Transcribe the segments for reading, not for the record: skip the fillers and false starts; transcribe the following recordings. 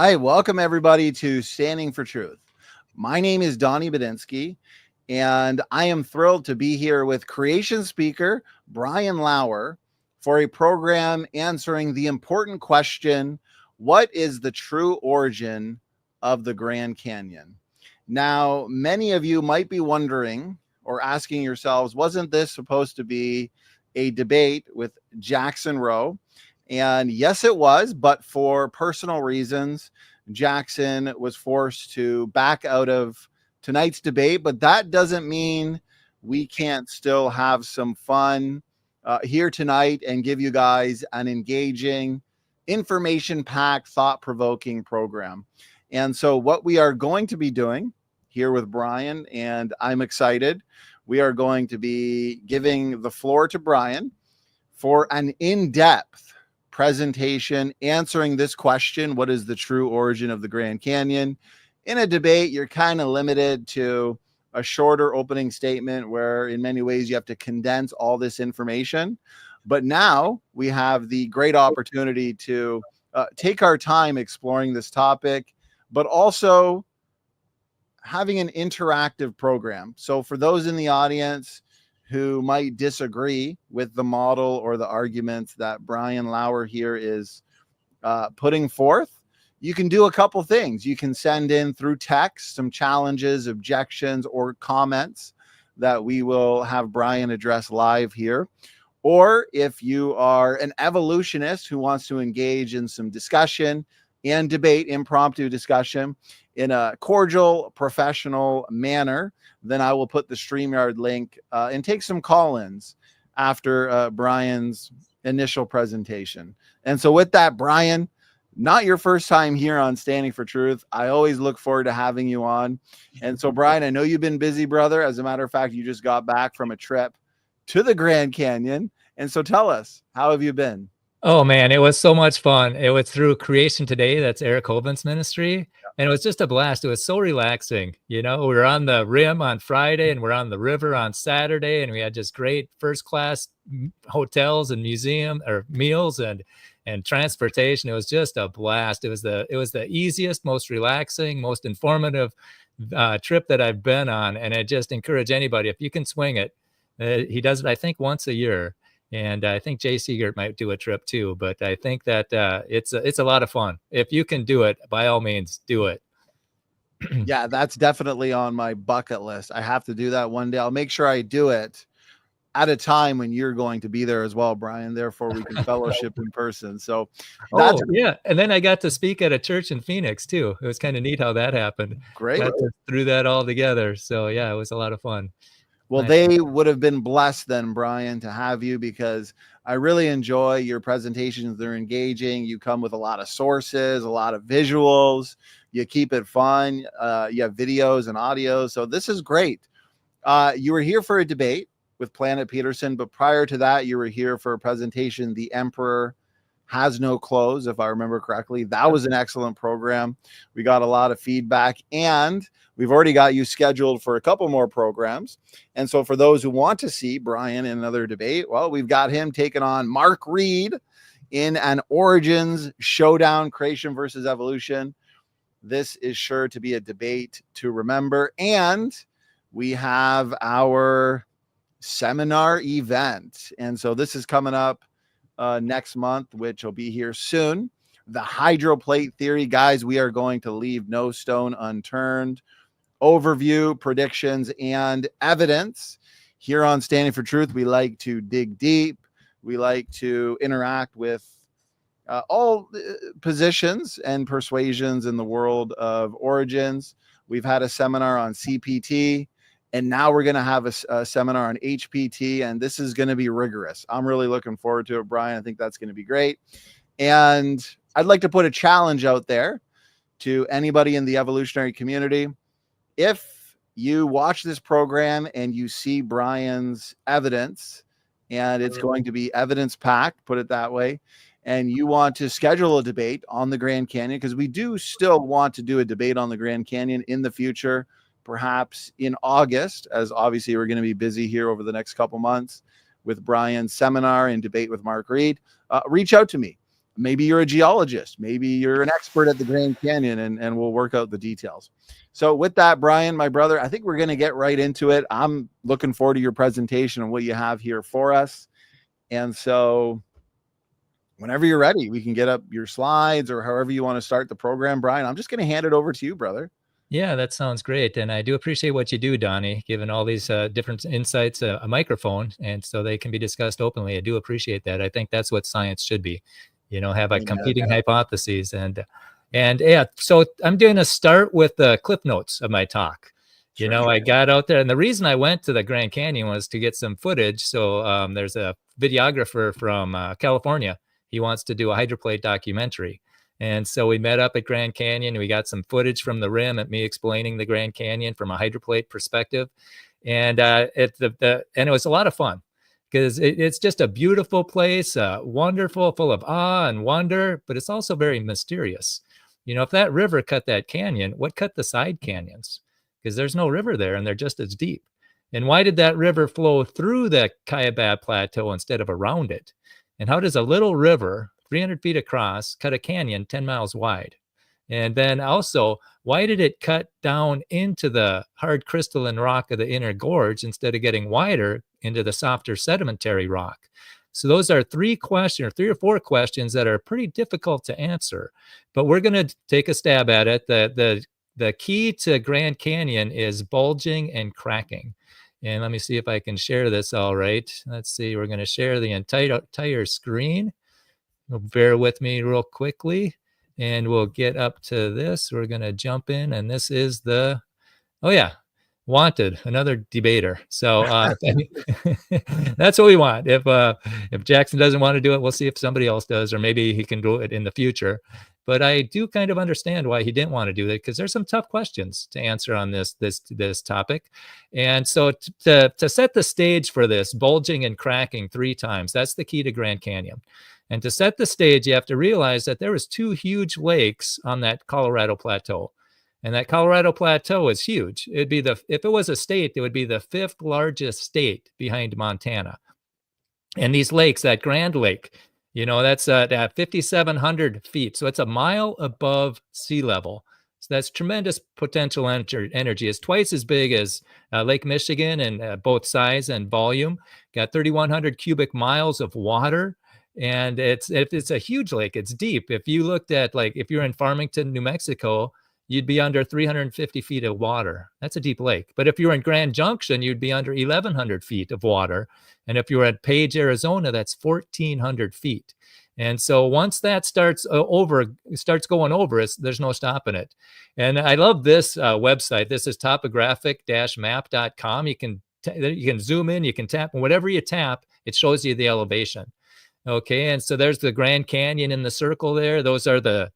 right, welcome everybody to Standing for Truth. My name is Donny Budinsky, and I am thrilled to be here with creation speaker Brian Lauer for a program answering the important question, what is the true origin of the Grand Canyon? Now, many of you might be wondering or asking yourselves, wasn't this supposed to be a debate with Jackson Rowe? And yes, it was, but for personal reasons, Jackson was forced to back out of tonight's debate. But that doesn't mean we can't still have some fun here tonight and give you guys an engaging, information-packed, thought-provoking program. And so what we are going to be doing here with Brian, and I'm excited, we are going to be giving the floor to Brian for an in-depth presentation answering this question, what is the true origin of the Grand Canyon? In a debate, you're kind of limited to a shorter opening statement where in many ways you have to condense all this information. But now we have the great opportunity to take our time exploring this topic, but also having an interactive program. So for those in the audience who might disagree with the model or the arguments that Brian Lauer here is putting forth, you can do a couple things. You can send in through text some challenges, objections, or comments that we will have Brian address live here. Or if you are an evolutionist who wants to engage in some discussion and debate, impromptu discussion in a cordial, professional manner, then I will put the StreamYard link and take some call-ins after Brian's initial presentation. And so with that, Brian, not your first time here on Standing for Truth. I always look forward to having you on. And so, Brian, I know you've been busy, brother. As a matter of fact, you just got back from a trip to the Grand Canyon. And so tell us, how have you been? Oh man, it was so much fun. It was through Creation Today. That's Eric Hovind's ministry. And it was just a blast. It was so relaxing. You know, we were on the rim on Friday and we're on the river on Saturday. And we had just great first class hotels and museum or meals and transportation. It was just a blast. It was the easiest, most relaxing, most informative trip that I've been on. And I just encourage anybody, if you can swing it, he does it, I think, once a year. And I think Jay Seegert might do a trip too, but I think that it's a lot of fun. If you can do it, by all means, do it. Yeah, that's definitely on my bucket list. I have to do that one day. I'll make sure I do it at a time when you're going to be there as well, Brian. Therefore, we can fellowship in person. So that's yeah. And then I got to speak at a church in Phoenix too. It was kind of neat how that happened. Great. Threw that all together. So yeah, it was a lot of fun. Well, they would have been blessed then, Brian, to have you, because I really enjoy your presentations. They're engaging. You come with a lot of sources, a lot of visuals. You keep it fun. You have videos and audio. So this is great. You were here for a debate with Planet Peterson, but prior to that, you were here for a presentation, The Emperor Has No Clothes, if I remember correctly. That was an excellent program. We got a lot of feedback, and we've already got you scheduled for a couple more programs. And so for those who want to see Brian in another debate, well, we've got him taking on Mark Reed in an Origins showdown, creation versus evolution. This is sure to be a debate to remember. And we have our seminar event. And so this is coming up next month, which will be here soon. The hydroplate theory, guys, we are going to leave no stone unturned. Overview, predictions, and evidence. Here on Standing for Truth, we like to dig deep. We like to interact with all positions and persuasions in the world of origins. We've had a seminar on CPT, and now we're going to have a seminar on HPT, and this is going to be rigorous. I'm really looking forward to it, Brian. I think that's going to be great. And I'd like to put a challenge out there to anybody in the evolutionary community. If you watch this program and you see Brian's evidence, and it's going to be evidence-packed, put it that way, and you want to schedule a debate on the Grand Canyon, because we do still want to do a debate on the Grand Canyon in the future, perhaps in August, as obviously we're going to be busy here over the next couple months with Brian's seminar and debate with Mark Reed. Reach out to me. Maybe you're a geologist. Maybe you're an expert at the Grand Canyon, and we'll work out the details. So with that, Brian, my brother, I think we're going to get right into it. I'm looking forward to your presentation and what you have here for us. And so whenever you're ready, we can get up your slides or however you want to start the program. Brian, I'm just going to hand it over to you, brother. Yeah, that sounds great. And I do appreciate what you do, Donny, giving all these different insights a microphone, and so they can be discussed openly. I do appreciate that. I think that's what science should be, have a competing hypotheses. And yeah, so I'm going to start with the clip notes of my talk. Sure. I got out there, and the reason I went to the Grand Canyon was to get some footage. So there's a videographer from California. He wants to do a hydroplate documentary. And so we met up at Grand Canyon. We got some footage from the rim at me explaining the Grand Canyon from a hydroplate perspective. And it was a lot of fun because it's just a beautiful place, wonderful, full of awe and wonder, but it's also very mysterious. If that river cut that canyon, what cut the side canyons? Because there's no river there and they're just as deep. And why did that river flow through the Kaibab Plateau instead of around it? And how does a little river 300 feet across cut a canyon 10 miles wide? And then also, why did it cut down into the hard crystalline rock of the inner gorge instead of getting wider into the softer sedimentary rock? So those are three or four questions that are pretty difficult to answer, but we're going to take a stab at it. The key to Grand Canyon is bulging and cracking. And let me see if I can share this all right. Let's see, we're going to share the entire screen. Bear with me real quickly, and we'll get up to this. We're going to jump in, and this is wanted, another debater. So that's what we want. If Jackson doesn't want to do it, we'll see if somebody else does, or maybe he can do it in the future. But I do kind of understand why he didn't want to do that, because there's some tough questions to answer on this topic. And so to set the stage for this, bulging and cracking 3 times, that's the key to Grand Canyon. And to set the stage, you have to realize that there was 2 huge lakes on that Colorado Plateau. And that Colorado Plateau is huge. If it was a state, it would be the 5th largest state behind Montana. And these lakes, that Grand Lake, that's at 5,700 feet. So it's a mile above sea level. So that's tremendous potential energy. It's twice as big as Lake Michigan in both size and volume. Got 3,100 cubic miles of water. And it's a huge lake. It's deep. If you looked at, if you're in Farmington, New Mexico, you'd be under 350 feet of water. That's a deep lake. But if you were in Grand Junction, you'd be under 1,100 feet of water. And if you were at Page, Arizona, that's 1,400 feet. And so once that starts going over, there's no stopping it. And I love this website. This is topographic-map.com. You can zoom in, you can tap, and whatever you tap, it shows you the elevation. Okay, and so there's the Grand Canyon in the circle there. Those are the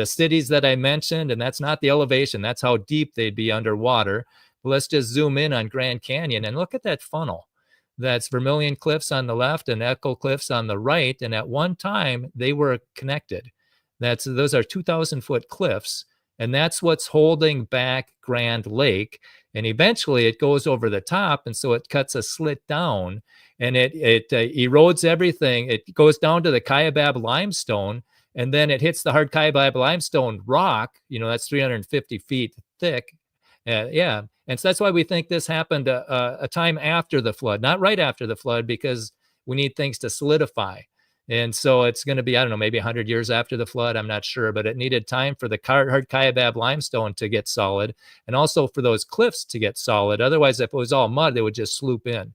cities that I mentioned, and that's not the elevation. That's how deep they'd be underwater. But let's just zoom in on Grand Canyon and look at that funnel. That's Vermilion Cliffs on the left and Echo Cliffs on the right. And at one time, they were connected. Those are 2,000-foot cliffs, and that's what's holding back Grand Lake. And eventually, it goes over the top, and so it cuts a slit down, and it erodes everything. It goes down to the Kaibab limestone, and then it hits the hard Kaibab limestone rock. That's 350 feet thick. And so that's why we think this happened a time after the flood, not right after the flood, because we need things to solidify. And so it's going to be, I don't know, maybe 100 years after the flood. I'm not sure, but it needed time for the hard Kaibab limestone to get solid, and also for those cliffs to get solid. Otherwise, if it was all mud, they would just sloop in.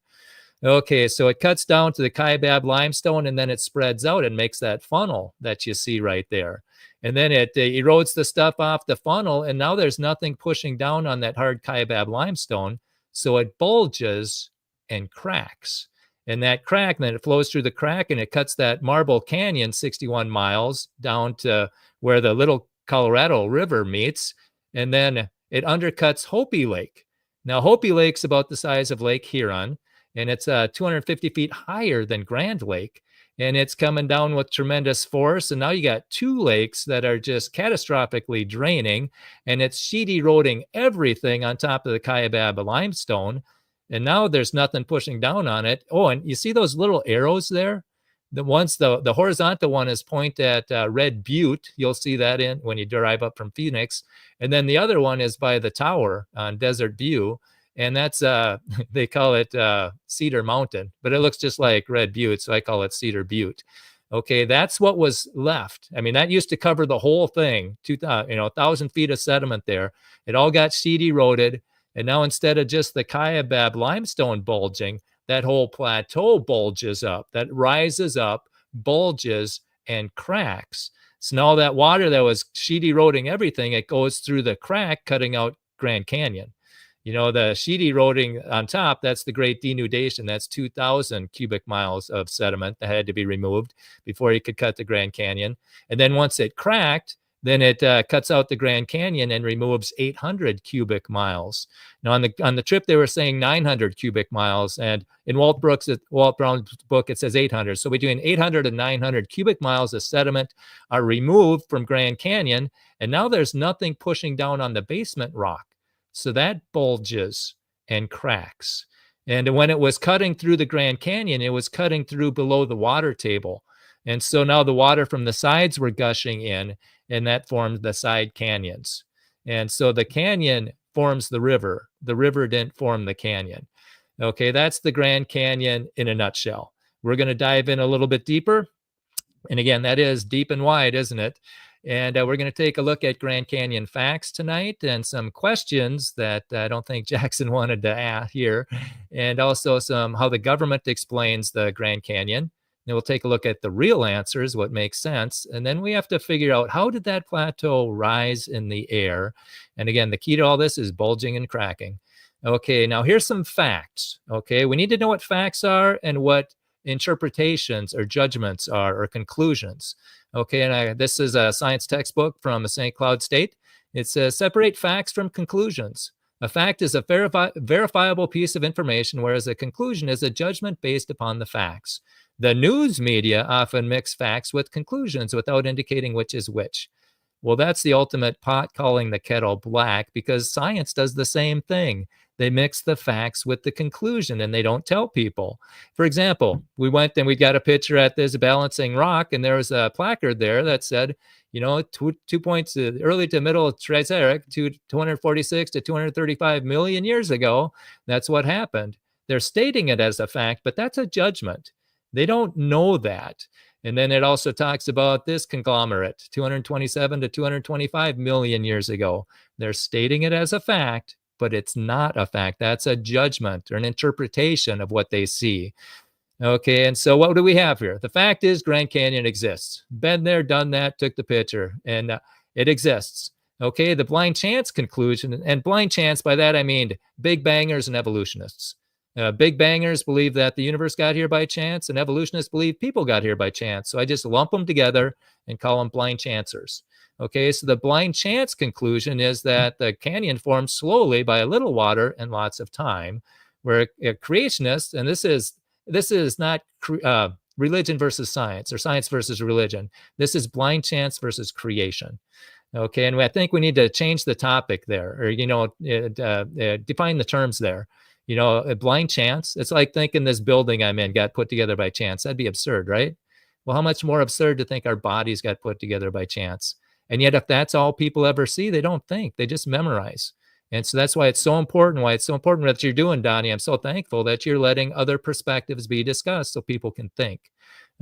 Okay, so it cuts down to the Kaibab limestone, and then it spreads out and makes that funnel that you see right there. And then it erodes the stuff off the funnel, and now there's nothing pushing down on that hard Kaibab limestone, so it bulges and cracks. And that crack, then it flows through the crack, and it cuts that Marble Canyon 61 miles down to where the Little Colorado River meets, and then it undercuts Hopi Lake. Now, Hopi Lake's about the size of Lake Huron, and it's 250 feet higher than Grand Lake, and it's coming down with tremendous force. And now you got 2 lakes that are just catastrophically draining, and it's sheet eroding everything on top of the Kaibab limestone. And now there's nothing pushing down on it. Oh, and you see those little arrows there? The horizontal one is point at Red Butte. You'll see that in when you drive up from Phoenix. And then the other one is by the tower on Desert View. And that's, they call it Cedar Mountain, but it looks just like Red Butte. So I call it Cedar Butte. Okay, that's what was left. I mean, that used to cover the whole thing, 1,000 feet of sediment there. It all got sheet eroded. And now instead of just the Kaibab limestone bulging, that whole plateau bulges up, that rises up, bulges, and cracks. So now that water that was sheet eroding everything, it goes through the crack, cutting out Grand Canyon. The sheet eroding on top, that's the great denudation. That's 2,000 cubic miles of sediment that had to be removed before you could cut the Grand Canyon. And then once it cracked, then it cuts out the Grand Canyon and removes 800 cubic miles. Now on the trip, they were saying 900 cubic miles. And in Walt Brown's book, it says 800. So between 800 and 900 cubic miles of sediment are removed from Grand Canyon. And now there's nothing pushing down on the basement rock. So that bulges and cracks. And when it was cutting through the Grand Canyon, it was cutting through below the water table. And so now the water from the sides were gushing in, and that formed the side canyons. And so the canyon forms the river. The river didn't form the canyon. Okay, that's the Grand Canyon in a nutshell. We're going to dive in a little bit deeper. And again, that is deep and wide, isn't it? And we're going to take a look at Grand Canyon facts tonight and some questions that I don't think Jackson wanted to hear, and also how the government explains the Grand Canyon. And we'll take a look at the real answers, what makes sense. And then we have to figure out, how did that plateau rise in the air? And again, the key to all this is bulging and cracking. Okay, now here's some facts. Okay, we need to know what facts are and what interpretations or judgments are, or conclusions. Okay, and this is a science textbook from St. Cloud State. It says, separate facts from conclusions. A fact is a verifiable piece of information, whereas a conclusion is a judgment based upon the facts. The news media often mix facts with conclusions without indicating which is which. Well, that's the ultimate pot calling the kettle black, because science does the same thing. They mix the facts with the conclusion, and they don't tell people. For example, we went and we got a picture at this balancing rock, and there was a placard there that said, 2 points early to middle Triassic, 246 to 235 million years ago. That's what happened. They're stating it as a fact, but that's a judgment. They don't know that. And then it also talks about this conglomerate, 227 to 225 million years ago. They're stating it as a fact, but it's not a fact. That's a judgment or an interpretation of what they see. Okay, and so what do we have here? The fact is Grand Canyon exists. Been there, done that, took the picture, and it exists. Okay, the blind chance conclusion, and blind chance, by that I mean big bangers and evolutionists. Big bangers believe that the universe got here by chance, and evolutionists believe people got here by chance. So I just lump them together and call them blind chancers. Okay, so the blind chance conclusion is that the canyon formed slowly by a little water and lots of time, where creationists, and this is not religion versus science or science versus religion. This is blind chance versus creation. Okay, and I think we need to change the topic there, or define the terms there. A blind chance, it's like thinking this building I'm in got put together by chance. That'd be absurd, right? Well, how much more absurd to think our bodies got put together by chance? And yet, if that's all people ever see, they don't think, they just memorize. And so that's why it's so important, what you're doing, Donny. I'm so thankful that you're letting other perspectives be discussed so people can think.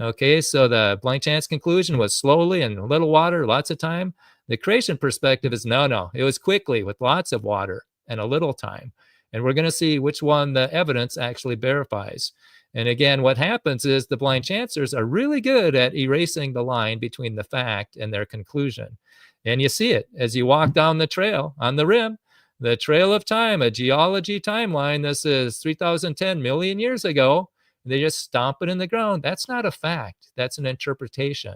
Okay, so the blind chance conclusion was slowly and a little water, lots of time. The creation perspective is no, it was quickly with lots of water and a little time. And we're going to see which one the evidence actually verifies. And again, what happens is the blind chancers are really good at erasing the line between the fact and their conclusion. And you see it as you walk down the trail on the rim, the trail of time, a geology timeline. This is 3,010 million years ago. They just stomp it in the ground. That's not a fact. That's an interpretation.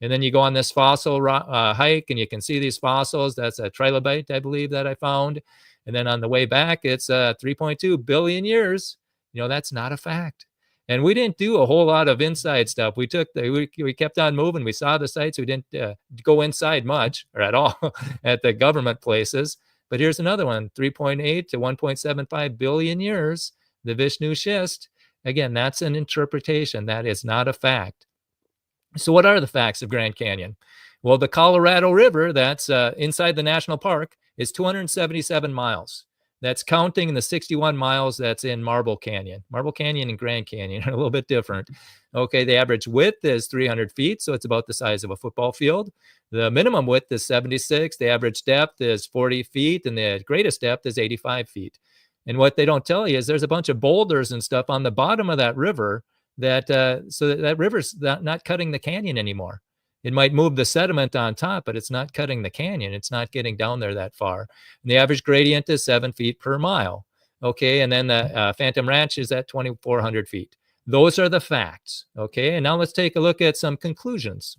And then you go on this fossil hike, and you can see these fossils. That's a trilobite, I believe, that I found. And then on the way back, it's 3.2 billion years. That's not a fact. And we didn't do a whole lot of inside stuff. We kept on moving. We saw the sites. We didn't go inside much or at all at the government places. But here's another one, 3.8 to 1.75 billion years, the Vishnu schist. Again, that's an interpretation. That is not a fact. So what are the facts of Grand Canyon? Well, the Colorado River that's inside the national park is 277 miles. That's counting the 61 miles that's in Marble Canyon. Marble Canyon and Grand Canyon are a little bit different. Okay, the average width is 300 feet, so it's about the size of a football field. The minimum width is 76. The average depth is 40 feet, and the greatest depth is 85 feet. And what they don't tell you is there's a bunch of boulders and stuff on the bottom of that river that so that river's not cutting the canyon anymore. It might move the sediment on top, but it's not cutting the canyon. It's not getting down there that far. And the average gradient is 7 feet per mile. Okay, and then the Phantom Ranch is at 2,400 feet. Those are the facts. Okay, and now let's take a look at some conclusions.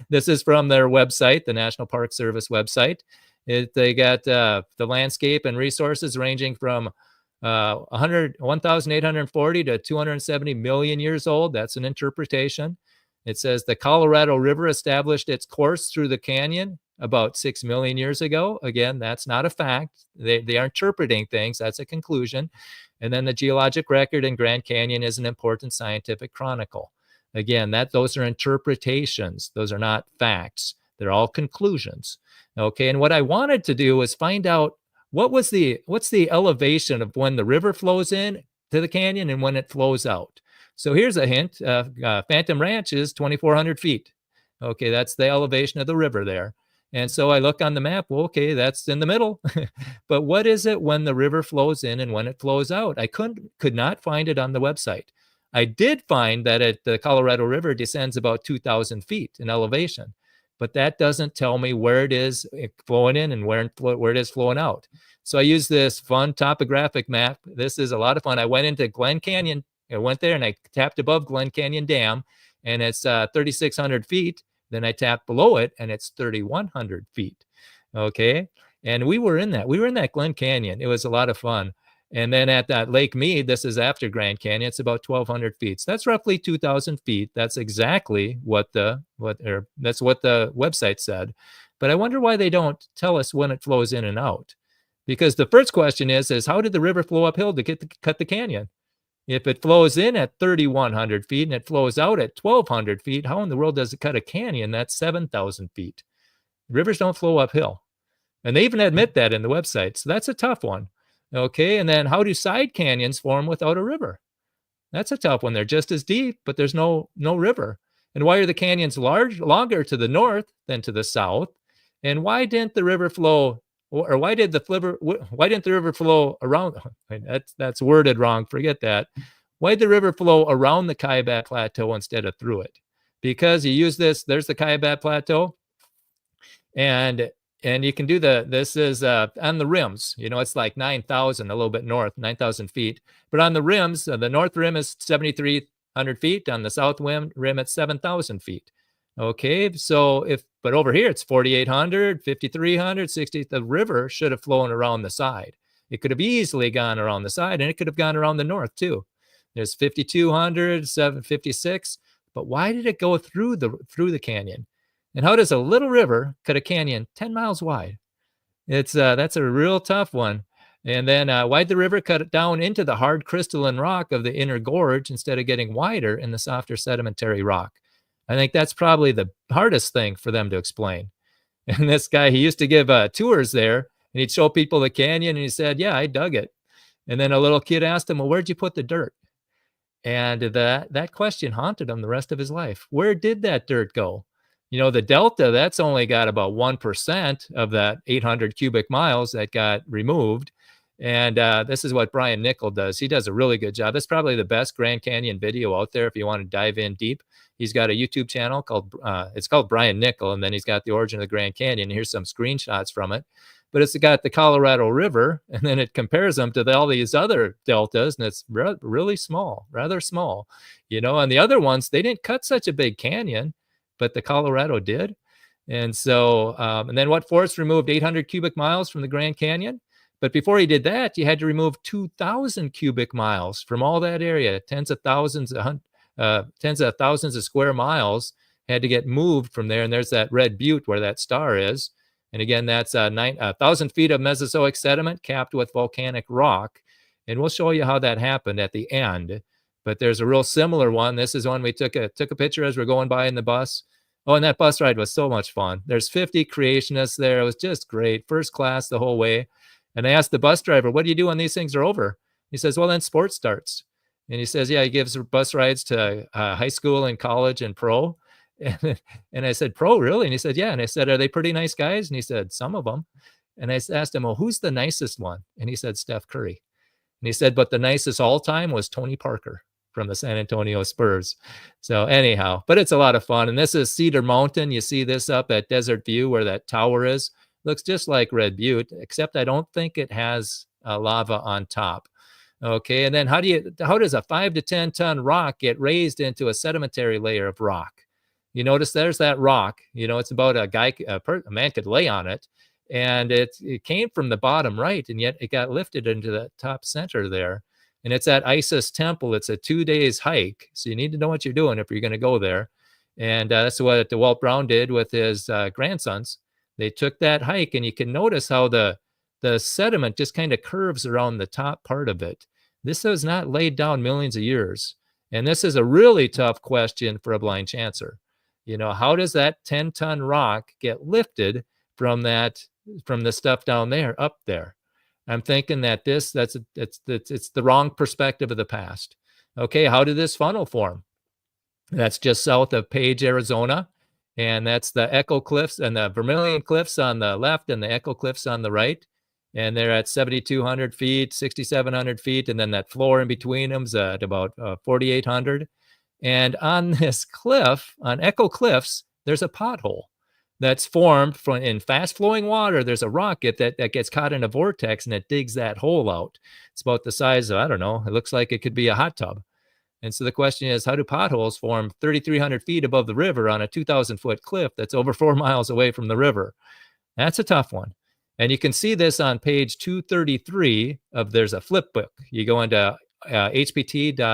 This is from their website, the National Park Service website. They got the landscape and resources ranging from 1,840 to 270 million years old. That's an interpretation. It says the Colorado River established its course through the canyon about 6 million years ago. Again, that's not a fact. They are interpreting things. That's a conclusion. And then the geologic record in Grand Canyon is an important scientific chronicle. Again, those are interpretations. Those are not facts. They're all conclusions. Okay, and what I wanted to do was find out what's the elevation of when the river flows in to the canyon and when it flows out. So here's a hint. Phantom Ranch is 2,400 feet. Okay, that's the elevation of the river there. And so I look on the map. Well, okay, that's in the middle. But what is it when the river flows in and when it flows out? I could not find it on the website. I did find that the Colorado River descends about 2,000 feet in elevation, but that doesn't tell me where it is flowing in and where it is flowing out. So I use this fun topographic map. This is a lot of fun. I went into Glen Canyon. I went there and I tapped above Glen Canyon Dam, and it's 3,600 feet. Then I tapped below it, and it's 3,100 feet. Okay, and we were in that Glen Canyon. It was a lot of fun. And then at that Lake Mead, this is after Grand Canyon, it's about 1,200 feet. So that's roughly 2,000 feet. That's exactly what the website said. But I wonder why they don't tell us when it flows in and out. Because the first question is how did the river flow uphill to cut the canyon? If it flows in at 3,100 feet and it flows out at 1,200 feet, how in the world does it cut a canyon that's 7,000 feet? Rivers don't flow uphill. And they even admit that in the website. So that's a tough one. Okay, and then how do side canyons form without a river? That's a tough one. They're just as deep, but there's no river. And why are the canyons longer to the north than to the south? And why didn't the river flow, or why didn't the river flow around? That's worded wrong. Forget that. Why did the river flow around the Kaibab Plateau instead of through it? Because you use this. There's the Kaibab Plateau, and you can do this is on the rims. It's like 9,000, a little bit north, 9,000 feet. But on the rims, the north rim is 7,300 feet. On the south rim, it's 7,000 feet. Okay, but over here it's 4,800, 5,300, 60. The river should have flown around the side. It could have easily gone around the side, and it could have gone around the north too. There's 5,200, 756. But why did it go through the canyon? And how does a little river cut a canyon 10 miles wide? That's a real tough one. And then why'd the river cut it down into the hard crystalline rock of the inner gorge instead of getting wider in the softer sedimentary rock? I think that's probably the hardest thing for them to explain. And this guy, he used to give tours there, and he'd show people the canyon, and he said, yeah, I dug it. And then a little kid asked him, well, where'd you put the dirt? And that question haunted him the rest of his life. Where did that dirt go? The delta, that's only got about 1% of that 800 cubic miles that got removed. And this is what Brian Nickel does. He does a really good job. That's probably the best Grand Canyon video out there if you want to dive in deep. He's got a YouTube channel called Brian Nickel, and then he's got the origin of the Grand Canyon. Here's some screenshots from it. But it's got the Colorado River, and then it compares them to all these other deltas, and it's really small, rather small. And the other ones, they didn't cut such a big canyon, but the Colorado did. And so, and then what force removed 800 cubic miles from the Grand Canyon? But before he did that, you had to remove 2,000 cubic miles from all that area. Tens of thousands of square miles had to get moved from there. And there's that red butte where that star is. And again, that's 1,000 feet of Mesozoic sediment capped with volcanic rock. And we'll show you how that happened at the end. but there's a real similar one. This is one we took a picture as we're going by in the bus. Oh, and that bus ride was so much fun. There's 50 creationists there. It was just great. First class the whole way. And I asked the bus driver, what do you do when these things are over? He says, well, then sports starts. And he says, yeah, he gives bus rides to high school and college and pro. And I said, pro, really? And he said, yeah. And I said, are they pretty nice guys? And he said, some of them. And I asked him, well, who's the nicest one? And he said, Steph Curry. And he said, but the nicest all time was Tony Parker from the San Antonio Spurs. So anyhow, but it's a lot of fun. And this is Cedar Mountain. You see this up at Desert View where that tower is. Looks just like Red Butte, except I don't think it has lava on top. Okay, and then how does a 5 to 10 ton rock get raised into a sedimentary layer of rock? You notice there's that rock. It's about a man could lay on it, and it came from the bottom right, and yet it got lifted into the top center there. And it's at Isis Temple. It's a 2 days hike, so you need to know what you're doing if you're going to go there. And that's what Walt Brown did with his grandsons. They took that hike, and you can notice how the sediment just kind of curves around the top part of it. This was not laid down millions of years. And this is a really tough question for a blind chancer. How does that 10-ton rock get lifted from the stuff down there up there? I'm thinking that it's the wrong perspective of the past. Okay, how did this funnel form? That's just south of Page, Arizona. And that's the Echo Cliffs and the Vermilion Cliffs on the left and the Echo Cliffs on the right. And they're at 7,200 feet, 6,700 feet. And then that floor in between them is at about 4,800. And on this cliff, on Echo Cliffs, there's a pothole that's formed in fast-flowing water. There's a rocket that gets caught in a vortex, and it digs that hole out. It's about the size of, I don't know, it looks like it could be a hot tub. And so the question is, how do potholes form 3,300 feet above the river on a 2,000-foot cliff that's over 4 miles away from the river? That's a tough one. And you can see this on page 233 there's a flip book. You go into hpt.rsr.org,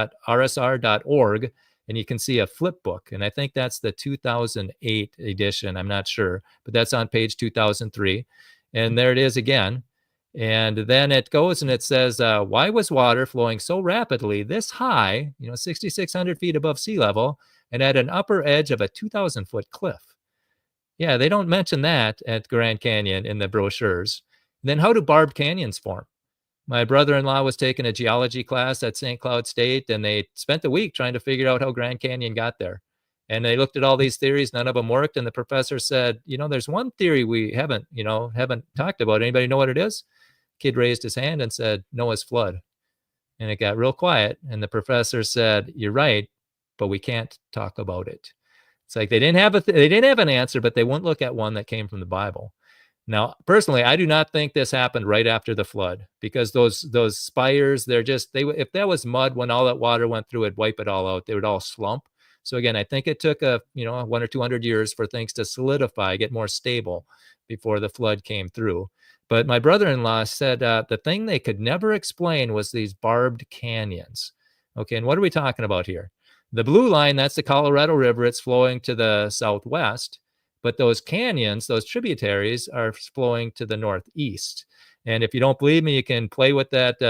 and you can see a flip book. And I think that's the 2008 edition. I'm not sure, but that's on page 2003. And there it is again. And then it goes and it says, why was water flowing so rapidly this high, 6,600 feet above sea level, and at an upper edge of a 2,000-foot cliff? Yeah, they don't mention that at Grand Canyon in the brochures. And then how do barbed canyons form? My brother-in-law was taking a geology class at St. Cloud State, and they spent a week trying to figure out how Grand Canyon got there. And they looked at all these theories, none of them worked. And the professor said, there's one theory we haven't talked about. Anybody know what it is? Kid raised his hand and said, Noah's flood. And it got real quiet. And the professor said, you're right, but we can't talk about it. It's like they didn't have an answer, but they wouldn't look at one that came from the Bible. Now, personally, I do not think this happened right after the flood, because those spires, if that was mud, when all that water went through, it'd wipe it all out. They would all slump. So again, I think it took 100 or 200 years for things to solidify, get more stable before the flood came through. But my brother-in-law said the thing they could never explain was these barbed canyons. Okay, and what are we talking about here? The blue line, that's the Colorado River. It's flowing to the southwest. But those canyons, those tributaries, are flowing to the northeast. And if you don't believe me, you can play with that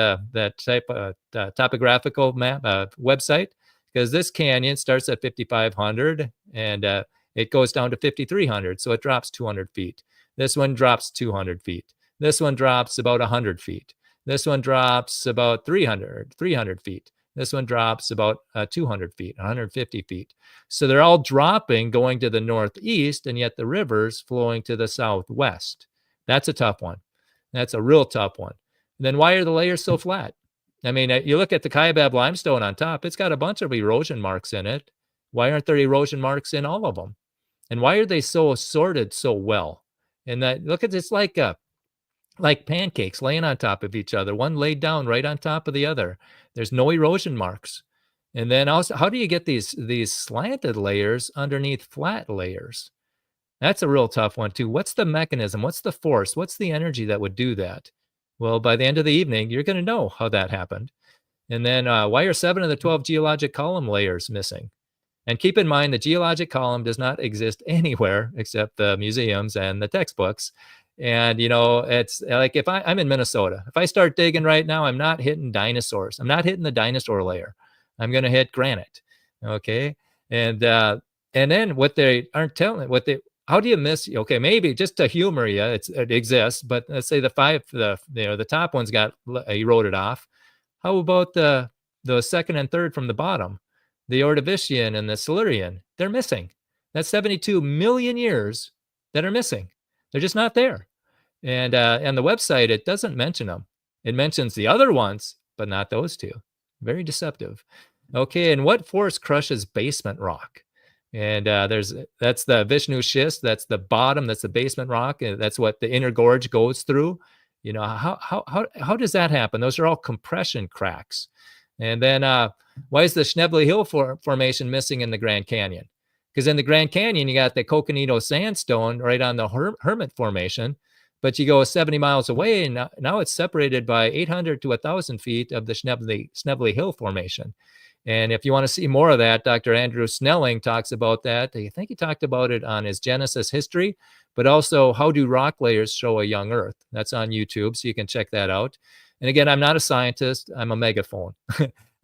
type of topographical map website, because this canyon starts at 5,500 and it goes down to 5,300. So it drops 200 feet. This one drops 200 feet. This one drops about 100 feet. This one drops about 300 feet. This one drops about 200 feet, 150 feet. So they're all dropping, going to the northeast, and yet the river's flowing to the southwest. That's a tough one. That's a real tough one. And then why are the layers so flat? I mean, you look at the Kaibab limestone on top, it's got a bunch of erosion marks in it. Why aren't there erosion marks in all of them? And why are they so sorted so well? And that, look at this, like pancakes laying on top of each other, one laid down right on top of the other. There's no erosion marks. And then also, how do you get these slanted layers underneath flat layers? That's a real tough one too. What's the mechanism? What's the force? What's the energy that would do that? Well, by the end of the evening, you're going to know how that happened. And then why are 7 of the 12 geologic column layers missing? And keep in mind, the geologic column does not exist anywhere except the museums and the textbooks. And, it's like if I'm in Minnesota, if I start digging right now, I'm not hitting dinosaurs. I'm not hitting the dinosaur layer. I'm going to hit granite. Okay. And then what they aren't telling, how do you miss? Okay, maybe just to humor you, it exists, but let's say the top one's got eroded off. How about the second and third from the bottom, the Ordovician and the Silurian? They're missing. That's 72 million years that are missing. They're just not there. And the website, it doesn't mention them. It mentions the other ones, but not those two. Very deceptive. Okay, and what force crushes basement rock? And that's the Vishnu schist. That's the bottom. That's the basement rock. And that's what the inner gorge goes through. You know, how does that happen? Those are all compression cracks. And then why is the Schnebly Hill formation missing in the Grand Canyon? Because in the Grand Canyon, you got the Coconino sandstone right on the Hermit Formation, but you go 70 miles away, and now it's separated by 800 to 1,000 feet of the Schnebly Hill Formation. And if you want to see more of that, Dr. Andrew Snelling talks about that. I think he talked about it on his Genesis history, but also how do rock layers show a young Earth? That's on YouTube, so you can check that out. And again, I'm not a scientist. I'm a megaphone.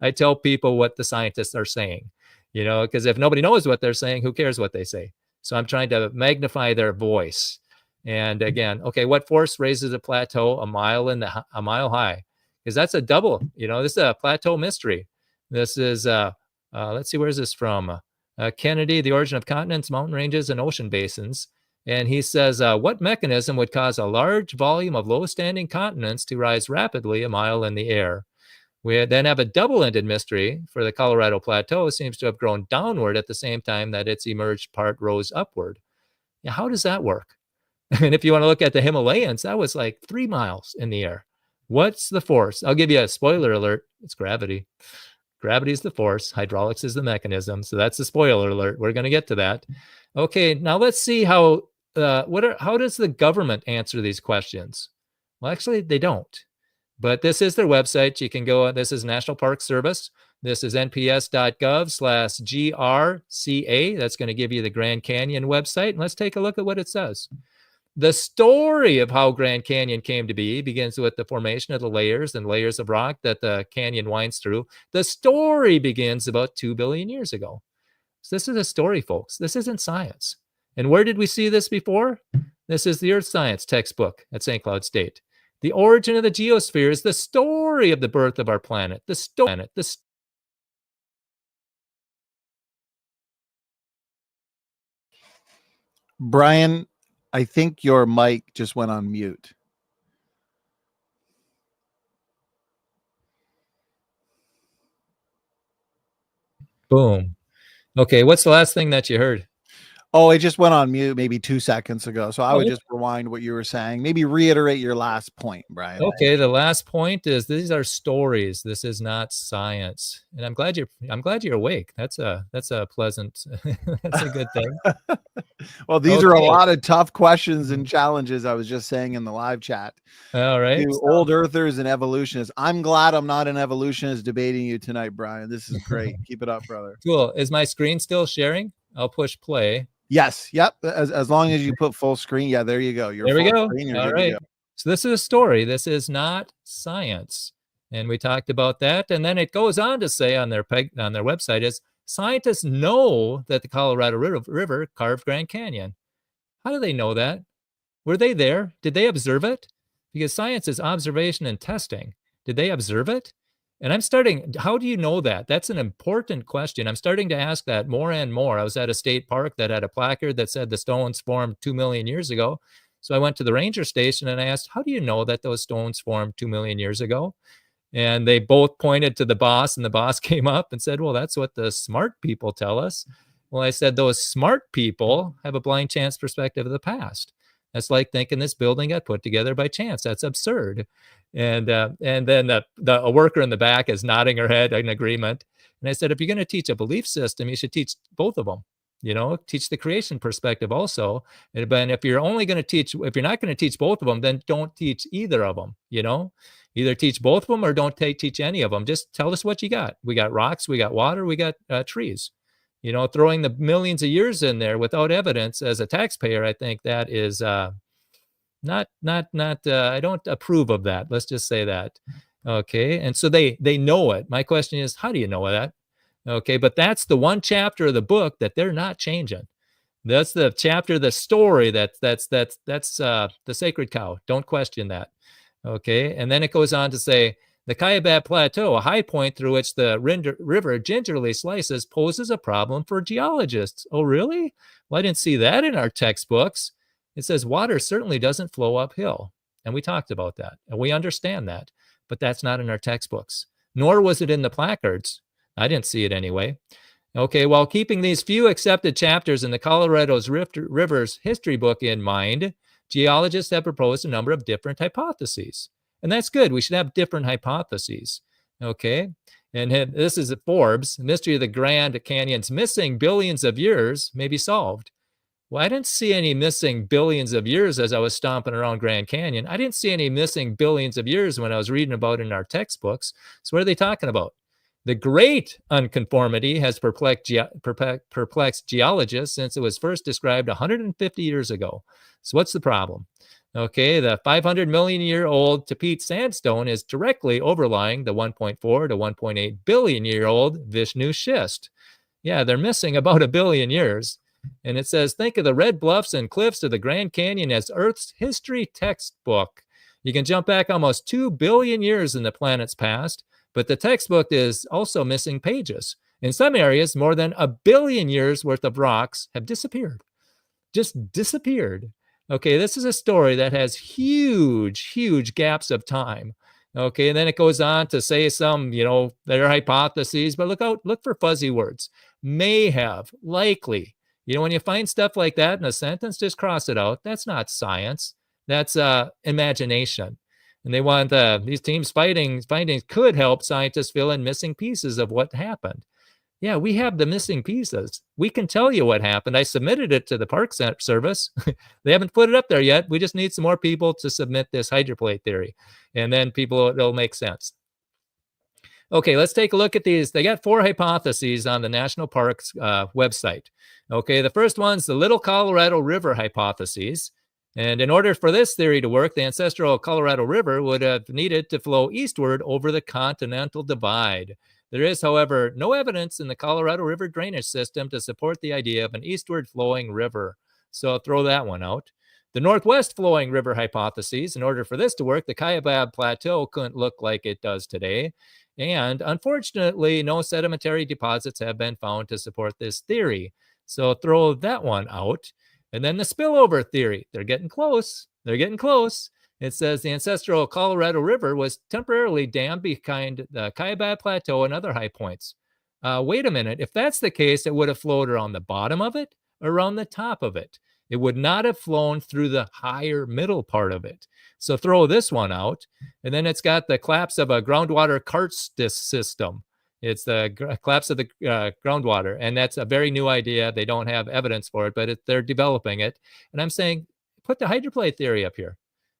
I tell people what the scientists are saying, you know, because if nobody knows what they're saying, who cares what they say? So I'm trying to magnify their voice. And again, okay, what force raises a plateau a mile high? Because that's a double, you know, this is a plateau mystery. This is, let's see, where's this from? Kennedy, The Origin of Continents, Mountain Ranges, and Ocean Basins. And he says, what mechanism would cause a large volume of low-standing continents to rise rapidly a mile in the air? We then have a double-ended mystery for the Colorado Plateau. Seems to have grown downward at the same time that its emerged part rose upward. Yeah, how does that work? And if you want to look at the Himalayas, that was like 3 miles in the air. What's the force? I'll give you a spoiler alert. It's gravity. Gravity is the force. Hydraulics is the mechanism. So that's the spoiler alert. We're going to get to that. Okay, now let's see how does the government answer these questions? Well, actually, they don't. But this is their website. You can go. This is National Park Service. This is nps.gov/GRCA. That's going to give you the Grand Canyon website. And let's take a look at what it says. The story of how Grand Canyon came to be begins with the formation of the layers and layers of rock that the canyon winds through. The story begins about 2 billion years ago. So this is a story, folks. This isn't science. And where did we see this before? This is the Earth Science textbook at St. Cloud State. The origin of the geosphere is the story of the birth of our planet. Brian, I think your mic just went on mute. Boom. Okay, what's the last thing that you heard? Oh, it just went on mute maybe 2 seconds ago. So I would just rewind what you were saying. Maybe reiterate your last point, Brian. Okay, the last point is these are stories. This is not science. And I'm glad you're awake. That's a pleasant that's a good thing. Well, these are a lot of tough questions and challenges. I was just saying in the live chat. All right. To old earthers and evolutionists. I'm glad I'm not an evolutionist debating you tonight, Brian. This is great. Keep it up, brother. Cool. Is my screen still sharing? I'll push play. Yes. Yep. As long as you put full screen. Yeah, there you go. There we go. All right. So this is a story. This is not science. And we talked about that. And then it goes on to say on their website is scientists know that the Colorado River carved Grand Canyon. How do they know that? Were they there? Did they observe it? Because science is observation and testing. Did they observe it? And how do you know that? That's an important question. I'm starting to ask that more and more. I was at a state park that had a placard that said the stones formed 2 million years ago. So I went to the ranger station and I asked, how do you know that those stones formed 2 million years ago? And they both pointed to the boss, and the boss came up and said, well, that's what the smart people tell us. Well, I said, those smart people have a blind chance perspective of the past. That's like thinking this building got put together by chance. That's absurd. And then a worker in the back is nodding her head in agreement. And I said, if you're going to teach a belief system, you should teach both of them. You know, teach the creation perspective also. But if you're not going to teach both of them, then don't teach either of them. You know, either teach both of them or don't teach any of them. Just tell us what you got. We got rocks, we got water, we got trees. You know, throwing the millions of years in there without evidence as a taxpayer, I think that is not. I don't approve of that. Let's just say that. Okay, and so they know it. My question is, how do you know that? Okay, but that's the one chapter of the book that they're not changing. That's the chapter, the story that's the sacred cow. Don't question that. Okay, and then it goes on to say the Kaibab Plateau, a high point through which the river gingerly slices, poses a problem for geologists. Oh, really? Well, I didn't see that in our textbooks. It says water certainly doesn't flow uphill, and we talked about that, and we understand that, but that's not in our textbooks. Nor was it in the placards. I didn't see it anyway. Okay, while keeping these few accepted chapters in the Colorado's Rivers history book in mind, geologists have proposed a number of different hypotheses. And that's good. We should have different hypotheses. Okay, and this is at Forbes. The mystery of the Grand Canyon's missing billions of years may be solved. Well, I didn't see any missing billions of years as I was stomping around Grand Canyon. I didn't see any missing billions of years when I was reading about it in our textbooks. So what are they talking about? The great unconformity has perplexed geologists since it was first described 150 years ago. So what's the problem? Okay, the 500 million year old Tapete sandstone is directly overlying the 1.4 to 1.8 billion year old Vishnu schist. Yeah, they're missing about a billion years. And it says, think of the red bluffs and cliffs of the Grand Canyon as Earth's history textbook. You can jump back almost 2 billion years in the planet's past, but the textbook is also missing pages. In some areas, more than a billion years worth of rocks have disappeared. Just disappeared. Okay, this is a story that has huge gaps of time. Okay, and then it goes on to say some, their hypotheses, but look for fuzzy words. May have, likely. When you find stuff like that in a sentence, just cross it out. That's not science. That's imagination. And they want these teams findings could help scientists fill in missing pieces of what happened. Yeah, we have the missing pieces. We can tell you what happened. I submitted it to the Park Service. They haven't put it up there yet. We just need some more people to submit this hydroplate theory. And then it'll make sense. Okay, let's take a look at these. They got 4 hypotheses on the National Parks website. Okay, the first one's the Little Colorado River hypothesis. And in order for this theory to work, the ancestral Colorado River would have needed to flow eastward over the Continental Divide. There is, however, no evidence in the Colorado River drainage system to support the idea of an eastward flowing river. So throw that one out. The northwest flowing river hypothesis, in order for this to work, the Kaibab Plateau couldn't look like it does today. And unfortunately, no sedimentary deposits have been found to support this theory. So throw that one out. And then the spillover theory. They're getting close. It says the ancestral Colorado River was temporarily dammed behind the Kaibab Plateau and other high points. Wait a minute. If that's the case, it would have flowed around the bottom of it or around the top of it. It would not have flown through the higher middle part of it. So throw this one out. And then it's got the collapse of a groundwater karst system. It's the collapse of the groundwater. And that's a very new idea. They don't have evidence for it, but they're developing it. And I'm saying, put the hydroplate theory up here.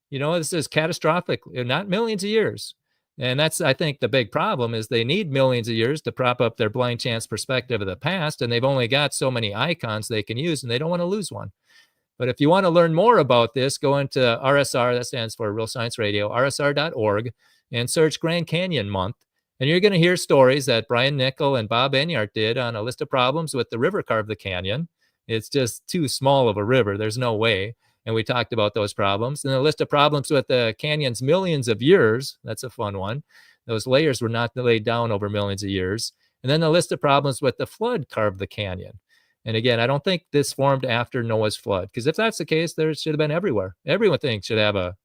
This is catastrophic, not millions of years. And that's, I think, the big problem is they need millions of years to prop up their blind chance perspective of the past. And they've only got so many icons they can use, and they don't want to lose one. But if you want to learn more about this, go into RSR, that stands for Real Science Radio, rsr.org, and search Grand Canyon Month. And you're going to hear stories that Brian Nickel and Bob Enyart did on a list of problems with the river carve the canyon. It's just too small of a river. There's no way. And we talked about those problems. And a list of problems with the canyon's millions of years. That's a fun one. Those layers were not laid down over millions of years. And then the list of problems with the flood carved the canyon. And again, I don't think this formed after Noah's flood, because if that's the case, there should have been everywhere. Everything should have a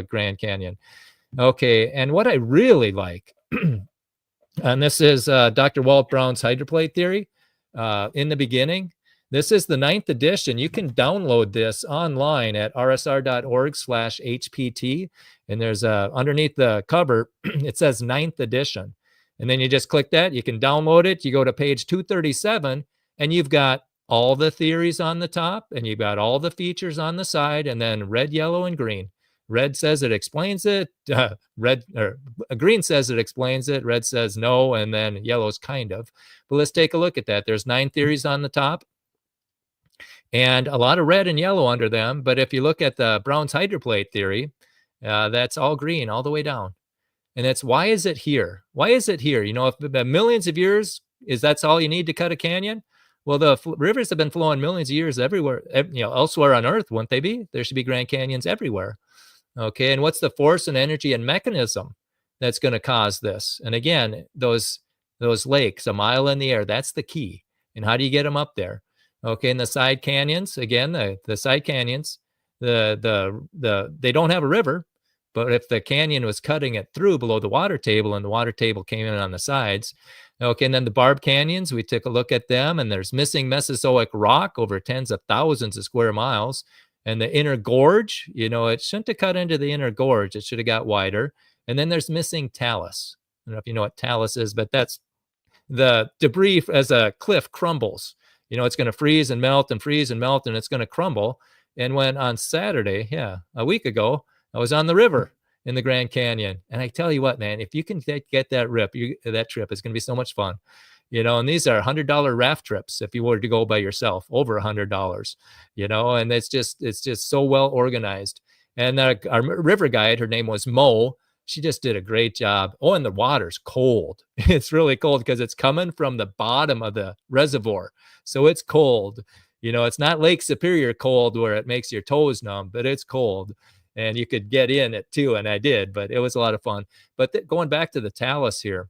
Grand Canyon. Okay, and what I really like, and this is Dr. Walt Brown's hydroplate theory in the beginning. This is the 9th edition. You can download this online at rsr.org/HPT. And there's underneath the cover, it says 9th edition. And then you just click that. You can download it. You go to page 237, and you've got all the theories on the top, and you've got all the features on the side, and then red, yellow, and green. Red says it explains it. Green says it explains it. Red says no, and then yellow's kind of. But let's take a look at that. There's 9 theories on the top, and a lot of red and yellow under them. But if you look at the Brown's hydroplate theory, that's all green all the way down. And that's, why is it here? Why is it here? If millions of years That's all you need to cut a canyon? Well, the rivers have been flowing millions of years everywhere, elsewhere on Earth, wouldn't they be? There should be Grand Canyons everywhere. Okay, and what's the force and energy and mechanism that's going to cause this? And again, those lakes a mile in the air, that's the key. And how do you get them up there? Okay, and the side canyons, again, the side canyons, they don't have a river, but if the canyon was cutting it through below the water table and the water table came in on the sides, okay, and then the barb canyons, we took a look at them, and there's missing Mesozoic rock over tens of thousands of square miles. And the inner gorge, it shouldn't have cut into the inner gorge. It should have got wider. And then there's missing talus. I don't know if you know what talus is, but that's the debris as a cliff crumbles. It's going to freeze and melt and freeze and melt, and it's going to crumble. And when on Saturday, a week ago, I was on the river in the Grand Canyon. And I tell you what, man, if you can get that that trip, it's going to be so much fun. And these are $100 raft trips if you were to go by yourself, over $100, and it's just so well organized. And our river guide, her name was Mo. She just did a great job. Oh, and the water's cold. It's really cold because it's coming from the bottom of the reservoir. So it's cold. It's not Lake Superior cold where it makes your toes numb, but it's cold. And you could get in it too. And I did, but it was a lot of fun. But going back to the talus here,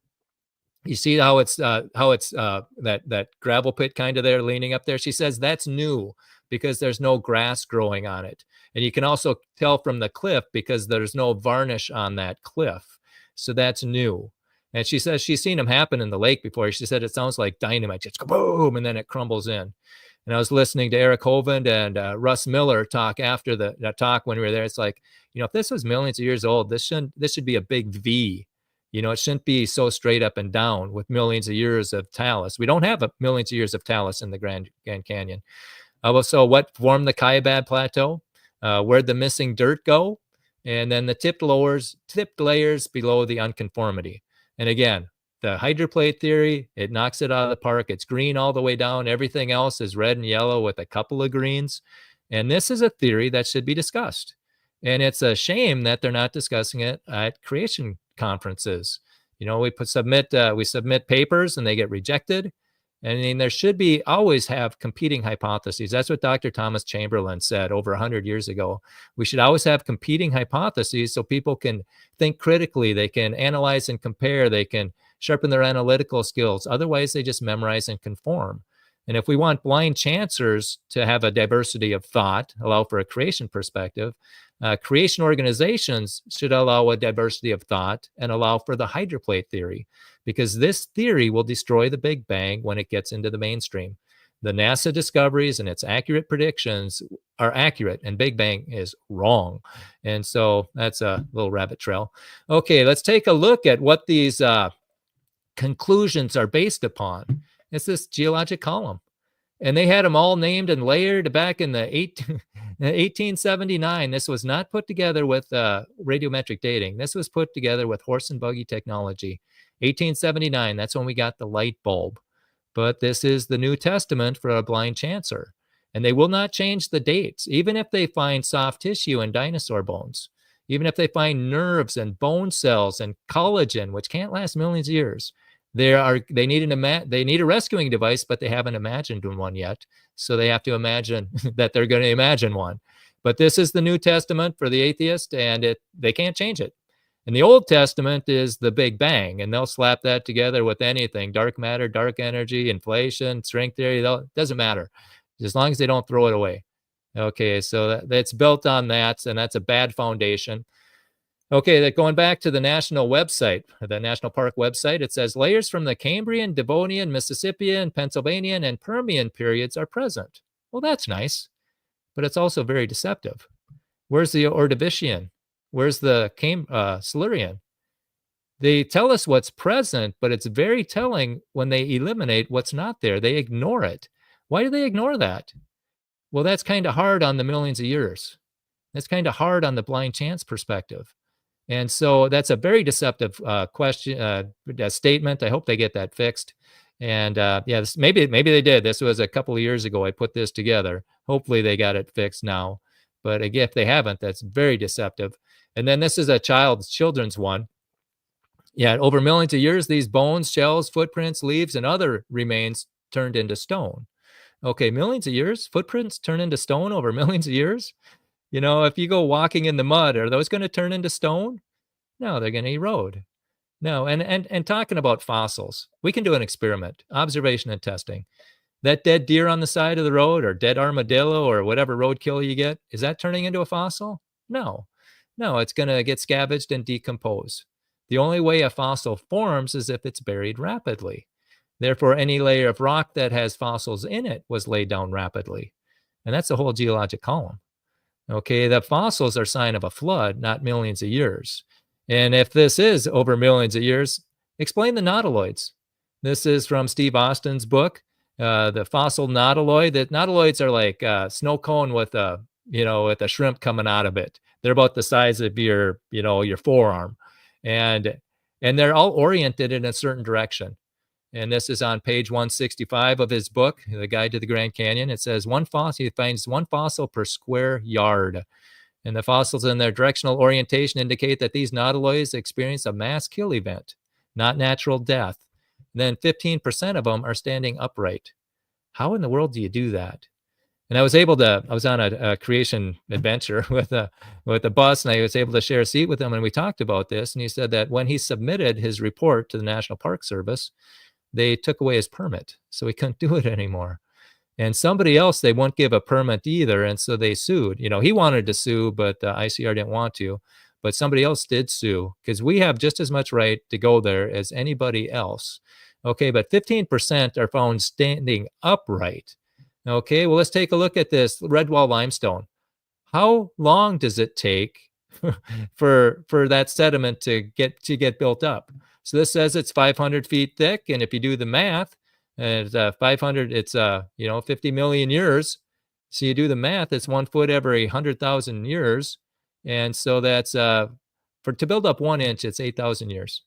you see how it's that gravel pit kind of there leaning up there. She says that's new because there's no grass growing on it. And you can also tell from the cliff because there's no varnish on that cliff. So that's new. And she says she's seen them happen in the lake before. She said it sounds like dynamite, just boom, and then it crumbles in. And I was listening to Eric Hovind and Russ Miller talk after the talk when we were there. It's like, if this was millions of years old, this should be a big V. It shouldn't be so straight up and down with millions of years of talus. We don't have millions of years of talus in the Grand Canyon. So what formed the Kaibab Plateau? Where'd the missing dirt go? And then the tipped layers below the unconformity. And again, the hydroplate theory, it knocks it out of the park. It's green all the way down. Everything else is red and yellow with a couple of greens. And this is a theory that should be discussed. And it's a shame that they're not discussing it at creation conferences. We submit papers and they get rejected. And I mean, there should be always have competing hypotheses. That's what Dr. Thomas Chamberlain said over 100 years ago. We should always have competing hypotheses so people can think critically. They can analyze and compare. They can sharpen their analytical skills. Otherwise, they just memorize and conform. And if we want blind chancers to have a diversity of thought, allow for a creation perspective, creation organizations should allow a diversity of thought and allow for the hydroplate theory, because this theory will destroy the Big Bang when it gets into the mainstream. The NASA discoveries and its accurate predictions are accurate, and Big Bang is wrong. And so that's a little rabbit trail. Okay, let's take a look at what these conclusions are based upon. It's this geologic column. And they had them all named and layered back in the 1879. This was not put together with radiometric dating. This was put together with horse and buggy technology. 1879, that's when we got the light bulb. But this is the New Testament for a blind chancer. And they will not change the dates, even if they find soft tissue in dinosaur bones, even if they find nerves and bone cells and collagen, which can't last millions of years. They need a rescuing device, but they haven't imagined one yet. So they have to imagine that they're going to imagine one. But this is the New Testament for the atheist, and they can't change it. And the Old Testament is the Big Bang, and they'll slap that together with anything: dark matter, dark energy, inflation, string theory. It doesn't matter, as long as they don't throw it away. Okay, so that's built on that, and that's a bad foundation. Okay, going back to the national website, the National Park website, it says layers from the Cambrian, Devonian, Mississippian, Pennsylvanian, and Permian periods are present. Well, that's nice, but it's also very deceptive. Where's the Ordovician? Where's the Silurian? They tell us what's present, but it's very telling when they eliminate what's not there. They ignore it. Why do they ignore that? Well, that's kind of hard on the millions of years. That's kind of hard on the blind chance perspective. And so that's a very deceptive statement. I hope they get that fixed. And maybe they did. This was a couple of years ago. I put this together. Hopefully they got it fixed now. But again, if they haven't, that's very deceptive. And then this is a children's one. Yet over millions of years, these bones, shells, footprints, leaves, and other remains turned into stone. Okay, millions of years, footprints turn into stone over millions of years. If you go walking in the mud, are those going to turn into stone? No, they're going to erode. No, and talking about fossils, we can do an experiment, observation and testing. That dead deer on the side of the road, or dead armadillo, or whatever roadkill you get, is that turning into a fossil? No, it's going to get scavenged and decompose. The only way a fossil forms is if it's buried rapidly. Therefore, any layer of rock that has fossils in it was laid down rapidly. And that's the whole geologic column. Okay, the fossils are sign of a flood, not millions of years. And if this is over millions of years, explain the nautiloids. This is from Steve Austin's book, the fossil nautiloid. That nautiloids are like a snow cone with a shrimp coming out of it. They're about the size of your forearm, and they're all oriented in a certain direction. And this is on page 165 of his book, The Guide to the Grand Canyon. It says he finds one fossil per square yard. And the fossils in their directional orientation indicate that these nautiloids experience a mass kill event, not natural death. And then 15% of them are standing upright. How in the world do you do that? And I was on a creation adventure with a bus, and I was able to share a seat with him, and we talked about this. And he said that when he submitted his report to the National Park Service, they took away his permit, so he couldn't do it anymore. And somebody else, they won't give a permit either, and so they sued. He wanted to sue, but the ICR didn't want to. But somebody else did sue, because we have just as much right to go there as anybody else. Okay, but 15% are found standing upright. Okay, well, let's take a look at this red wall limestone. How long does it take for that sediment to get built up? So this says it's 500 feet thick, and if you do the math, it's 500, it's 50 million years. So you do the math, it's 1 foot every 100,000 years, and so that's to build up 1 inch, it's 8,000 years.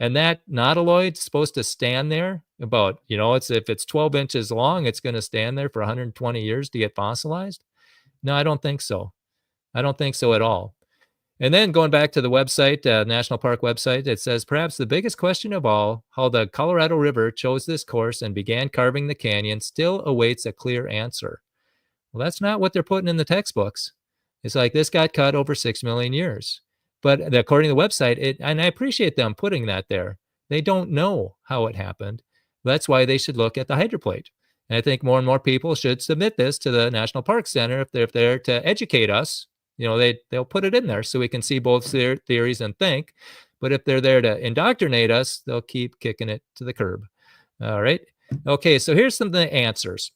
And that nautiloid's supposed to stand there about, if it's 12 inches long, it's going to stand there for 120 years to get fossilized. No, I don't think so. I don't think so at all. And then going back to the website, National Park website, it says, perhaps the biggest question of all, how the Colorado River chose this course and began carving the canyon, still awaits a clear answer. Well, that's not what they're putting in the textbooks. It's like this got cut over 6 million years. But according to the website, and I appreciate them putting that there, they don't know how it happened. That's why they should look at the hydroplate. And I think more and more people should submit this to the National Park Center if they're there to educate us. They'll put it in there so we can see both their theories and think. But if they're there to indoctrinate us, they'll keep kicking it to the curb. All right. Okay, so here's some of the answers.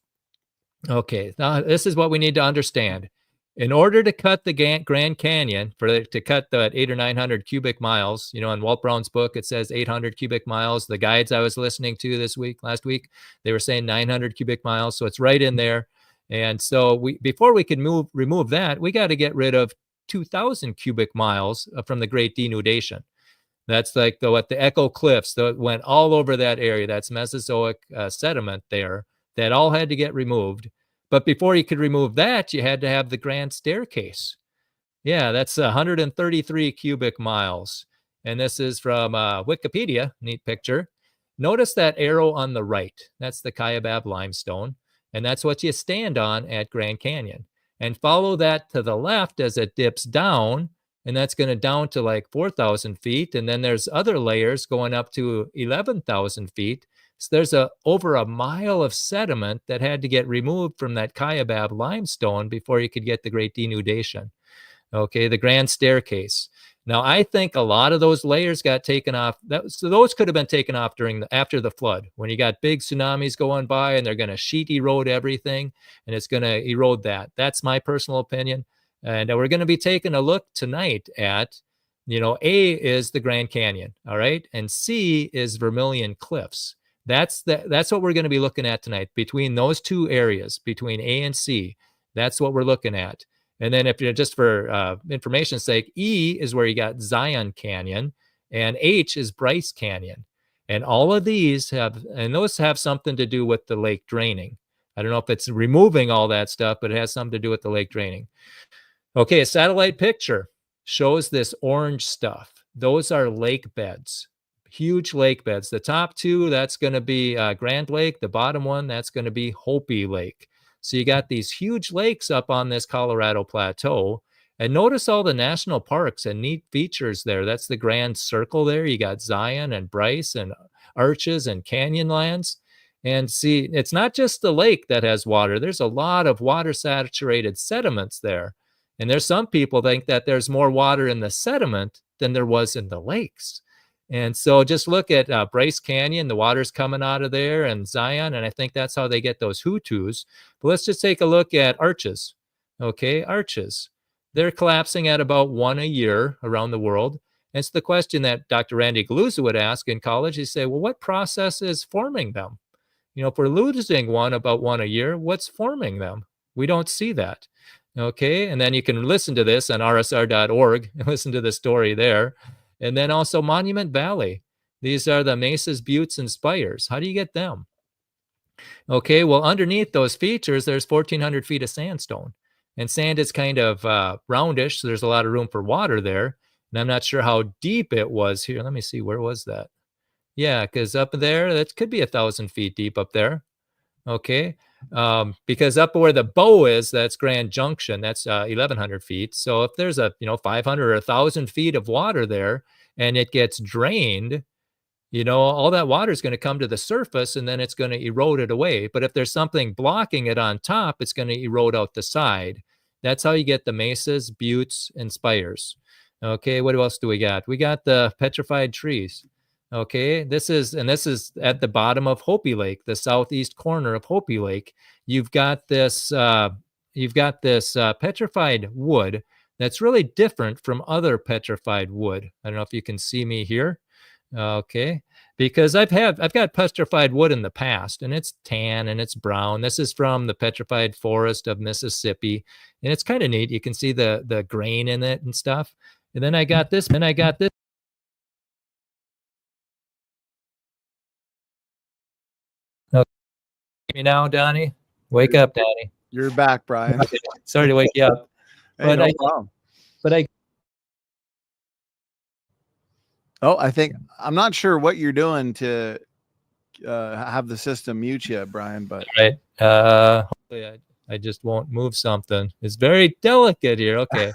Okay, now this is what we need to understand. In order to cut the Grand Canyon, to cut the 800 or 900 cubic miles, in Walt Brown's book, it says 800 cubic miles. The guides I was listening to last week, they were saying 900 cubic miles. So it's right in there. And so before we can remove that, we got to get rid of 2,000 cubic miles from the Great Denudation. That's like the Echo Cliffs that went all over that area. That's Mesozoic sediment there that all had to get removed. But before you could remove that, you had to have the Grand Staircase. Yeah, that's 133 cubic miles. And this is from Wikipedia, neat picture. Notice that arrow on the right. That's the Kaibab limestone. And that's what you stand on at Grand Canyon. And follow that to the left as it dips down. And that's going to down to like 4,000 feet. And then there's other layers going up to 11,000 feet. So there's over a mile of sediment that had to get removed from that Kaibab limestone before you could get the Great Denudation. Okay, the Grand Staircase. Now, I think a lot of those layers got taken off. So those could have been taken off after the flood, when you got big tsunamis going by and they're going to sheet erode everything, and it's going to erode that. That's my personal opinion. And we're going to be taking a look tonight at, A is the Grand Canyon, all right? And C is Vermilion Cliffs. That's what we're going to be looking at tonight. Between those two areas, between A and C, that's what we're looking at. And then if you're just for information's sake, E is where you got Zion Canyon, and H is Bryce Canyon. And all of these those have something to do with the lake draining. I don't know if it's removing all that stuff, but it has something to do with the lake draining. Okay, a satellite picture. shows this orange stuff. Those are lake beds, huge lake beds. The top two, that's going to be Grand Lake. The bottom one, that's going to be Hopi Lake. So you got these huge lakes up on this Colorado Plateau. And notice all the national parks and neat features there. That's the Grand Circle there. You got Zion and Bryce and Arches and Canyonlands. And see, it's not just the lake that has water. There's a lot of water-saturated sediments there. And there's some people think that there's more water in the sediment than there was in the lakes. And so just look at Bryce Canyon, the water's coming out of there, and Zion, and I think that's how they get those Hutus. But let's just take a look at Arches. Okay, Arches. They're collapsing at about 1 a year around the world. And it's the question that Dr. Randy Galuza would ask in college. He'd say, well, what process is forming them? You know, if we're losing one about 1 a year, what's forming them? We don't see that. Okay, and then you can listen to this on rsr.org and listen to the story there. And then also Monument Valley. These are the mesas, buttes, and spires. How do you get them? Okay, well, underneath those features, there's 1,400 feet of sandstone. And sand is kind of roundish, so there's a lot of room for water there. And I'm not sure how deep it was here. Let me see, where was that? Yeah, because up there, that could be 1,000 feet deep up there. Okay, because up where the bow is, that's Grand Junction, that's 1,100 feet. So if there's 500 or 1,000 feet of water there and it gets drained, all that water is going to come to the surface and then it's going to erode it away. But if there's something blocking it on top, it's going to erode out the side. That's how you get the mesas, buttes, and spires. Okay, what else do we got? We got the petrified trees. Okay, this is at the bottom of Hopi Lake, the southeast corner of Hopi Lake. You've got this petrified wood that's really different from other petrified wood. I don't know if you can see me here. Okay, because I've got petrified wood in the past, and it's tan and it's brown. This is from the petrified forest of Mississippi, and it's kind of neat. You can see the grain in it and stuff. And then I got this. Okay. Me now, Donnie. Wake up, Donnie. You're back, Brian. Sorry to wake you up. Hey, no problem. I'm not sure what you're doing to have the system mute you, Brian, but right. Hopefully I just won't move something. It's very delicate here. Okay.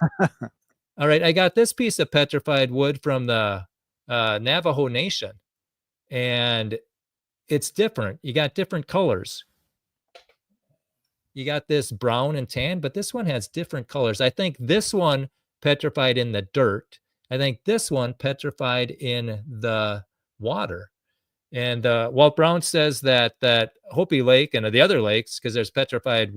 All right. I got this piece of petrified wood from the Navajo Nation, and it's different. You got different colors. You got this brown and tan, but this one has different colors. I think this one petrified in the dirt. I think this one petrified in the water. And Walt Brown says that Hopi Lake and the other lakes, because there's petrified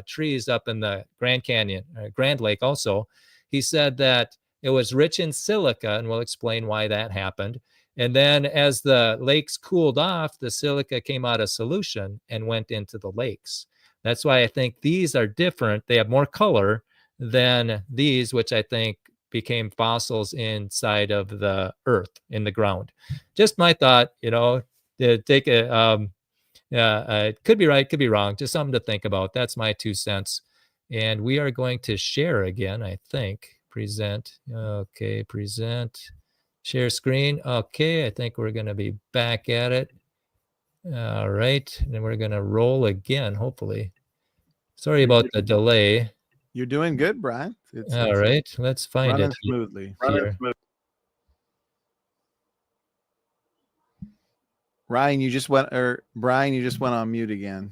trees up in the Grand Canyon, Grand Lake also, he said that it was rich in silica, and we'll explain why that happened. And then as the lakes cooled off, the silica came out of solution and went into the lakes. That's why I think these are different. They have more color than these, which I think became fossils inside of the earth, in the ground. Just my thought, to take it could be right, could be wrong, just something to think about. That's my 2 cents. And we are going to share again, I think. Present. Okay, present. Share screen. Okay, I think we're going to be back at it. All right, and then we're going to roll again, hopefully. Sorry about the delay. You're doing good, Brian. All right, let's find it. Smoothly. Brian, you just went on mute again.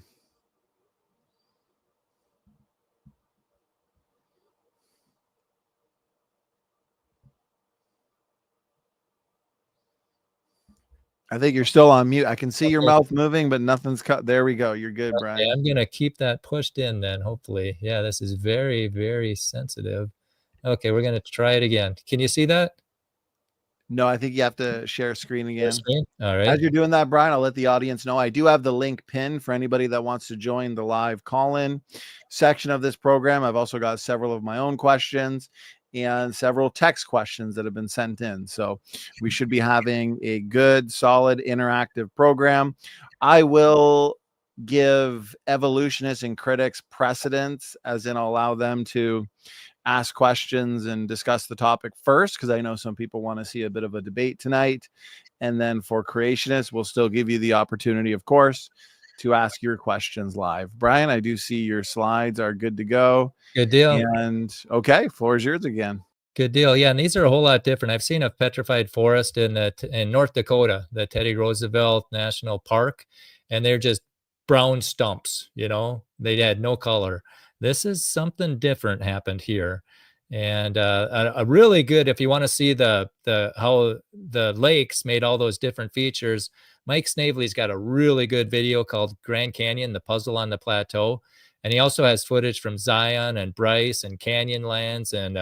I think you're still on mute. I can see your mouth moving, but nothing's cut. There we go. You're good, Brian. Okay, I'm going to keep that pushed in then, hopefully. Yeah, this is very, very sensitive. Okay, we're going to try it again. Can you see that? No, I think you have to share screen again. All right. As you're doing that, Brian, I'll let the audience know. I do have the link pinned for anybody that wants to join the live call-in section of this program. I've also got several of my own questions and several text questions that have been sent in. So we should be having a good, solid, interactive program. I will give evolutionists and critics precedence, as in allow them to ask questions and discuss the topic first, because I know some people want to see a bit of a debate tonight. And then for creationists, we'll still give you the opportunity, of course, to ask your questions live. Brian, I do see your slides are good to go. Good deal. And okay, floor is yours again. Good deal. Yeah, and these are a whole lot different. I've seen a petrified forest in North Dakota, the Teddy Roosevelt National Park, and they're just brown stumps. They had no color. This is something different happened here, and a really good. If you want to see the how the lakes made all those different features, Mike Snavely's got a really good video called Grand Canyon: The Puzzle on the Plateau. And he also has footage from Zion and Bryce and Canyonlands and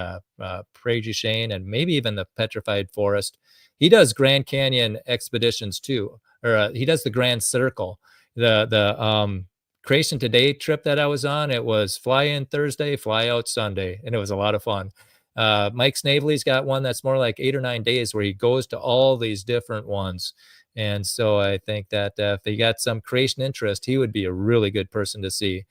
Prairie du Chien and maybe even the Petrified Forest. He does Grand Canyon expeditions too, or he does the Grand Circle. The Creation Today trip that I was on, it was fly in Thursday, fly out Sunday, and it was a lot of fun. Mike Snavely's got one that's more like 8 or 9 days where he goes to all these different ones. And so I think that if he got some creation interest, he would be a really good person to see.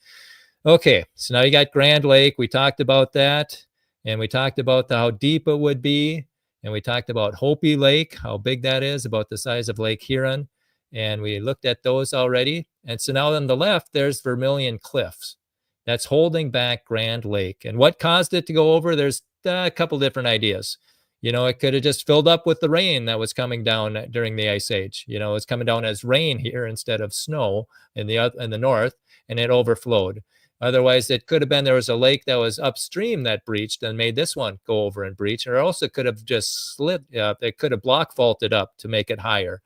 Okay, so now you got Grand Lake. We talked about that, and we talked about how deep it would be, and we talked about Hopi Lake, how big that is, about the size of Lake Huron, and we looked at those already. And so now on the left, there's Vermilion Cliffs. That's holding back Grand Lake. And what caused it to go over? There's a couple different ideas. It could have just filled up with the rain that was coming down during the Ice Age. It's coming down as rain here instead of snow in the north, and it overflowed. Otherwise, it could have been there was a lake that was upstream that breached and made this one go over and breach, or also could have just slid. It could have block faulted up to make it higher.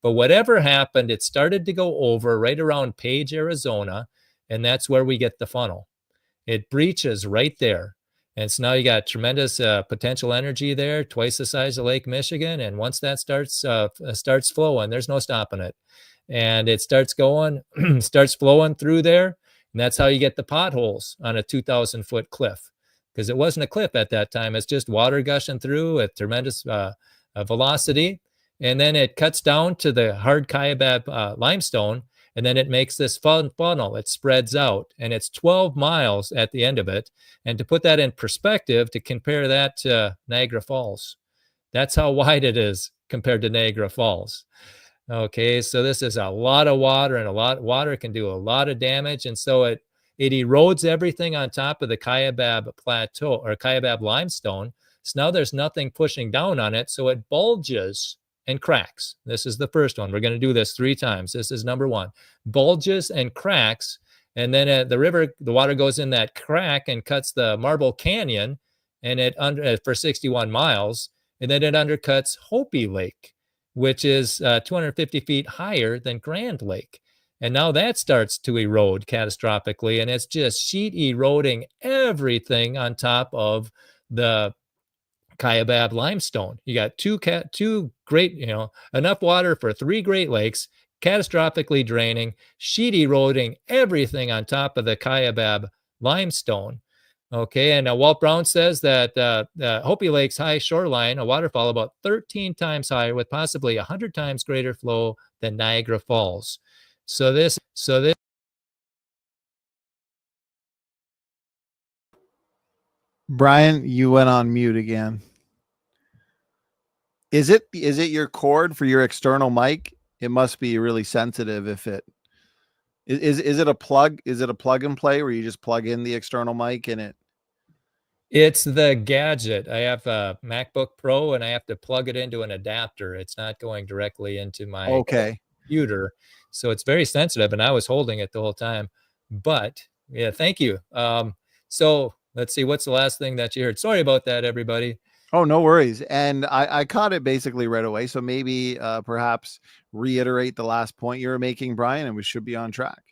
But whatever happened, it started to go over right around Page, Arizona, and that's where we get the funnel. It breaches right there. And so now you got tremendous potential energy there, twice the size of Lake Michigan. And once that starts flowing, there's no stopping it. And it starts going, starts flowing through there. And that's how you get the potholes on a 2,000-foot cliff, because it wasn't a cliff at that time. It's just water gushing through at tremendous velocity. And then it cuts down to the hard Kaibab limestone, and then it makes this funnel. It spreads out, and it's 12 miles at the end of it. And to put that in perspective, to compare that to Niagara Falls, that's how wide it is compared to Niagara Falls. Okay, so this is a lot of water, and water can do a lot of damage. And so it erodes everything on top of the Kaibab plateau or Kaibab limestone. So now there's nothing pushing down on it. So it bulges and cracks. This is the first one. We're going to do this 3 times. This is number 1. Bulges and cracks. And then the water goes in that crack and cuts the Marble Canyon, and for 61 miles. And then it undercuts Hopi Lake, which is 250 feet higher than Grand Lake. And now that starts to erode catastrophically, and it's just sheet eroding everything on top of the Kaibab limestone. You got two great, enough water for 3 Great Lakes, catastrophically draining, sheet eroding everything on top of the Kaibab limestone. Okay, and Walt Brown says that Hopi Lake's high shoreline, a waterfall about 13 times higher with possibly 100 times greater flow than Niagara Falls. So this. Brian, you went on mute again. Is it your cord for your external mic? It must be really sensitive if it is it a plug? Is it a plug and play where you just plug in the external mic and it? It's the gadget. I have a MacBook Pro, and I have to plug it into an adapter. It's not going directly into my computer. So it's very sensitive, and I was holding it the whole time. But yeah, thank you. So let's see, what's the last thing that you heard? Sorry about that, everybody. Oh, no worries. And I caught it basically right away. So maybe perhaps reiterate the last point you were making, Brian, and we should be on track.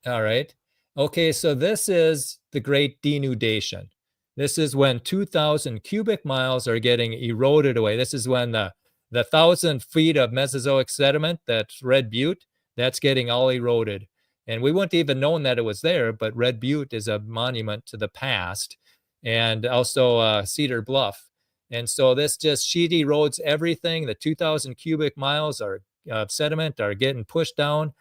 All right. Okay, so this is the Great Denudation. This is when 2,000 cubic miles are getting eroded away. This is when the 1,000 feet of Mesozoic sediment, that's Red Butte, that's getting all eroded. And we wouldn't even known that it was there, but Red Butte is a monument to the past, and also Cedar Bluff. And so this just sheet erodes everything. The 2,000 cubic miles of sediment are getting pushed down,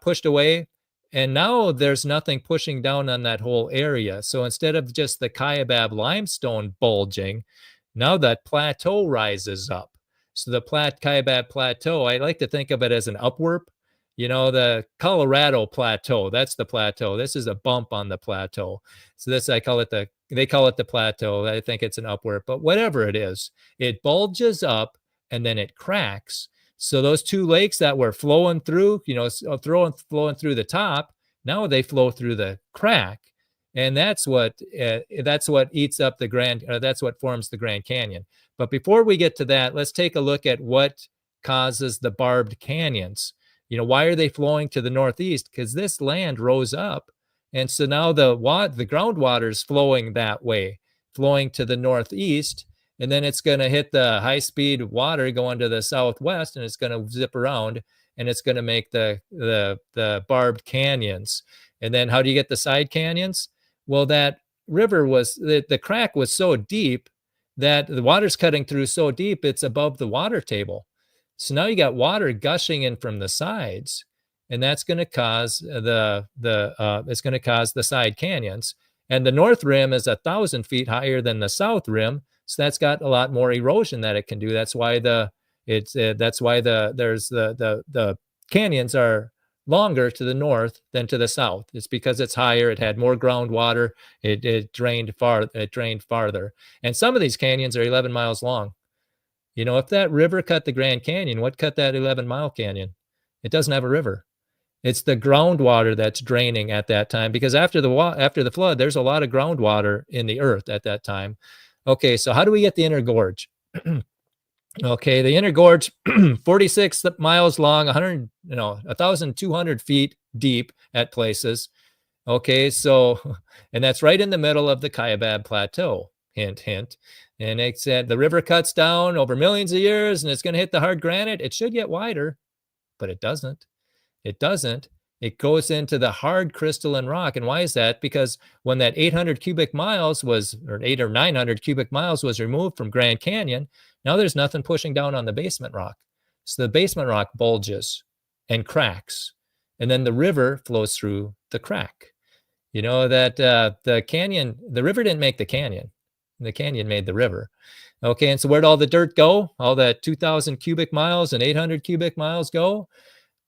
pushed away. And now there's nothing pushing down on that whole area. So instead of just the Kaibab limestone bulging, now that plateau rises up. So the Kaibab plateau, I like to think of it as an upwarp. The Colorado plateau, that's the plateau. This is a bump on the plateau. So this, they call it the plateau. I think it's an upwarp, but whatever it is, it bulges up and then it cracks. So those two lakes that were flowing through, flowing through the top, now they flow through the crack, and that's what eats up the that's what forms the Grand Canyon. But before we get to that, let's take a look at what causes the barbed canyons. Why are they flowing to the northeast? Because this land rose up, and so now the groundwater is flowing that way, flowing to the northeast. And then it's going to hit the high-speed water going to the southwest, and it's going to zip around, and it's going to make the barbed canyons. And then how do you get the side canyons? Well, that river the crack was so deep that the water's cutting through so deep, it's above the water table. So now you got water gushing in from the sides, and that's going to cause it's going to cause the side canyons. And the north rim is 1,000 feet higher than the south rim. So that's got a lot more erosion that it can do. That's why the canyons are longer to the north than to the south. It's because it's higher. It had more groundwater. It drained farther. And some of these canyons are 11 miles long. If that river cut the Grand Canyon, what cut that 11-mile canyon? It doesn't have a river. It's the groundwater that's draining at that time, because after the flood, there's a lot of groundwater in the earth at that time. Okay, so how do we get the inner gorge? Okay, the inner gorge, 46 miles long, 1,200 feet deep at places. Okay, so, and that's right in the middle of the Kaibab Plateau, hint, hint. And it said the river cuts down over millions of years and it's going to hit the hard granite. It should get wider, but it doesn't. It doesn't. It goes into the hard crystalline rock. And why is that? Because when that 800 cubic miles was, or 800 or 900 cubic miles was removed from Grand Canyon, now there's nothing pushing down on the basement rock. So the basement rock bulges and cracks. And then the river flows through the crack. That the river didn't make the canyon. The canyon made the river. Okay, and so where'd all the dirt go? All that 2,000 cubic miles and 800 cubic miles go?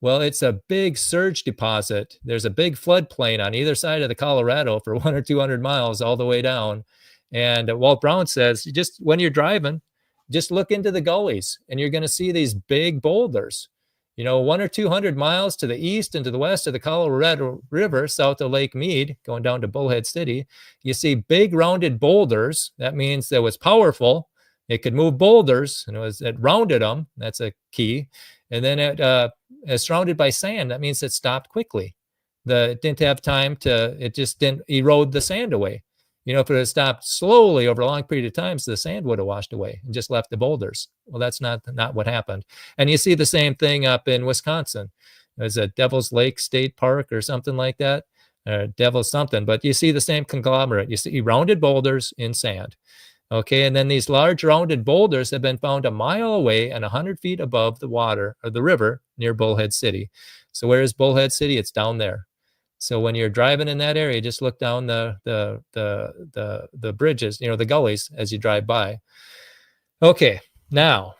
Well, it's a big surge deposit. There's a big floodplain on either side of the Colorado for 100 or 200 miles all the way down. And Walt Brown says, just when you're driving, just look into the gullies and you're going to see these big boulders. 100 or 200 miles to the east and to the west of the Colorado River, south of Lake Mead, going down to Bullhead City, you see big rounded boulders. That means that it was powerful. It could move boulders, and it rounded them. That's a key. And then it is surrounded by sand. That means it stopped quickly. It didn't have time it just didn't erode the sand away. If it had stopped slowly over a long period of time, so the sand would have washed away and just left the boulders. Well, that's not what happened. And you see the same thing up in Wisconsin. There's a Devil's Lake State Park or something like that, Devil's something. But you see the same conglomerate. You see rounded boulders in sand. Okay, and then these large rounded boulders have been found a mile away and 100 feet above the water or the river near Bullhead City. So where is Bullhead City? It's down there. So when you're driving in that area, just look down the bridges, the gullies as you drive by. Okay, now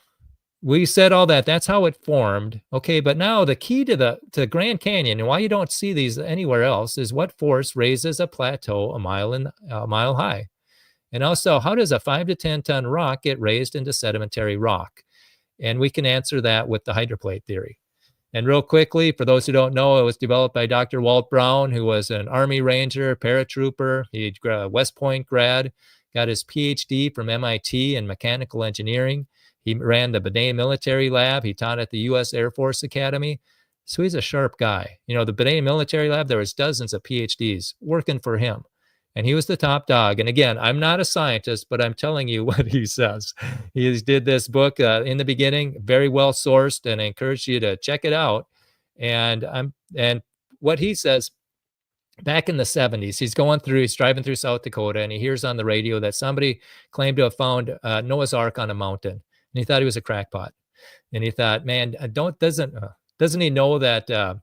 we said all that. That's how it formed. Okay, but now the key to the Grand Canyon and why you don't see these anywhere else is what force raises a plateau a mile high. And also, how does a 5 to 10 ton rock get raised into sedimentary rock? And we can answer that with the hydroplate theory. And real quickly, for those who don't know, it was developed by Dr. Walt Brown, who was an Army Ranger, paratrooper. He West Point grad, got his PhD from MIT in mechanical engineering. He ran the Binet Military Lab. He taught at the U.S. Air Force Academy. So he's a sharp guy. The Binet Military Lab, there was dozens of PhDs working for him. And he was the top dog. And again, I'm not a scientist, but I'm telling you what he says. He did this book in the beginning, very well sourced, and I encourage you to check it out. And what he says, back in the 70s, he's driving through South Dakota, and he hears on the radio that somebody claimed to have found Noah's Ark on a mountain. And he thought he was a crackpot. And he thought, man, doesn't he know that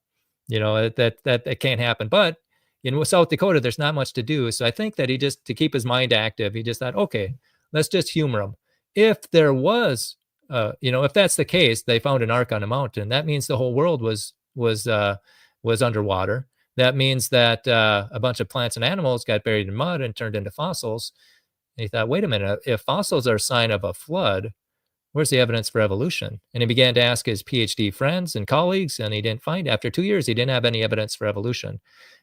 That can't happen. But in South Dakota, there's not much to do. So I think that he just, to keep his mind active, he just thought, okay, let's just humor him. If there was, if that's the case, they found an ark on a mountain. That means the whole world was underwater. That means that a bunch of plants and animals got buried in mud and turned into fossils. And he thought, wait a minute, if fossils are a sign of a flood, where's the evidence for evolution? And he began to ask his PhD friends and colleagues, and he didn't find, after 2 years, he didn't have any evidence for evolution.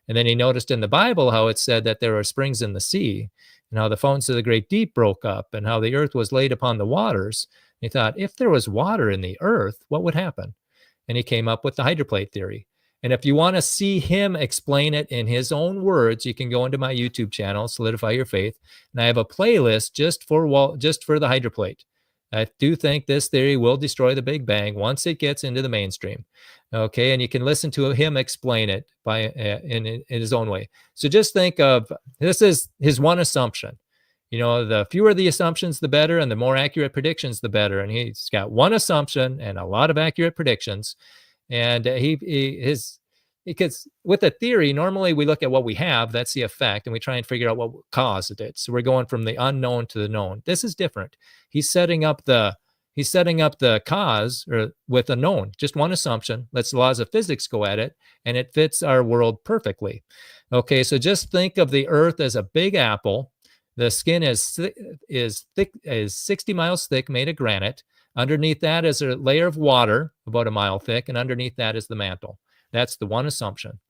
And then he noticed in the Bible how it said that there are springs in the sea, and how the fountains of the great deep broke up, and how the earth was laid upon the waters. And he thought, if there was water in the earth, what would happen? And he came up with the hydroplate theory. And if you want to see him explain it in his own words, you can go into my YouTube channel, Solidify Your Faith, and I have a playlist just for the hydroplate. I do think this theory will destroy the Big Bang once it gets into the mainstream. Okay, and you can listen to him explain it in his own way. So just think of, this is his one assumption. The fewer the assumptions, the better, and the more accurate predictions, the better. And he's got one assumption and a lot of accurate predictions. And because with a theory, normally we look at what we have, that's the effect, and we try and figure out what caused it. So we're going from the unknown to the known. This is different. He's setting up the cause with a known, just one assumption. Let's the laws of physics go at it, and it fits our world perfectly. Okay, so just think of the earth as a big apple. The skin is 60 miles thick, made of granite. Underneath that is a layer of water about a mile thick, and underneath that is the mantle. That's the one assumption.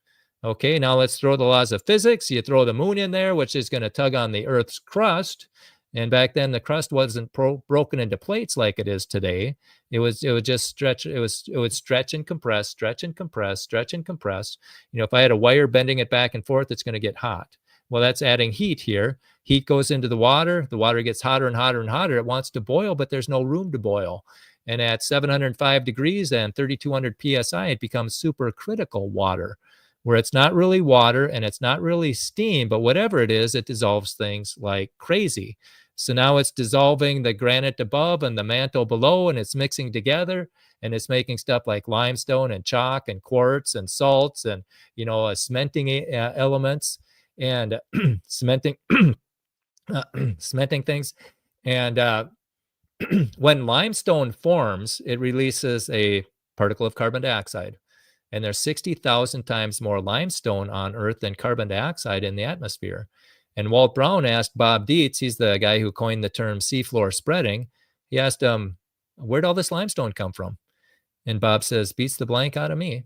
Okay, now let's throw the laws of physics. You throw the moon in there, which is going to tug on the Earth's crust. And back then, the crust wasn't broken into plates like it is today. It would just stretch. It would stretch and compress, stretch and compress, stretch and compress. If I had a wire bending it back and forth, it's going to get hot. Well, that's adding heat here. Heat goes into the water. The water gets hotter and hotter and hotter. It wants to boil, but there's no room to boil. And at 705 degrees and 3,200 PSI, it becomes supercritical water, where it's not really water and it's not really steam, but whatever it is, it dissolves things like crazy. So now it's dissolving the granite above and the mantle below, and it's mixing together, and it's making stuff like limestone and chalk and quartz and salts and, cementing elements and cementing things. And when limestone forms, it releases a particle of carbon dioxide. And there's 60,000 times more limestone on Earth than carbon dioxide in the atmosphere. And Walt Brown asked Bob Dietz, he's the guy who coined the term seafloor spreading. He asked him, where'd all this limestone come from? And Bob says, beats the blank out of me.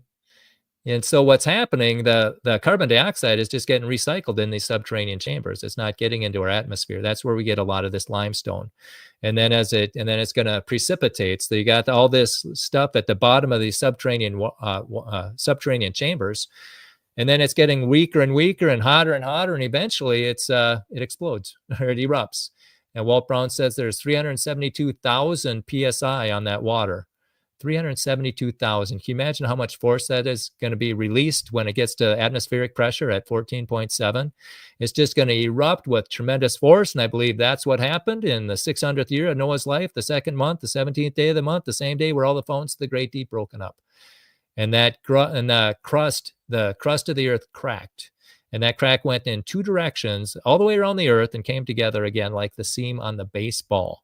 And so what's happening, the carbon dioxide is just getting recycled in these subterranean chambers. It's not getting into our atmosphere. That's where we get a lot of this limestone. And then it's going to precipitate. So you got all this stuff at the bottom of these subterranean chambers. And then it's getting weaker and weaker and hotter, and eventually it explodes or it erupts. And Walt Brown says there's 372,000 PSI on that water. 372,000. Can you imagine how much force that is going to be released when it gets to atmospheric pressure at 14.7? It's just going to erupt with tremendous force, and I believe that's what happened in the 600th year of Noah's life, the second month, the 17th day of the month, the same day where all the fountains of the great deep broken up. And the crust of the earth cracked. And that crack went in two directions all the way around the earth and came together again like the seam on the baseball.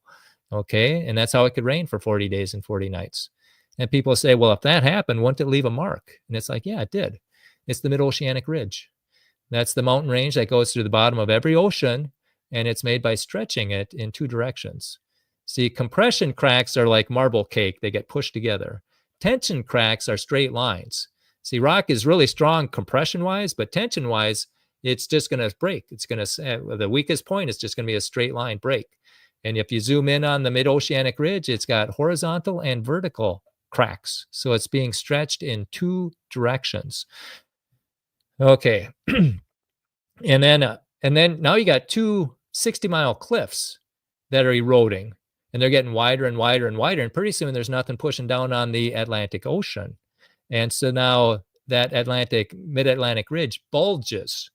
Okay, and that's how it could rain for 40 days and 40 nights. And people say, well, if that happened, wouldn't it leave a mark? And it's like, yeah, it did. It's the mid-oceanic ridge. That's the mountain range that goes through the bottom of every ocean, and it's made by stretching it in two directions. See, compression cracks are like marble cake. They get pushed together. Tension cracks are straight lines. See, rock is really strong compression-wise, but tension-wise, it's just going to break. It's going to, the weakest point is just going to be a straight line break. And if you zoom in on the mid-oceanic ridge, it's got horizontal and vertical cracks. So it's being stretched in two directions. Okay. And then now you got two 60-mile cliffs that are eroding, and they're getting wider and wider and wider. And pretty soon there's nothing pushing down on the Atlantic Ocean. And so now that mid-Atlantic ridge bulges.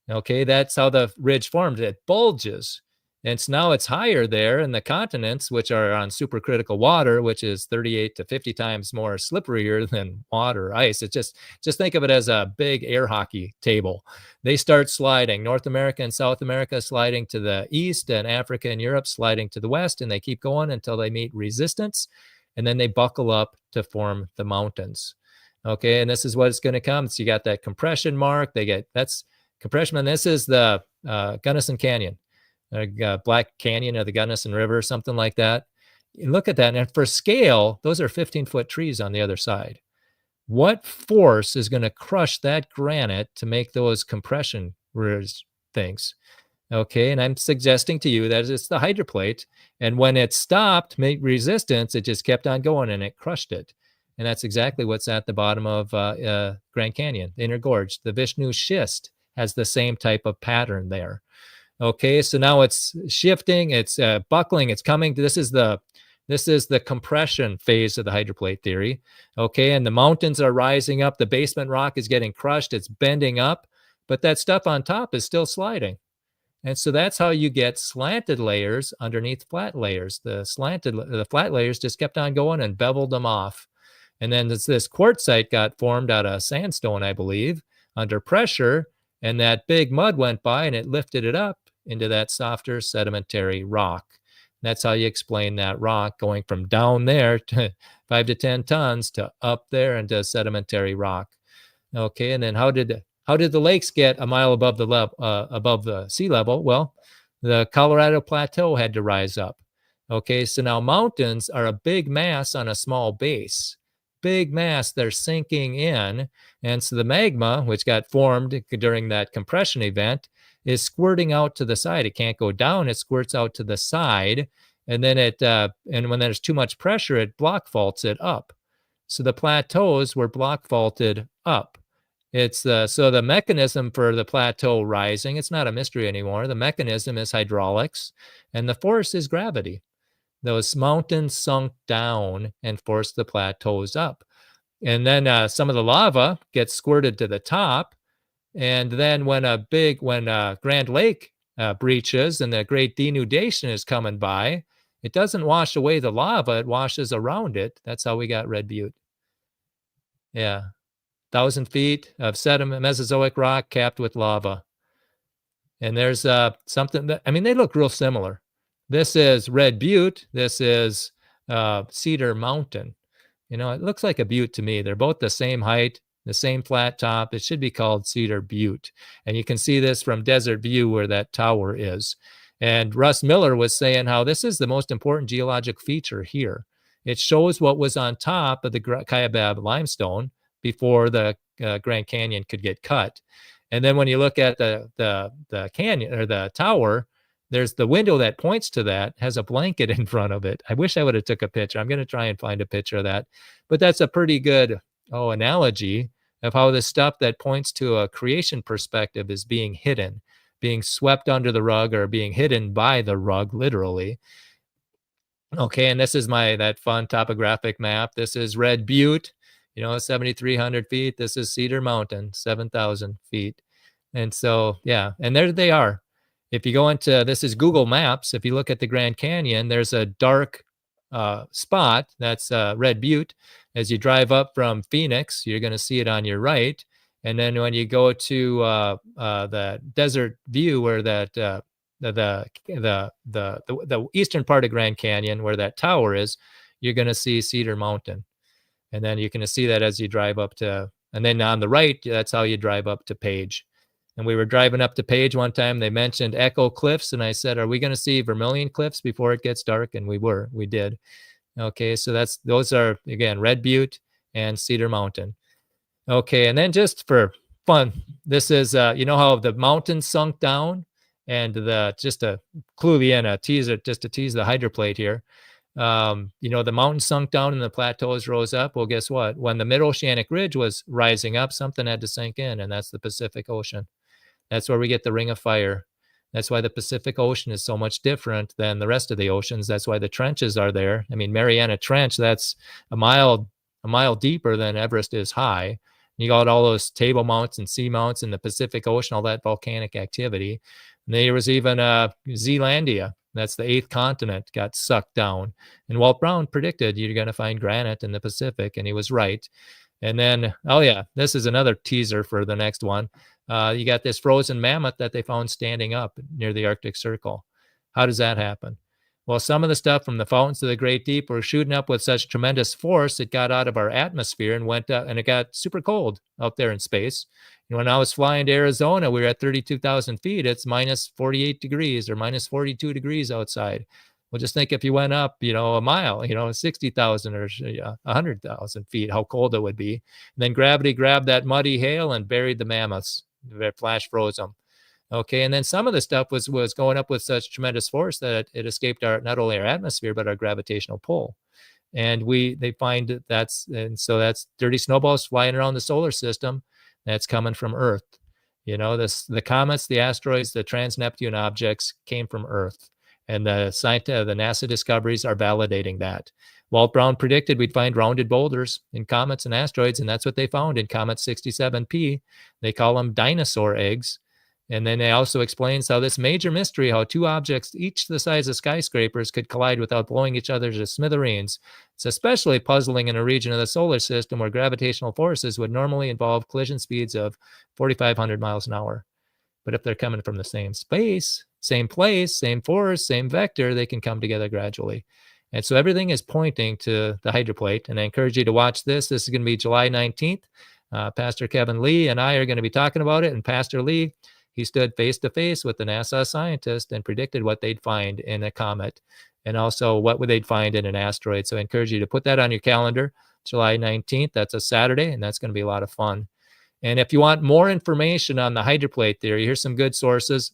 Okay, that's how the ridge formed. It bulges. And so now it's higher there in the continents, which are on supercritical water, which is 38 to 50 times more slipperier than water or ice. It's just think of it as a big air hockey table. They start sliding. North America and South America sliding to the east, and Africa and Europe sliding to the west, and they keep going until they meet resistance, and then they buckle up to form the mountains. Okay, and this is what it's going to come. So you got that compression mark. That's compression, and this is the Gunnison Canyon. Black Canyon of the Gunnison River, something like that. You look at that, and for scale, those are 15-foot trees on the other side. What force is going to crush that granite to make those compression things? Okay, and I'm suggesting to you that it's the hydroplate, and when it stopped, made resistance, it just kept on going, and it crushed it. And that's exactly what's at the bottom of Grand Canyon, the Inner Gorge. The Vishnu schist has the same type of pattern there. Okay, so now it's shifting, it's buckling, it's coming. This is the compression phase of the hydroplate theory. Okay, and the mountains are rising up. The basement rock is getting crushed. It's bending up, but that stuff on top is still sliding. And so that's how you get slanted layers underneath flat layers. The flat layers just kept on going and beveled them off. And then this quartzite got formed out of sandstone, I believe, under pressure. And that big mud went by and it lifted it up into that softer sedimentary rock. And that's how you explain that rock going from down there to 5 to 10 tons to up there into sedimentary rock. Okay, and then how did the lakes get a mile above the sea level? Well, the Colorado Plateau had to rise up. Okay, so now mountains are a big mass on a small base. Big mass, they're sinking in. And so the magma, which got formed during that compression event, is squirting out to the side. It can't go down, it squirts out to the side. And then and when there's too much pressure, it block faults it up. So the plateaus were block faulted up. So the mechanism for the plateau rising, it's not a mystery anymore. The mechanism is hydraulics, and the force is gravity. Those mountains sunk down and forced the plateaus up. And then some of the lava gets squirted to the top. And then when Grand Lake breaches and the great denudation is coming by, it doesn't wash away the lava, it washes around it. That's how we got Red Butte. Yeah. 1,000 feet of sediment, Mesozoic rock capped with lava. And there's something that, they look real similar. This is Red Butte. This is Cedar Mountain. It looks like a butte to me. They're both the same height, the same flat top. It should be called Cedar Butte. And you can see this from Desert View where that tower is. And Russ Miller was saying how this is the most important geologic feature here. It shows what was on top of the Kaibab limestone before the Grand Canyon could get cut. And then when you look at the canyon or the tower, there's the window that points to that has a blanket in front of it. I wish I would have took a picture. I'm going to try and find a picture of that. But that's a pretty good analogy of how the stuff that points to a creation perspective is being hidden, being swept under the rug or being hidden by the rug, literally. Okay, and this is that fun topographic map. This is Red Butte, 7,300 feet. This is Cedar Mountain, 7,000 feet. And so, yeah, and there they are. If you go into, this is Google Maps. If you look at the Grand Canyon, there's a dark spot. That's Red Butte. As you drive up from Phoenix, you're going to see it on your right. And then when you go to the Desert View, where that the eastern part of Grand Canyon, where that tower is, you're going to see Cedar Mountain. And then you're going to see that as you drive up to, and then on the right, that's how you drive up to Page. And we were driving up to Page one time. They mentioned Echo Cliffs. And I said, are we going to see Vermilion Cliffs before it gets dark? And we did. Okay. So those are, again, Red Butte and Cedar Mountain. Okay. And then just for fun, this is, how the mountains sunk down, and just to clue you in, just to tease the hydroplate here. The mountains sunk down and the plateaus rose up. Well, guess what? When the mid-oceanic ridge was rising up, something had to sink in, and that's the Pacific Ocean. That's where we get the Ring of Fire. That's why the Pacific Ocean is so much different than the rest of the oceans. That's why the trenches are there. Mariana Trench, that's a mile deeper than Everest is high. You got all those table mounts and sea mounts in the Pacific Ocean, all that volcanic activity. And there was even Zealandia, That's the 8th continent got sucked down. And Walt Brown predicted you're going to find granite in the Pacific, and he was right. And then, oh yeah, this is another teaser for the next one. You got this frozen mammoth that they found standing up near the Arctic Circle. How does that happen? Well, some of the stuff from the fountains of the Great Deep were shooting up with such tremendous force, it got out of our atmosphere and went up, and it got super cold out there in space. When I was flying to Arizona, we were at 32,000 feet. It's minus 48 degrees or minus 42 degrees outside. Well, just think if you went up, a mile, 60,000 or 100,000 feet, how cold it would be. And then gravity grabbed that muddy hail and buried the mammoths. It flash froze them. Okay, and then some of the stuff was going up with such tremendous force that it escaped not only our atmosphere but our gravitational pull, and they find that's dirty snowballs flying around the solar system. That's coming from Earth. The comets, the asteroids, the trans-Neptune objects came from Earth, and the NASA discoveries are validating that. Walt Brown predicted we'd find rounded boulders in comets and asteroids, and that's what they found in Comet 67P. They call them dinosaur eggs. And then they also explains how this major mystery, how two objects each the size of skyscrapers could collide without blowing each other to smithereens. It's especially puzzling in a region of the solar system where gravitational forces would normally involve collision speeds of 4,500 miles an hour. But if they're coming from the same space, same place, same force, same vector, they can come together gradually. And so everything is pointing to the hydroplate. And I encourage you to watch this. This is going to be July 19th. Pastor Kevin Lee and I are going to be talking about it. And Pastor Lee, he stood face to face with the NASA scientist and predicted what they'd find in a comet and also what they'd find in an asteroid. So I encourage you to put that on your calendar, July 19th. That's a Saturday, and that's going to be a lot of fun. And if you want more information on the hydroplate theory, here's some good sources.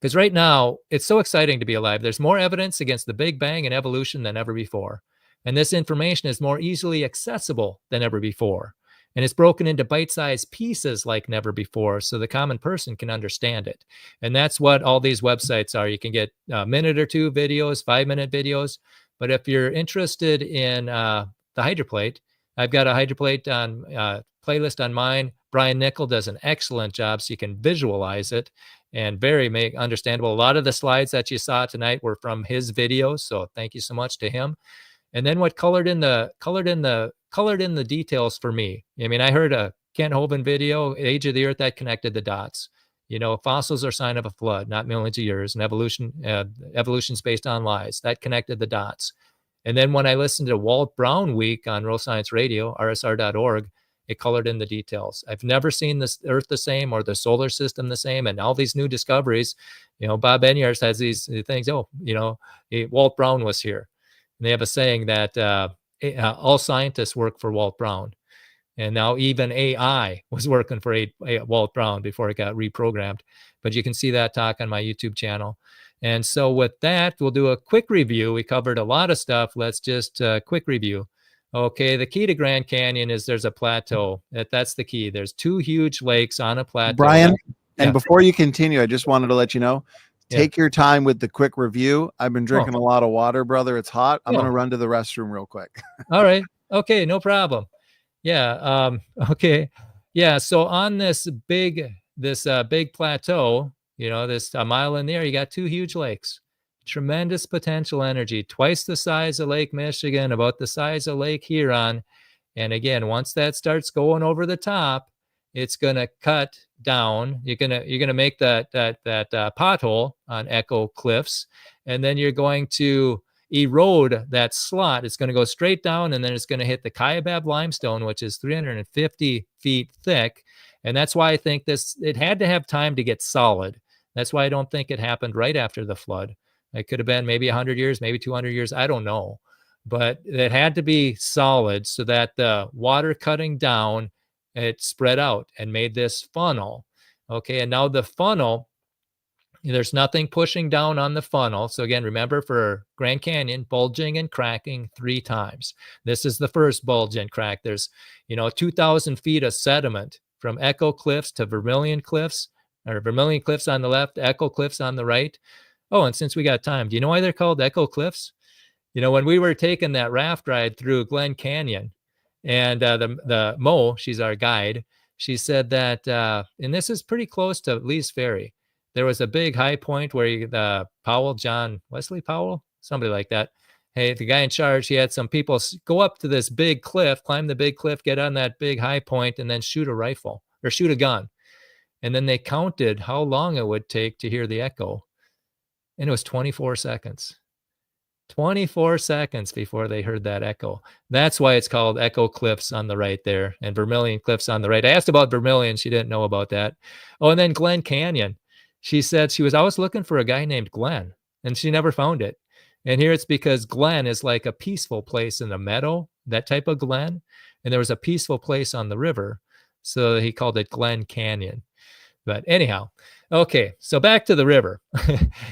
Because right now, it's so exciting to be alive. There's more evidence against the Big Bang and evolution than ever before. And this information is more easily accessible than ever before. And it's broken into bite-sized pieces like never before, so the common person can understand it. And that's what all these websites are. You can get a minute or two videos, 5-minute videos. But if you're interested in the hydroplate, I've got a hydroplate on playlist on mine. Brian Nickel does an excellent job, so you can visualize it and very understandable. A lot of the slides that you saw tonight were from his videos, so thank you so much to him. And then what colored in the details for me. I mean, I heard a Kent Hovind video, Age of the Earth, that connected the dots. Fossils are sign of a flood, not millions of years, and evolution's based on lies. That connected the dots. And then when I listened to Walt Brown Week on Real Science Radio, rsr.org, it colored in the details. I've never seen this Earth the same or the solar system the same. And all these new discoveries, Bob Enyards has these things. Walt Brown was here. And they have a saying that all scientists work for Walt Brown. And now even AI was working for Walt Brown before it got reprogrammed. But you can see that talk on my YouTube channel. And so with that, we'll do a quick review. We covered a lot of stuff. Let's just quick review. Okay, the key to Grand Canyon is there's a plateau. That's the key. There's two huge lakes on a plateau. Brian, and before you continue, I just wanted to let you know, take your time with the quick review. I've been drinking a lot of water, brother. It's hot. I'm going to run to the restroom real quick. All right. Okay, no problem. Yeah. Okay. Yeah. So on this big plateau, this a mile in there, you got two huge lakes. Tremendous potential energy, twice the size of Lake Michigan, about the size of Lake Huron. And again, once that starts going over the top, it's going to cut down. You're going to make that pothole on Echo Cliffs, and then you're going to erode that slot. It's going to go straight down, and then it's going to hit the Kaibab limestone, which is 350 feet thick. And that's why I think it had to have time to get solid. That's why I don't think it happened right after the flood. It could have been maybe 100 years, maybe 200 years. I don't know. But it had to be solid so that the water cutting down, it spread out and made this funnel. Okay, and now the funnel, there's nothing pushing down on the funnel. So again, remember for Grand Canyon, bulging and cracking 3 times. This is the first bulge and crack. There's, 2,000 feet of sediment from Echo Cliffs to Vermilion Cliffs, or Vermilion Cliffs on the left, Echo Cliffs on the right. Oh, and since we got time, do you know why they're called Echo Cliffs? When we were taking that raft ride through Glen Canyon, and the Mo, she's our guide, she said that, and this is pretty close to Lee's Ferry, there was a big high point where John Wesley Powell, somebody like that. Hey, the guy in charge, he had some people go up to this big cliff, climb the big cliff, get on that big high point, and then shoot a rifle or shoot a gun. And then they counted how long it would take to hear the echo. And it was 24 seconds. 24 seconds before they heard that echo. That's why it's called Echo Cliffs on the right there and Vermilion Cliffs on the right. I asked about Vermilion. She didn't know about that. Oh, and then Glen Canyon. She said she was always looking for a guy named Glen, and she never found it. And here it's because Glen is like a peaceful place in a meadow, that type of Glen. And there was a peaceful place on the river. So he called it Glen Canyon. But anyhow, okay, so back to the river.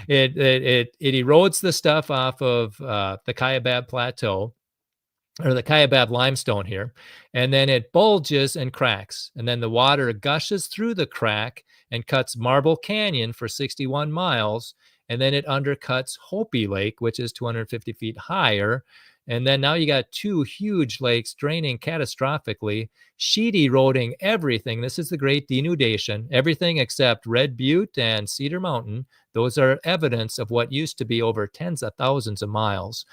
it erodes the stuff off of the Kaibab Plateau, or the Kaibab limestone here, and then it bulges and cracks. And then the water gushes through the crack and cuts Marble Canyon for 61 miles. And then it undercuts Hopi Lake, which is 250 feet higher. And then now you got two huge lakes draining catastrophically, sheet eroding everything. This is the great denudation, everything except Red Butte and Cedar Mountain. Those are evidence of what used to be over tens of thousands of miles.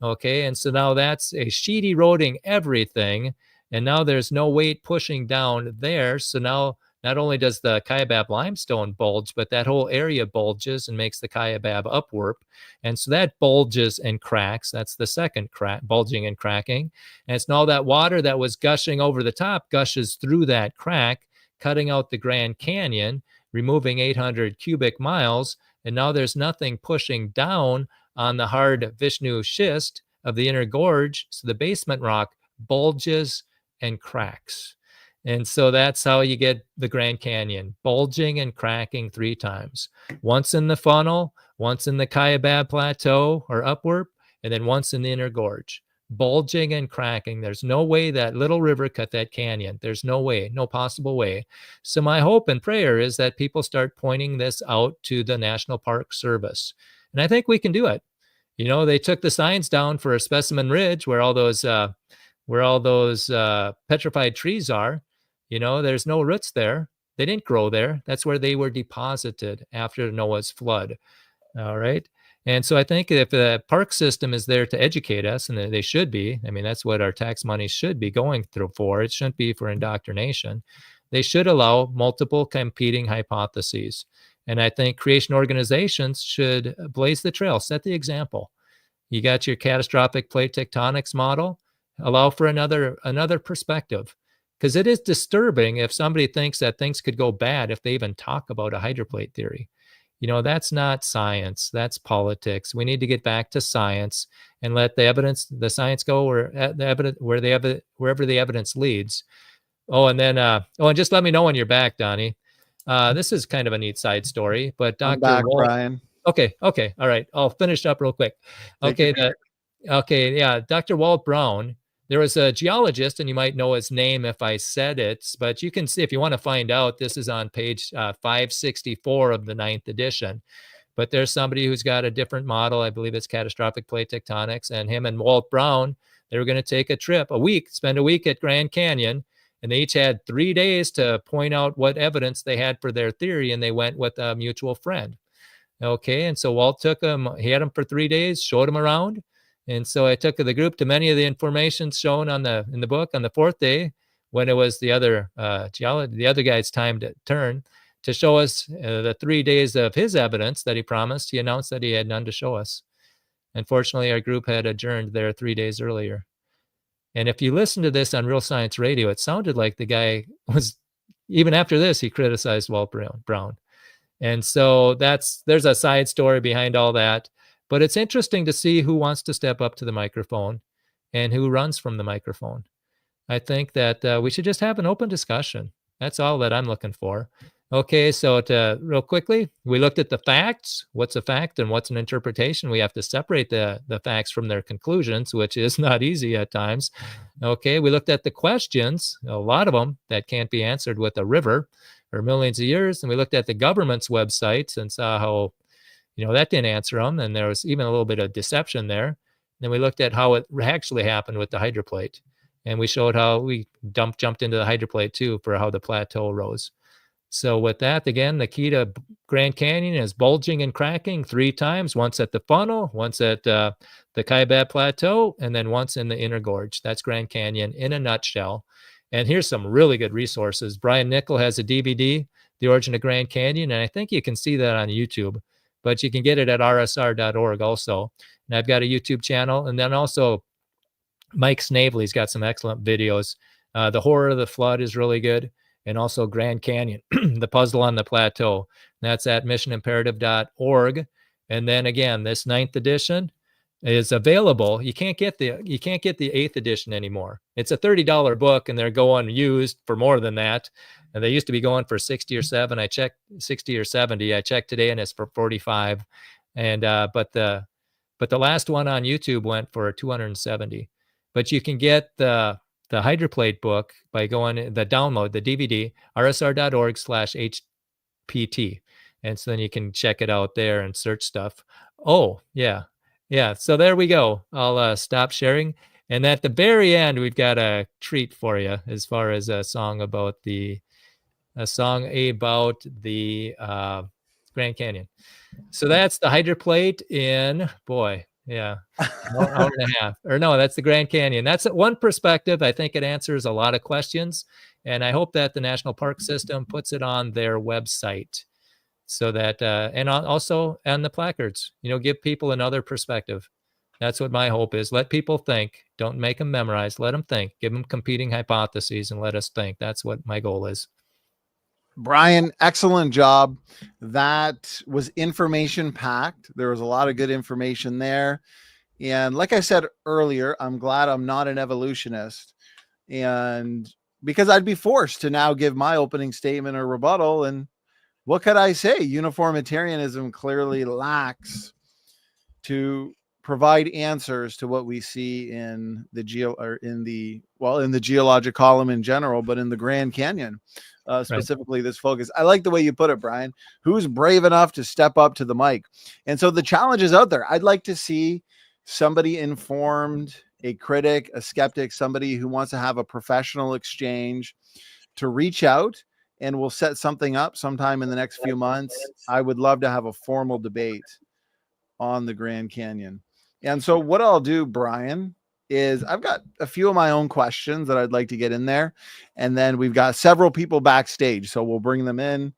Okay, and so now that's a sheet eroding everything. And now there's no weight pushing down there. So now not only does the Kaibab limestone bulge, but that whole area bulges and makes the Kaibab upwarp. And so that bulges and cracks. That's the second crack, bulging and cracking. And it's all that water that was gushing over the top gushes through that crack, cutting out the Grand Canyon, removing 800 cubic miles. And now there's nothing pushing down on the hard Vishnu schist of the inner gorge. So the basement rock bulges and cracks. And so that's how you get the Grand Canyon, bulging and cracking 3 times. Once in the funnel, once in the Kaibab Plateau or upward, and then once in the inner gorge. Bulging and cracking. There's no way that little river cut that canyon. There's no way, no possible way. So my hope and prayer is that people start pointing this out to the National Park Service. And I think we can do it. You know, they took the signs down for Specimen Ridge where all those petrified trees are. You know, there's no roots there. They didn't grow there. That's where they were deposited after Noah's flood. All right. And so I think if the park system is there to educate us, and they should be, I mean, that's what our tax money should be going through for. It shouldn't be for indoctrination. They should allow multiple competing hypotheses. And I think creation organizations should blaze the trail, set the example. You got your catastrophic plate tectonics model, allow for another perspective. Because it is disturbing if somebody thinks that things could go bad if they even talk about a hydroplate theory. You know, that's not science. That's politics. We need to get back to science and let the science go wherever the evidence leads. Oh, and then, and just let me know when you're back, Donnie. This is kind of a neat side story, but Dr. I'm back, Brian. Okay. All right. I'll finish up real quick. Okay. Dr. Walt Brown. There was a geologist, and you might know his name if I said it, but you can see if you want to find out, this is on page 564 of the 9th edition. But there's somebody who's got a different model. I believe it's catastrophic plate tectonics, and him and Walt Brown, they were going to take a trip, spend a week at Grand Canyon, and they each had 3 days to point out what evidence they had for their theory, and they went with a mutual friend. Okay, and so Walt took them, he had them for 3 days, showed them around. And so I took the group to many of the information shown in the book on the 4th day, when it was the other guy's time to turn, to show us the 3 days of his evidence that he promised. He announced that he had none to show us. Unfortunately, our group had adjourned there 3 days earlier. And if you listen to this on Real Science Radio, it sounded like the guy was, even after this, he criticized Walt Brown. And so there's a side story behind all that. But it's interesting to see who wants to step up to the microphone and who runs from the microphone. I think that we should just have an open discussion. That's all that I'm looking for. Okay, so real quickly, we looked at the facts. What's a fact and what's an interpretation? We have to separate the facts from their conclusions, which is not easy at times. Okay, we looked at the questions, a lot of them that can't be answered with a river or millions of years. And we looked at the government's websites and saw how that didn't answer them. And there was even a little bit of deception there. Then we looked at how it actually happened with the hydroplate. And we showed how we jumped into the hydroplate too for how the plateau rose. So with that, again, the key to Grand Canyon is bulging and cracking 3 times, once at the funnel, once at the Kaibab Plateau, and then once in the inner gorge. That's Grand Canyon in a nutshell. And here's some really good resources. Brian Nickel has a DVD, The Origin of Grand Canyon, and I think you can see that on YouTube, but you can get it at rsr.org also. And I've got a YouTube channel, and then also Mike Snavely's got some excellent videos. The Horror of the Flood is really good, and also Grand Canyon, The Puzzle on the Plateau. That's at missionimperative.org. And then again, this 9th edition is available. You can't get the 8th edition anymore. It's a $30 book, and they're going used for more than that. And they used to be going for 60 or 60 or 70. I checked today, and it's for 45. And but the last one on YouTube went for 270. But you can get the Hydroplate book by going the download, the DVD, rsr.org/HPT. And so then you can check it out there and search stuff. Oh, yeah. Yeah. So there we go. I'll stop sharing. And at the very end, we've got a treat for you as far as a song about the Grand Canyon. So that's the Hydroplate in, boy, yeah, hour and a half. Or no, that's the Grand Canyon. That's one perspective. I think it answers a lot of questions. And I hope that the National Park System puts it on their website so that, and also on the placards, give people another perspective. That's what my hope is. Let people think. Don't make them memorize. Let them think. Give them competing hypotheses and let us think. That's what my goal is. Brian, excellent job. That was information packed. There was a lot of good information there. And like I said earlier, I'm glad I'm not an evolutionist, and because I'd be forced to now give my opening statement or rebuttal. And what could I say? Uniformitarianism clearly lacks to provide answers to what we see in the geologic column in general, but in the Grand Canyon. Specifically, this focus. I like the way you put it, Brian. Who's brave enough to step up to the mic? And so the challenge is out there. I'd like to see somebody informed, a critic, a skeptic, somebody who wants to have a professional exchange, to reach out, and we'll set something up sometime in the next few months. I would love to have a formal debate on the Grand Canyon. And so what I'll do, Brian, is I've got a few of my own questions that I'd like to get in there. And then we've got several people backstage, so we'll bring them in.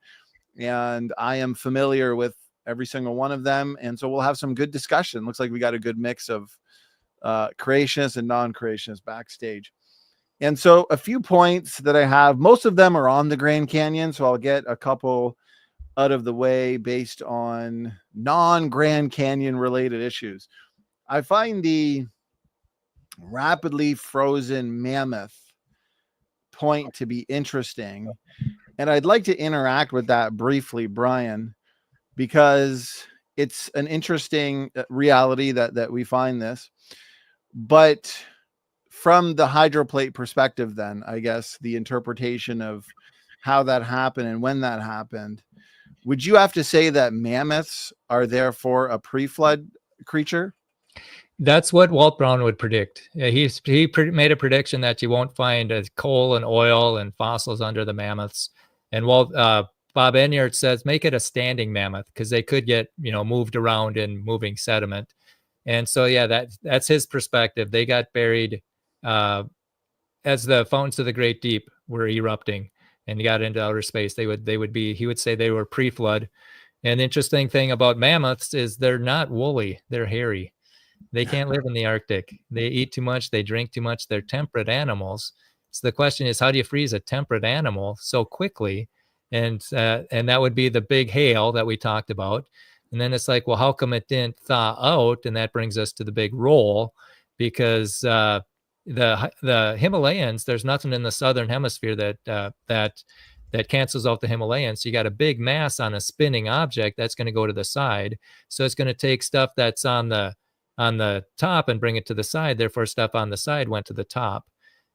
And I am familiar with every single one of them. And so we'll have some good discussion. Looks like we got a good mix of creationists and non-creationists backstage. And so a few points that I have, most of them are on the Grand Canyon. So I'll get a couple out of the way based on non-Grand Canyon related issues. I find the rapidly frozen mammoth point to be interesting, and I'd like to interact with that briefly, Brian, because it's an interesting reality that we find this. But from the hydroplate perspective, then I guess the interpretation of how that happened and when that happened, would you have to say that mammoths are therefore a pre-flood creature? That's what Walt Brown would predict. He made a prediction that you won't find coal and oil and fossils under the mammoths. And Bob Enyart says make it a standing mammoth because they could get moved around in moving sediment. And so yeah, that's his perspective. They got buried as the fountains of the Great Deep were erupting and got into outer space. He would say they were pre-flood. And the interesting thing about mammoths is they're not woolly; they're hairy. They can't live in the Arctic. They eat too much. They drink too much. They're temperate animals. So the question is, how do you freeze a temperate animal so quickly? And that would be the big hail that we talked about. And then it's like, well, how come it didn't thaw out? And that brings us to the big roll, because the Himalayas, there's nothing in the southern hemisphere that cancels out the Himalayas. So you got a big mass on a spinning object that's going to go to the side. So it's going to take stuff that's on the top and bring it to the side. Therefore, stuff on the side went to the top.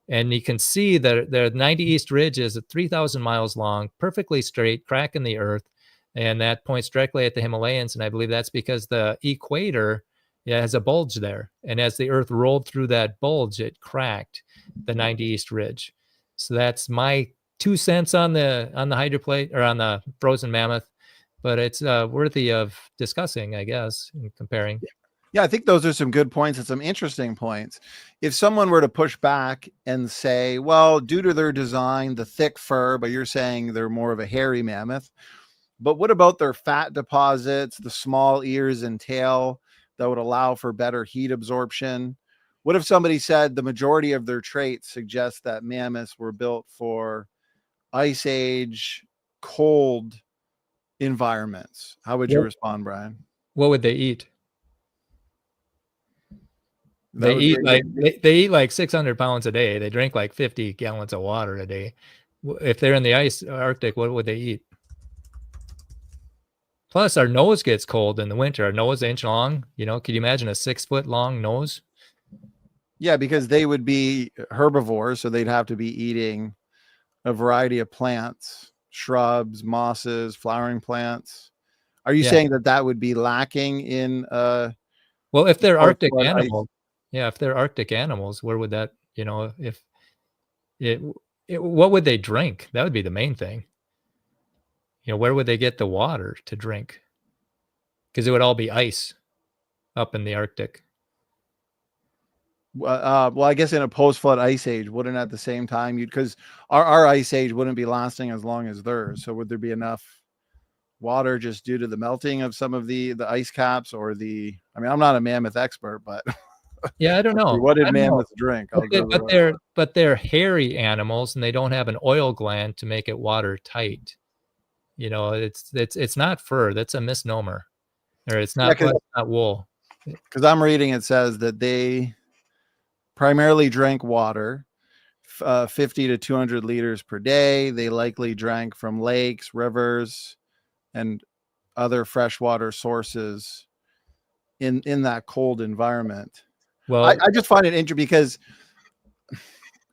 And you can see that the 90 East Ridge is 3,000 miles long, perfectly straight, crack in the earth. And that points directly at the Himalayas. And I believe that's because the equator has a bulge there. And as the earth rolled through that bulge, it cracked the 90 East Ridge. So that's my 2 cents on the hydroplate or on the frozen mammoth, but it's worthy of discussing, I guess, and comparing. Yeah, I think those are some good points and some interesting points. If someone were to push back and say, well, due to their design, the thick fur, but you're saying they're more of a hairy mammoth, but what about their fat deposits, the small ears and tail that would allow for better heat absorption? What if somebody said the majority of their traits suggest that mammoths were built for ice age, cold environments? How would you respond, Brian? What would they eat? That They would eat be like they eat like 600 pounds a day. They drink like 50 gallons of water a day. If they're in the Arctic, what would they eat? Plus, our nose gets cold in the winter. Our nose inch long. Could you imagine a 6-foot long nose? Yeah, because they would be herbivores, so they'd have to be eating a variety of plants, shrubs, mosses, flowering plants. Are you saying that would be lacking in well, if they're Arctic ice? animals, if they're Arctic animals, where would that, if what would they drink? That would be the main thing. Where would they get the water to drink? Because it would all be ice up in the Arctic. Well, I guess in a post-flood ice age, wouldn't at the same time because our ice age wouldn't be lasting as long as theirs. So would there be enough water just due to the melting of some of the ice caps or I mean, I'm not a mammoth expert, but yeah, I don't know. What did mammoths drink? But they're hairy animals and they don't have an oil gland to make it watertight. It's not fur. That's a misnomer. Or it's not wool. Because I'm reading, it says that they primarily drank water, 50 to 200 liters per day. They likely drank from lakes, rivers, and other freshwater sources in that cold environment. Well, I just find it interesting because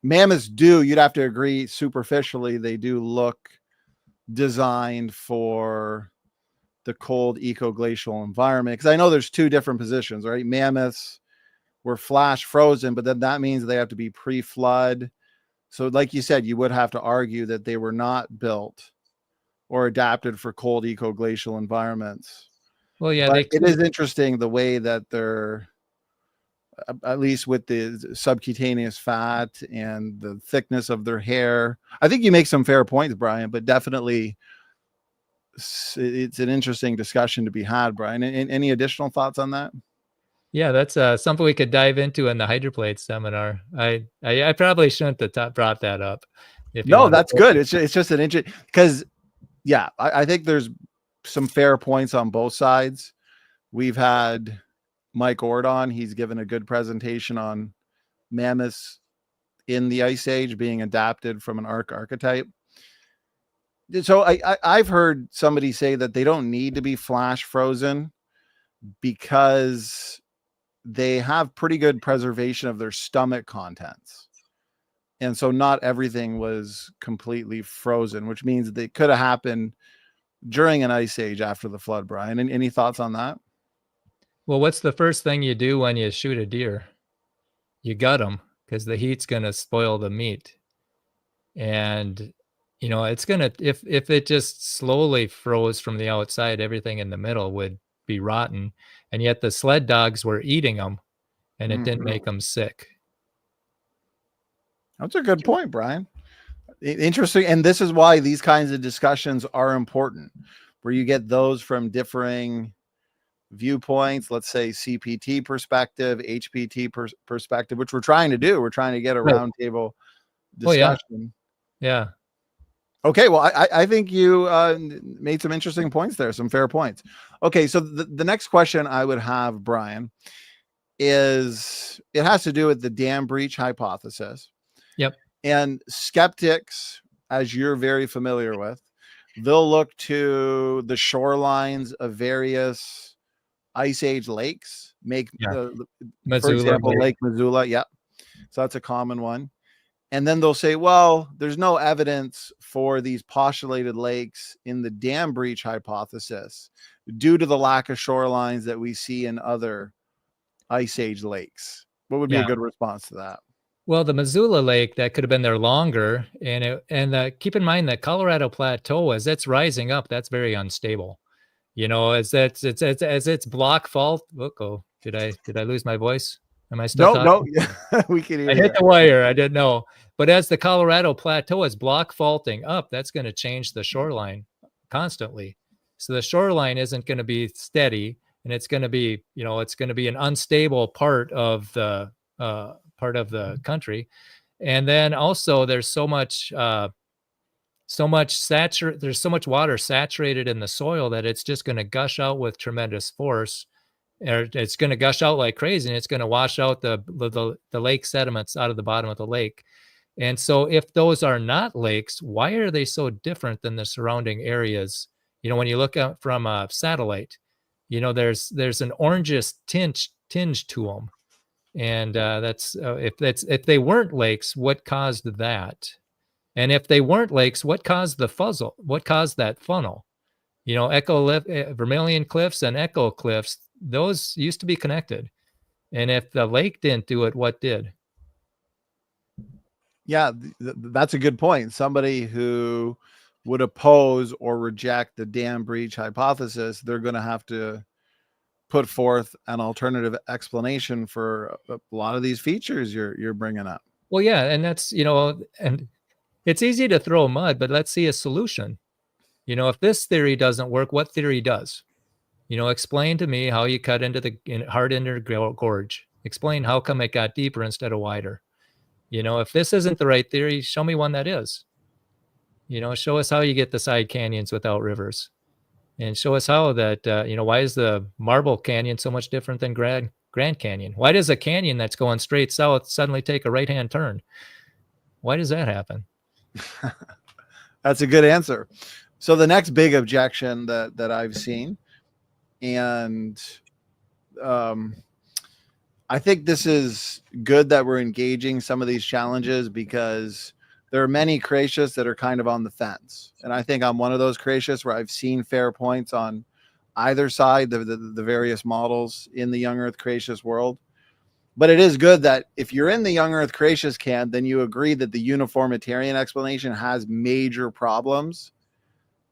mammoths you'd have to agree superficially, they do look designed for the cold ecoglacial environment. Because I know there's two different positions, right? Mammoths were flash frozen, but then that means they have to be pre-flood. So like you said, you would have to argue that they were not built or adapted for cold ecoglacial environments. Well, yeah, but it is interesting the way that they're, at least with the subcutaneous fat and the thickness of their hair. I think you make some fair points, Brian, but definitely it's an interesting discussion to be had, Brian. Any additional thoughts on that? Yeah, that's something we could dive into in the hydroplate seminar. I probably shouldn't have brought that up. No, that's good. It's just an interesting because, yeah, I think there's some fair points on both sides. We've had Mike Ord on. He's given a good presentation on mammoths in the Ice Age being adapted from an archetype. So I've heard somebody say that they don't need to be flash frozen because they have pretty good preservation of their stomach contents. And so not everything was completely frozen, which means that it could have happened during an ice age after the flood, Brian. And any thoughts on that? Well, what's the first thing you do when you shoot a deer? You gut them because the heat's going to spoil the meat. And, it's going to, if it just slowly froze from the outside, everything in the middle would be rotten. And yet the sled dogs were eating them and it didn't make them sick. That's a good point, Brian. Interesting. And this is why these kinds of discussions are important, where you get those from differing viewpoints, let's say CPT perspective, HPT perspective, which we're trying to do. We're trying to get a roundtable discussion. Yeah. Okay. Well, I think you made some interesting points there, some fair points. Okay. So the next question I would have, Brian, is it has to do with the dam breach hypothesis. Yep. And skeptics, as you're very familiar with, they'll look to the shorelines of various ice age lakes, for example, Lake Missoula. Yep. So that's a common one. And then they'll say, well, there's no evidence for these postulated lakes in the dam breach hypothesis due to the lack of shorelines that we see in other ice age lakes. What would be a good response to that? Well, the Missoula Lake, that could have been there longer, and keep in mind that Colorado Plateau, as it's rising up, that's very unstable. As it's block fault. Oh, did I lose my voice? Am I still No, no, talking? we can hear I you. hit the wire. I didn't know. But as the Colorado Plateau is block faulting up, that's going to change the shoreline constantly. So the shoreline isn't going to be steady, and it's going to be, it's going to be an unstable part of the country. And then also there's there's so much water saturated in the soil that it's just going to gush out with tremendous force, or it's going to gush out like crazy, and it's going to wash out the lake sediments out of the bottom of the lake. And so if those are not lakes, why are they so different than the surrounding areas? When you look at from a satellite, there's an orangish tinge to them. And if they weren't lakes, what caused that? And if they weren't lakes, what caused the fuzzle? What caused that funnel? Vermilion Cliffs and Echo Cliffs, those used to be connected. And if the lake didn't do it, what did? Yeah, that's a good point. Somebody who would oppose or reject the dam breach hypothesis, they're going to have to put forth an alternative explanation for a lot of these features you're bringing up. Well, yeah, and that's, and it's easy to throw mud, but let's see a solution. If this theory doesn't work, what theory does? Explain to me how you cut into the hard inner gorge. Explain how come it got deeper instead of wider. If this isn't the right theory, show me one that is. Show us how you get the side canyons without rivers, and show us how that, why is the Marble Canyon so much different than Grand Canyon? Why does a canyon that's going straight south suddenly take a right-hand turn? Why does that happen? That's a good answer. So the next big objection that I've seen, and I think this is good that we're engaging some of these challenges, because there are many creationists that are kind of on the fence. And I think I'm one of those creationists where I've seen fair points on either side, the various models in the young earth creationist world. But it is good that if you're in the young earth creationist camp, then you agree that the uniformitarian explanation has major problems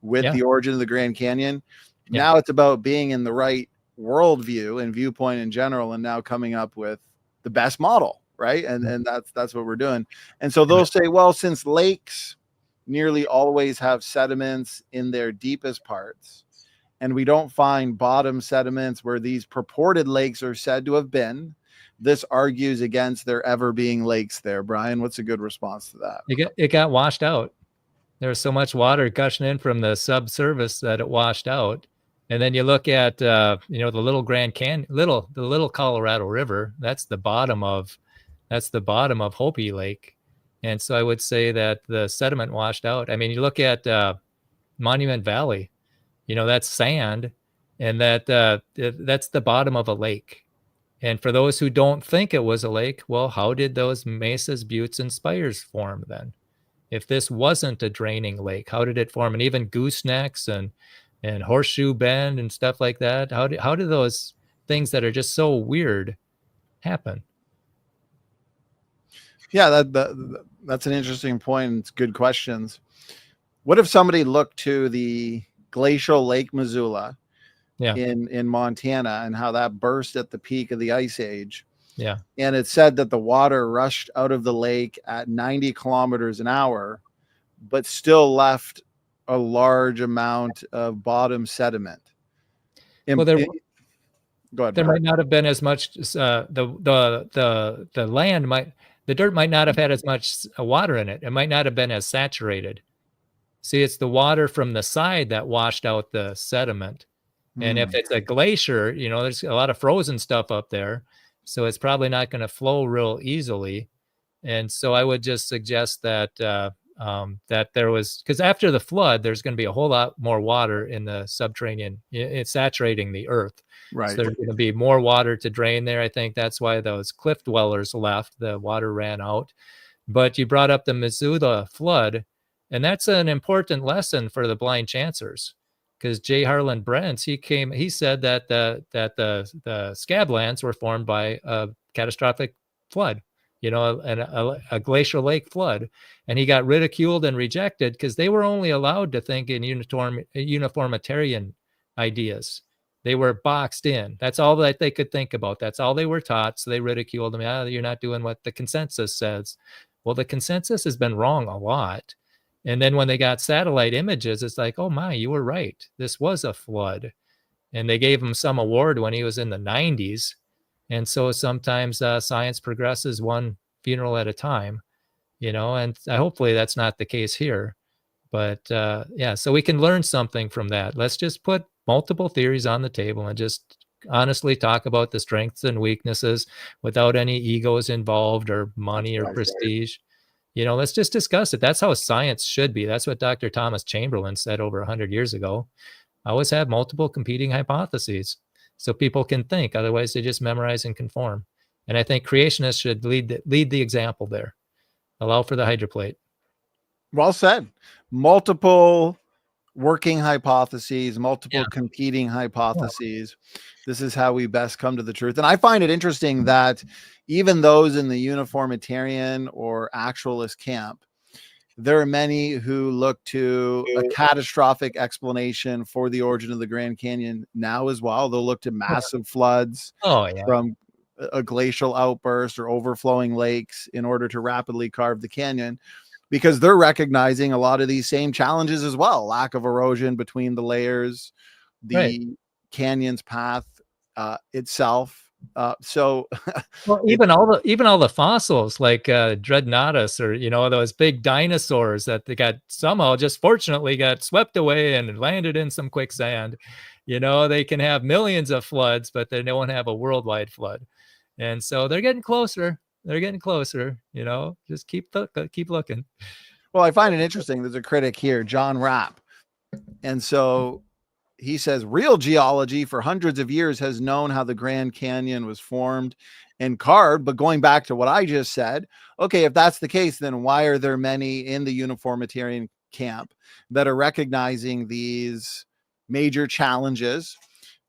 with the origin of the Grand Canyon. Yeah. Now it's about being in the right worldview and viewpoint in general, and now coming up with the best model, right? And that's what we're doing. And so they'll say, well, since lakes nearly always have sediments in their deepest parts, and we don't find bottom sediments where these purported lakes are said to have been, this argues against there ever being lakes there. Brian, what's a good response to that? It got washed out. There was so much water gushing in from the subsurface that it washed out. And then you look at, the little Grand Canyon, the little Colorado River. That's the bottom of Hopi Lake. And so I would say that the sediment washed out. I mean, you look at Monument Valley, that's sand, and that's the bottom of a lake. And for those who don't think it was a lake, well, how did those mesas, buttes, and spires form then? If this wasn't a draining lake, how did it form? And even goosenecks and Horseshoe Bend and stuff like that, how do those things that are just so weird happen? Yeah, that's an interesting point. It's good questions. What if somebody looked to the glacial Lake Missoula in Montana, and how that burst at the peak of the Ice Age? Yeah. And it said that the water rushed out of the lake at 90 kilometers an hour, but still left a large amount of bottom sediment. Well, go ahead. There might not have been as much. The dirt might not have had as much water in it. It might not have been as saturated. See, it's the water from the side that washed out the sediment. And if it's a glacier, there's a lot of frozen stuff up there, so it's probably not going to flow real easily. And so I would just suggest that that there was, because after the flood, there's going to be a whole lot more water in the subterranean. It's saturating the earth. Right. So there's going to be more water to drain there. I think that's why those cliff dwellers left. The water ran out. But you brought up the Missoula flood, and that's an important lesson for the blind chancers. Because J. Harlan Brents, he said that the scablands were formed by a catastrophic flood a glacial lake flood. And he got ridiculed and rejected because they were only allowed to think in uniformitarian ideas. They were boxed in. That's all that they could think about. That's all they were taught. So they ridiculed them. You're not doing what the consensus says. Well, the consensus has been wrong a lot. And then when they got satellite images, it's like, oh my, you were right. This was a flood. And they gave him some award when he was in the 90s. And so sometimes science progresses one funeral at a time, and hopefully that's not the case here. But yeah, so we can learn something from that. Let's just put multiple theories on the table and just honestly talk about the strengths and weaknesses without any egos involved or money or prestige. Let's just discuss it. That's how science should be. That's what Dr. Thomas Chamberlain said over 100 years ago. Always have multiple competing hypotheses so people can think. Otherwise, they just memorize and conform. And I think creationists should lead the example there. Allow for the hydroplate. Well said. Multiple working hypotheses, multiple competing hypotheses. This is how we best come to the truth. And I find it interesting that even those in the uniformitarian or actualist camp, there are many who look to a catastrophic explanation for the origin of the Grand Canyon now as well. They'll look to massive floods from a glacial outburst or overflowing lakes in order to rapidly carve the canyon, because they're recognizing a lot of these same challenges as well. Lack of erosion between the layers, the canyon's path itself. So well, even all the fossils like Dreadnoughtus or those big dinosaurs that they got somehow just fortunately got swept away and landed in some quicksand. They can have millions of floods, but they don't have a worldwide flood. And so they're getting closer. Just keep looking. Well, I find it interesting. There's a critic here, John Rapp. And so he says, real geology for hundreds of years has known how the Grand Canyon was formed and carved. But going back to what I just said, okay, if that's the case, then why are there many in the uniformitarian camp that are recognizing these major challenges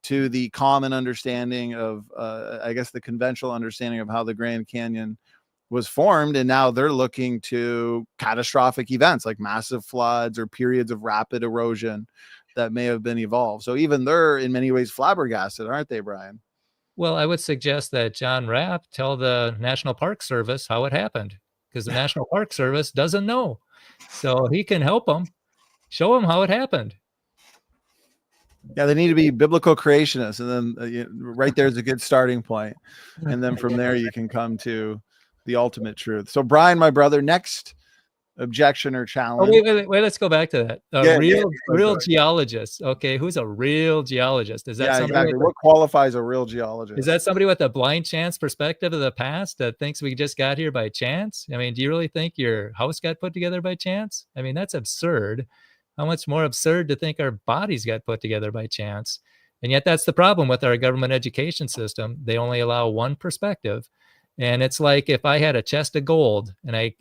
to the common understanding of, I guess, the conventional understanding of how the Grand Canyon was formed? And now they're looking to catastrophic events like massive floods or periods of rapid erosion that may have been evolved. So even they're in many ways flabbergasted, aren't they, Brian? Well, I would suggest that John Rapp tell the National Park Service how it happened, because the National Park Service doesn't know. So he can help them, show them how it happened. Yeah, they need to be biblical creationists. And then right there's a good starting point. And then from there, you can come to the ultimate truth. So Brian, my brother, next objection or challenge. Oh, wait, let's go back to that. Real geologist. Okay, who's a real geologist? Is that somebody exactly. What qualifies a real geologist? Is that somebody with a blind chance perspective of the past that thinks we just got here by chance? I mean, do you really think your house got put together by chance? I mean, that's absurd. How much more absurd to think our bodies got put together by chance? And yet that's the problem with our government education system. They only allow one perspective. And it's like if I had a chest of gold and I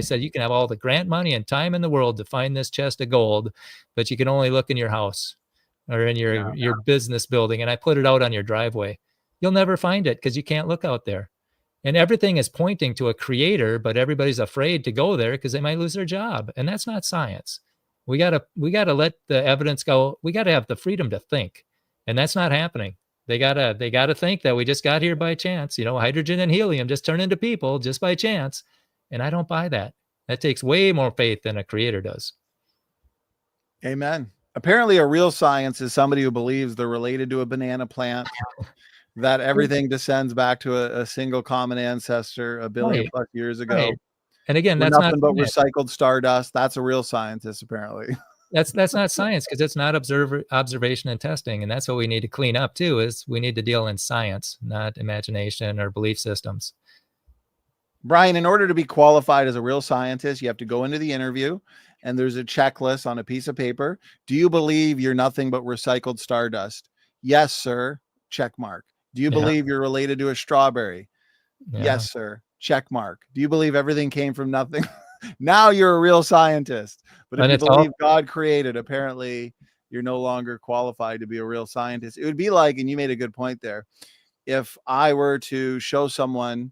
said, you can have all the grant money and time in the world to find this chest of gold, but you can only look in your house or in your business building. And I put it out on your driveway. You'll never find it because you can't look out there. And everything is pointing to a creator, but everybody's afraid to go there because they might lose their job. And that's not science. We gotta let the evidence go. We gotta have the freedom to think. And that's not happening. They gotta think that we just got here by chance. Hydrogen and helium just turn into people just by chance. And I don't buy that. That takes way more faith than a creator does. Amen. Apparently a real science is somebody who believes they're related to a banana plant, that everything descends back to a single common ancestor a billion plus years ago. Right. And again, that's nothing but recycled stardust. That's a real scientist, apparently. That's not science, because it's not observation and testing. And that's what we need to clean up too, is we need to deal in science, not imagination or belief systems. Brian, in order to be qualified as a real scientist, you have to go into the interview and there's a checklist on a piece of paper. Do you believe you're nothing but recycled stardust? Yes, sir. Check mark. Do you believe you're related to a strawberry? Yes, sir. Check mark. Do you believe everything came from nothing? Now you're a real scientist. But if you believe God created, apparently you're no longer qualified to be a real scientist. It would be like, and you made a good point there, if I were to show someone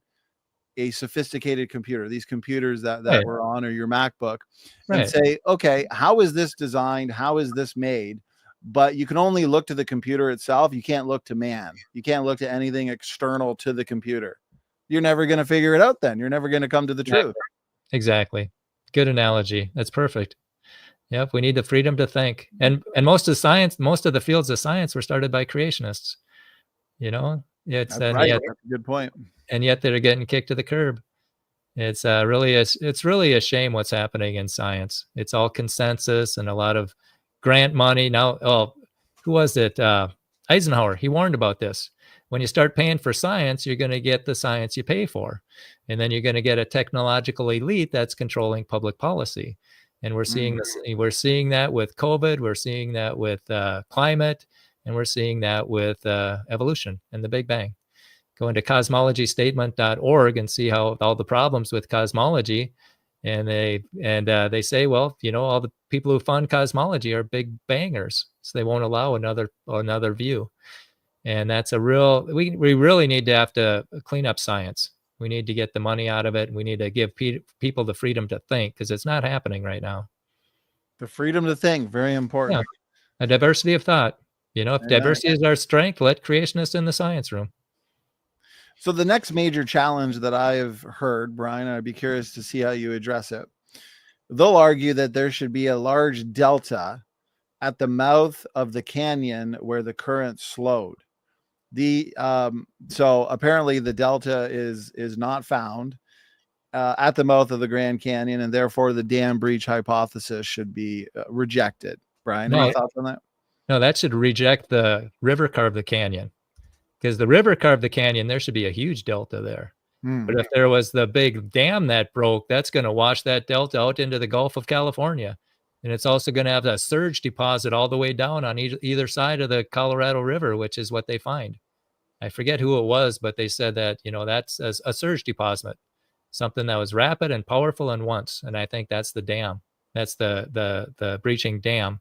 a sophisticated computer, these computers that Right. we're on, or your MacBook, and Right. say, okay, how is this designed? How is this made? But you can only look to the computer itself. You can't look to man. You can't look to anything external to the computer. You're never going to figure it out then. You're never going to come to the truth. Exactly. Good analogy. That's perfect. Yep. We need the freedom to think. And most of science, most of the fields of science were started by creationists. You know, it's That's right. That's a good point. And yet they're getting kicked to the curb. It's really a shame what's happening in science. It's all consensus and a lot of grant money. Now, who was it? Eisenhower. He warned about this. When you start paying for science, you're going to get the science you pay for, and then you're going to get a technological elite that's controlling public policy. And we're seeing this. We're seeing that with COVID. We're seeing that with climate, and we're seeing that with evolution and the Big Bang. Go into cosmologystatement.org and see how all the problems with cosmology, and they say, well, all the people who fund cosmology are big bangers, so they won't allow another view. And that's we really need to have to clean up science. We need to get the money out of it. We need to give people the freedom to think, because it's not happening right now. The freedom to think, very important. Yeah. A diversity of thought. If diversity is our strength, let creationists in the science room. So the next major challenge that I have heard, Brian, I'd be curious to see how you address it. They'll argue that there should be a large delta at the mouth of the canyon where the current slowed. So apparently the delta is not found at the mouth of the Grand Canyon, and therefore the dam breach hypothesis should be rejected. Brian, any thoughts on that? No, that should reject the river carved the canyon. Because the river carved the canyon, there should be a huge delta there. But if there was the big dam that broke, that's going to wash that delta out into the Gulf of California. And it's also going to have a surge deposit all the way down on either side of the Colorado River, which is what they find. I forget who it was, but they said that, that's a surge deposit, something that was rapid and powerful and once. And I think that's the dam. That's the breaching dam.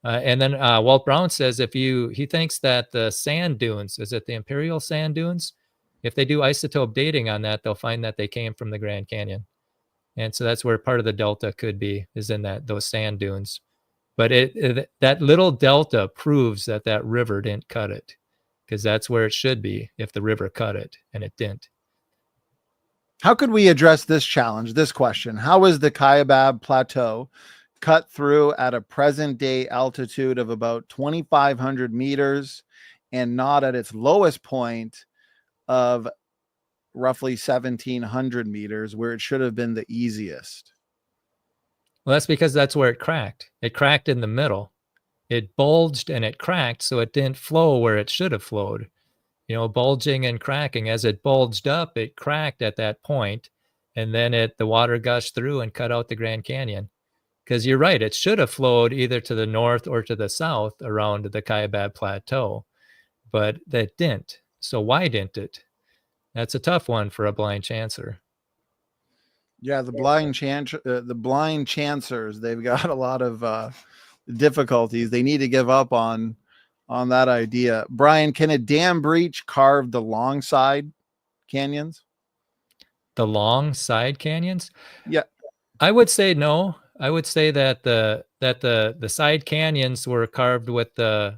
And then Walt Brown says he thinks that the sand dunes, is it the Imperial sand dunes? If they do isotope dating on that, they'll find that they came from the Grand Canyon. And so that's where part of the delta could be, is in those sand dunes. But that little delta proves that river didn't cut it, because that's where it should be if the river cut it, and it didn't. How could we address this challenge, this question? How is the Kaibab Plateau cut through at a present day altitude of about 2,500 meters and not at its lowest point of roughly 1,700 meters, where it should have been the easiest? Well, that's because that's where it cracked. It cracked in the middle. It bulged and it cracked, so it didn't flow where it should have flowed. Bulging and cracking. As it bulged up, it cracked at that point, and then the water gushed through and cut out the Grand Canyon. Because you're right, it should have flowed either to the north or to the south around the Kaibab Plateau, but that didn't. So why didn't it? That's a tough one for a blind chancer. Yeah, the blind chancers, they've got a lot of difficulties. They need to give up on that idea. Brian, can a dam breach carve the long side canyons? The long side canyons? Yeah. I would say no. I would say that the side canyons were carved with the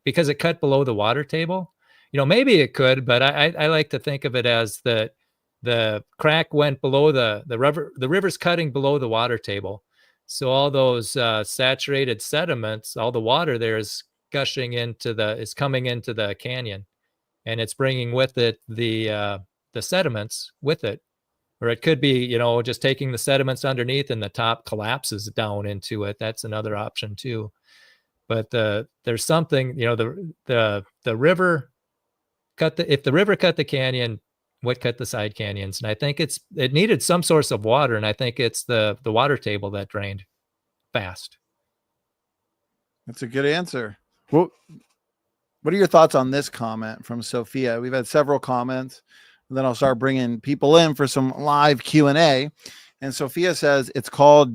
because it cut below the water table. Maybe it could, but I like to think of it as the crack went below the river's cutting below the water table. So all those saturated sediments, all the water there is gushing is coming into the canyon, and it's bringing with it the sediments with it. Or it could be, just taking the sediments underneath and the top collapses down into it. That's another option too. But there's something, the river if the river cut the canyon, what cut the side canyons? And I think it needed some source of water, and I think it's the water table that drained fast. That's a good answer. Well, what are your thoughts on this comment from Sophia? We've had several comments. And then I'll start bringing people in for some live Q&A. And Sophia says it's called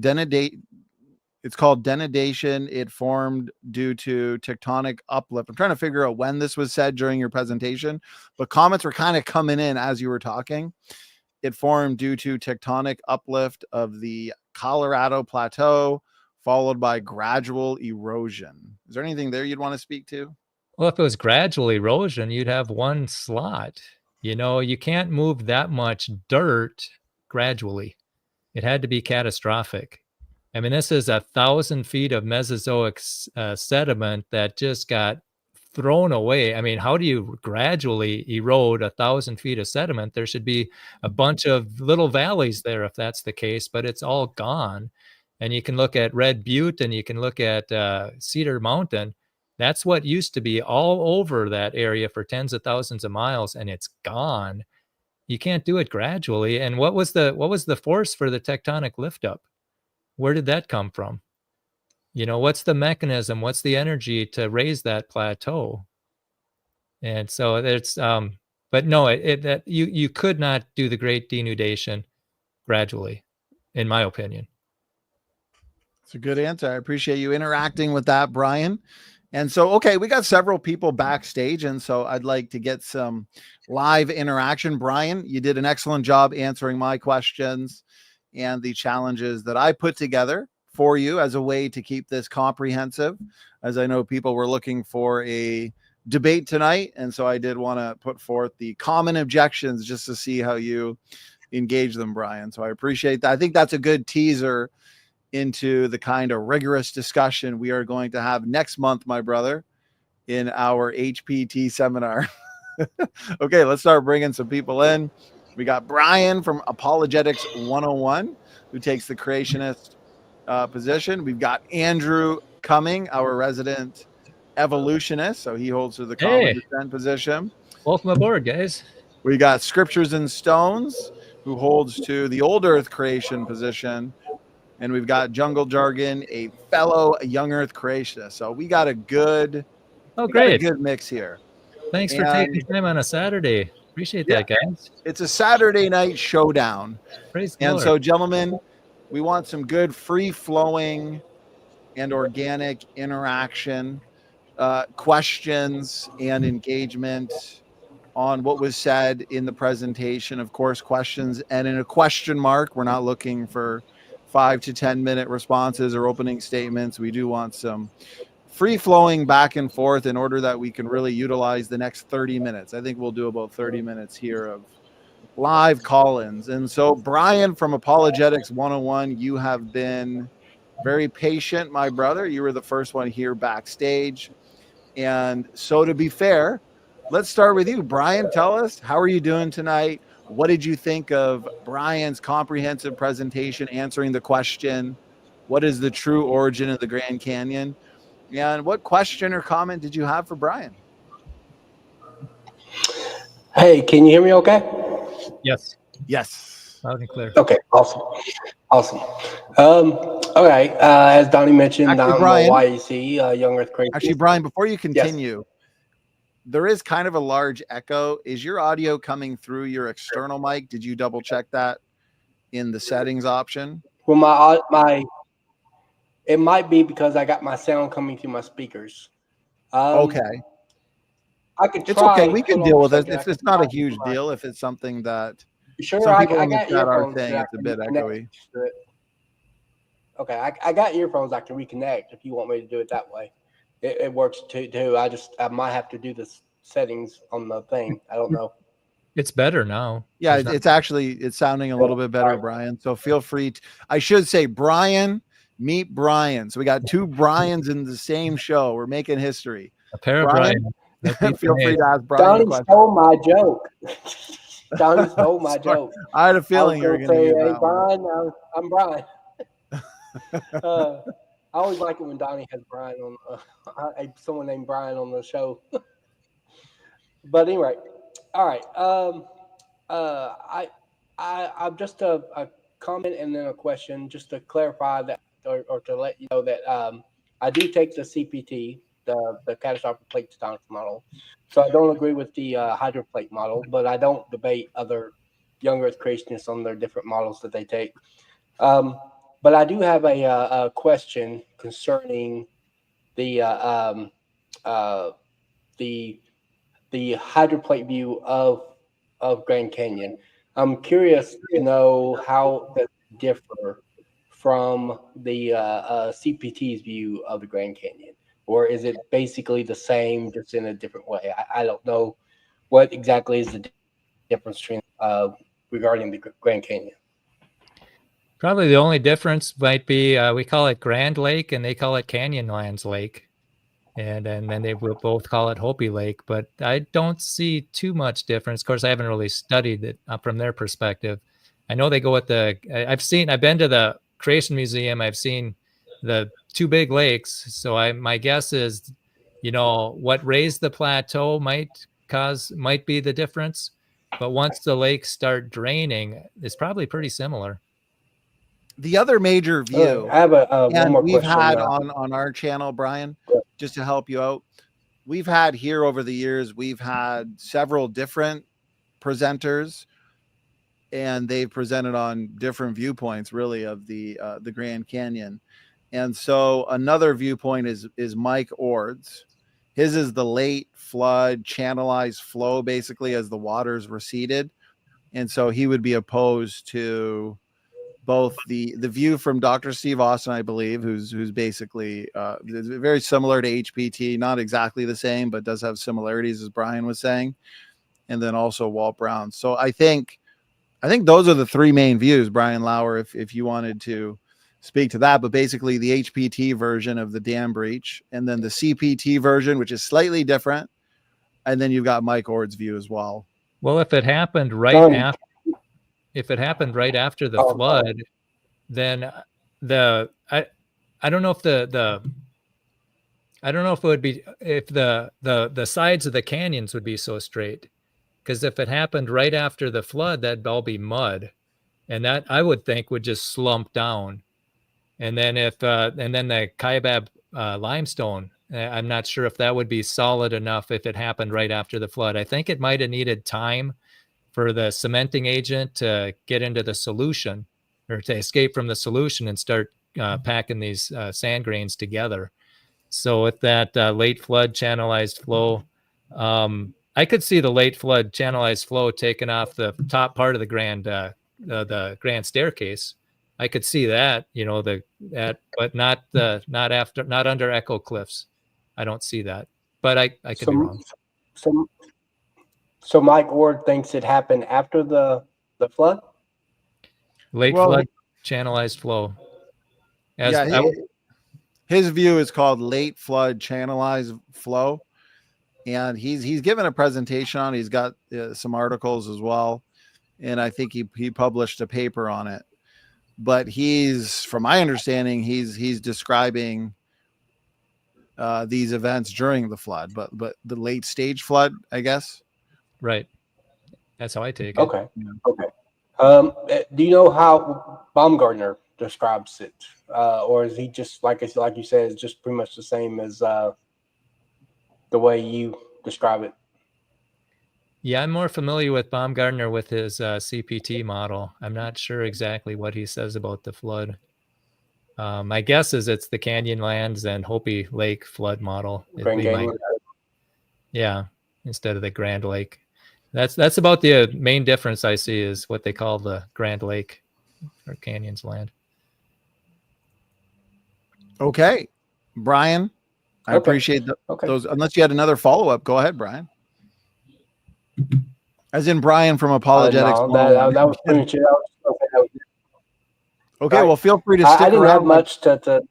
It's called denudation. It formed due to tectonic uplift. I'm trying to figure out when this was said during your presentation, but comments were kind of coming in as you were talking. It formed due to tectonic uplift of the Colorado Plateau, followed by gradual erosion. Is there anything there you'd want to speak to? Well, if it was gradual erosion, you'd have one slot. You can't move that much dirt gradually. It had to be catastrophic. I mean, this is 1,000 feet of Mesozoic sediment that just got thrown away. I mean, how do you gradually erode 1,000 feet of sediment? There should be a bunch of little valleys there if that's the case, but it's all gone. And you can look at Red Butte and you can look at Cedar Mountain. That's what used to be all over that area for tens of thousands of miles, and it's gone. You can't do it gradually. And what was the force for the tectonic lift up? Where did that come from? What's the mechanism? What's the energy to raise that plateau? And so it's but no, that you could not do the great denudation gradually, in my opinion. It's a good answer. I appreciate you interacting with that, Brian. And so, okay, we got several people backstage, and so I'd like to get some live interaction. Brian, you did an excellent job answering my questions and the challenges that I put together for you as a way to keep this comprehensive, as I know people were looking for a debate tonight. And so I did want to put forth the common objections just to see how you engage them, Brian. So I appreciate that. I think that's a good teaser into the kind of rigorous discussion we are going to have next month, my brother, in our HPT seminar. Okay, let's start bringing some people in. We got Brian from Apologetics 101, who takes the creationist position. We've got Andrew Cumming, our resident evolutionist, so he holds to the common descent position. Welcome aboard, guys. We got Scriptures and Stones, who holds to the old earth creation position. And we've got Jungle Jargon, a fellow young earth creationist. So we got a good, great, good mix here. Thanks for taking time on a Saturday. Appreciate that, guys. It's a Saturday night showdown. Praise and Lord. So, gentlemen, we want some good free-flowing and organic interaction, questions and engagement on what was said in the presentation. Of course, questions and in a question mark. We're not looking for 5 to 10 minute responses or opening statements. We do want some free-flowing back and forth in order that we can really utilize the next 30 minutes. I think we'll do about 30 minutes here of live call-ins. And so, Brian from Apologetics 101, you have been very patient, my brother. You were the first one here backstage. And so, to be fair, let's start with you. Brian, tell us, how are you doing tonight? What did you think of Brian's comprehensive presentation answering the question, what is the true origin of the Grand Canyon? And what question or comment did you have for Brian? Hey, can you hear me okay? Yes. Yes. Loud and clear. Okay, awesome. Okay, as Donny mentioned, Actually, I'm Brian, a YEC, Young Earth Creationist. Actually, Brian, before you continue, there is kind of a large echo. Is your audio coming through your external mic? Did you double check that in the settings option? Well, it might be because I got my sound coming through my speakers. Okay. I could try. It's okay. We can deal with it. It's not a huge deal if it's something that sure, some people I in the got chat are earphones saying it's a bit echoey. Okay, I got earphones I can reconnect if you want me to do it that way. It works too. I might have to do the settings on the thing. I don't know. It's better now. Yeah, it's sounding a little bit better, Brian. So feel free to, I should say, Brian, meet Brian. So we got two Brians in the same show. We're making history. A pair of Brian. Feel free to ask Brian. Donny stole my joke. Donny stole my joke. I had a feeling you were going to use that. Hey, Brian, I'm Brian. I always like it when Donny has Brian on someone named Brian on the show. But anyway, all right. I'm just a comment and then a question, just to clarify that, or to let you know that I do take the CPT, the catastrophic plate tectonics model. So I don't agree with the hydroplate model, but I don't debate other young Earth creationists on their different models that they take. But I do have a question concerning the the hydroplate view of Grand Canyon. I'm curious to know how that differ from the CPT's view of the Grand Canyon, or is it basically the same, just in a different way? I don't know what exactly is the difference between regarding the Grand Canyon. Probably the only difference might be we call it Grand Lake and they call it Canyonlands Lake. And then they will both call it Hopi Lake, but I don't see too much difference. Of course, I haven't really studied it from their perspective. I know they go with I've been to the Creation Museum. I've seen the two big lakes. So my guess is, what raised the plateau might be the difference. But once the lakes start draining, it's probably pretty similar. The other major view, I have one more we've question. had on our channel, Brian, just to help you out. We've had here over the years, we've had several different presenters, and they've presented on different viewpoints, really, of the Grand Canyon. And so another viewpoint is Mike Ord's. His is the late flood channelized flow, basically, as the waters receded. And so he would be opposed to both the view from Dr. Steve Austin, I believe, who's basically very similar to HPT, not exactly the same, but does have similarities, as Brian was saying, and then also Walt Brown. So I think those are the three main views, Brian Lauer, if you wanted to speak to that. But basically the HPT version of the dam breach, and then the CPT version, which is slightly different, and then you've got Mike Ord's view as well. Well, if it happened right after the flood, then I don't know if I don't know if it would be, if the sides of the canyons would be so straight, because if it happened right after the flood, that'd all be mud, and that I would think would just slump down. And then and then the Kaibab limestone, I'm not sure if that would be solid enough if it happened right after the flood. I think it might have needed time for the cementing agent to get into the solution, or to escape from the solution and start packing these sand grains together. So with that late flood channelized flow, I could see the late flood channelized flow taking off the top part of the grand staircase. I could see that, but not under Echo Cliffs. I don't see that, but I could be wrong. So Mike Ord thinks it happened after the flood? Late flood channelized flow. His view is called late flood channelized flow, and he's given a presentation on it. He's got some articles as well, and I think he published a paper on it. But from my understanding, he's describing these events during the flood, but the late stage flood, I guess. Right. That's how I take it. Okay. Okay. Do you know how Baumgartner describes it, or is he just like you said, it's just pretty much the same as the way you describe it? Yeah, I'm more familiar with Baumgartner with his CPT model. I'm not sure exactly what he says about the flood. My guess is it's the Canyonlands and Hopi Lake flood model. Yeah, instead of the Grand Lake. That's about the main difference I see, is what they call the Grand Lake or Canyons land. Okay, Brian, I appreciate those. Unless you had another follow-up, go ahead, Brian. As in Brian from Apologetics. No, that was pretty much it. Okay, well, feel free to stick around. I didn't have much to say.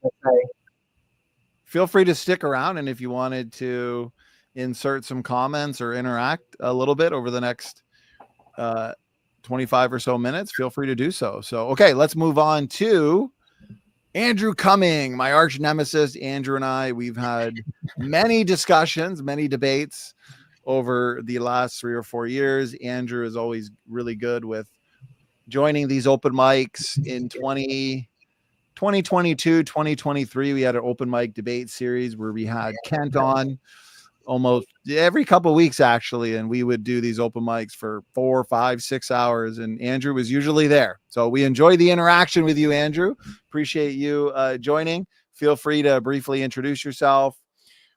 Feel free to stick around, and if you wanted to insert some comments or interact a little bit over the next 25 or so minutes, feel free to do so. So, okay, let's move on to Andrew Cumming, my arch nemesis. Andrew and I, we've had many discussions, many debates over the last 3 or 4 years. Andrew is always really good with joining these open mics. In 2022, 2023, we had an open mic debate series where we had Kent on. almost every couple of weeks actually, and we would do these open mics for 4, 5, 6 hours, and Andrew was usually there. So we enjoy the interaction with you, Andrew. Appreciate you joining. Feel free to briefly introduce yourself.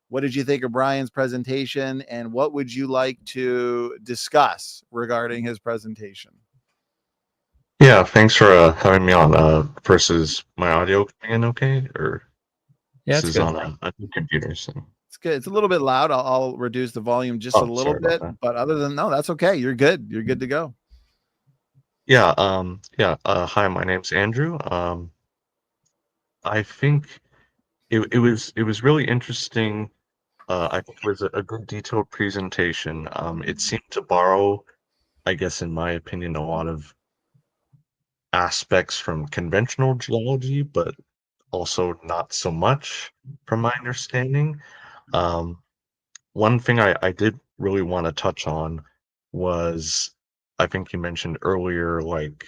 What did you think of Brian's presentation, and what would you like to discuss regarding his presentation? Yeah, thanks for having me on. First, is my audio coming in okay? Or Yeah, this it's is good. on a new computer, so. It's good. It's a little bit loud. I'll reduce the volume just a little Sorry about bit, that. but other than no, that's okay. You're good. You're good to go. Yeah, hi, my name's Andrew. I think it was really interesting. I think it was a good detailed presentation. It seemed to borrow, I guess, in my opinion, a lot of aspects from conventional geology, but also not so much, from my understanding. Um, One thing I did really want to touch on was, I think you mentioned earlier, like,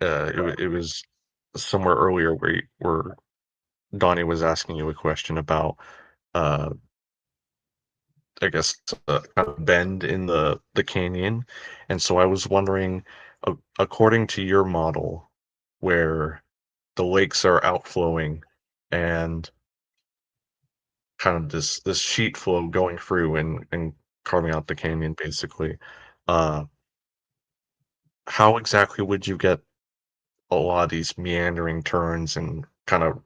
it was somewhere earlier where Donnie was asking you a question about, uh, I guess, kind of bend in the canyon. And so I was wondering, according to your model, where the lakes are outflowing and kind of this sheet flow going through and carving out the canyon, basically, uh, how exactly would you get a lot of these meandering turns and kind of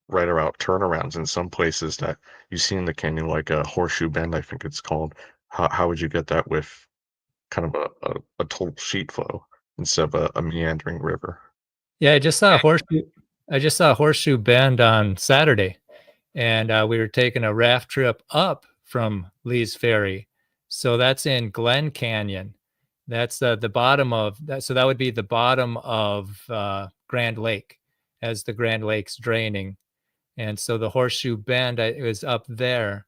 right around turnarounds in some places that you see in the canyon, like a horseshoe bend, I think it's called? How would you get that with kind of a total sheet flow instead of a meandering river? Yeah, I just saw a horseshoe. I just saw a horseshoe bend on Saturday, and we were taking a raft trip up from Lee's Ferry. So that's in Glen Canyon. That's the bottom of that. So that would be the bottom of Grand Lake as the Grand Lake's draining. And so the horseshoe bend it was up there,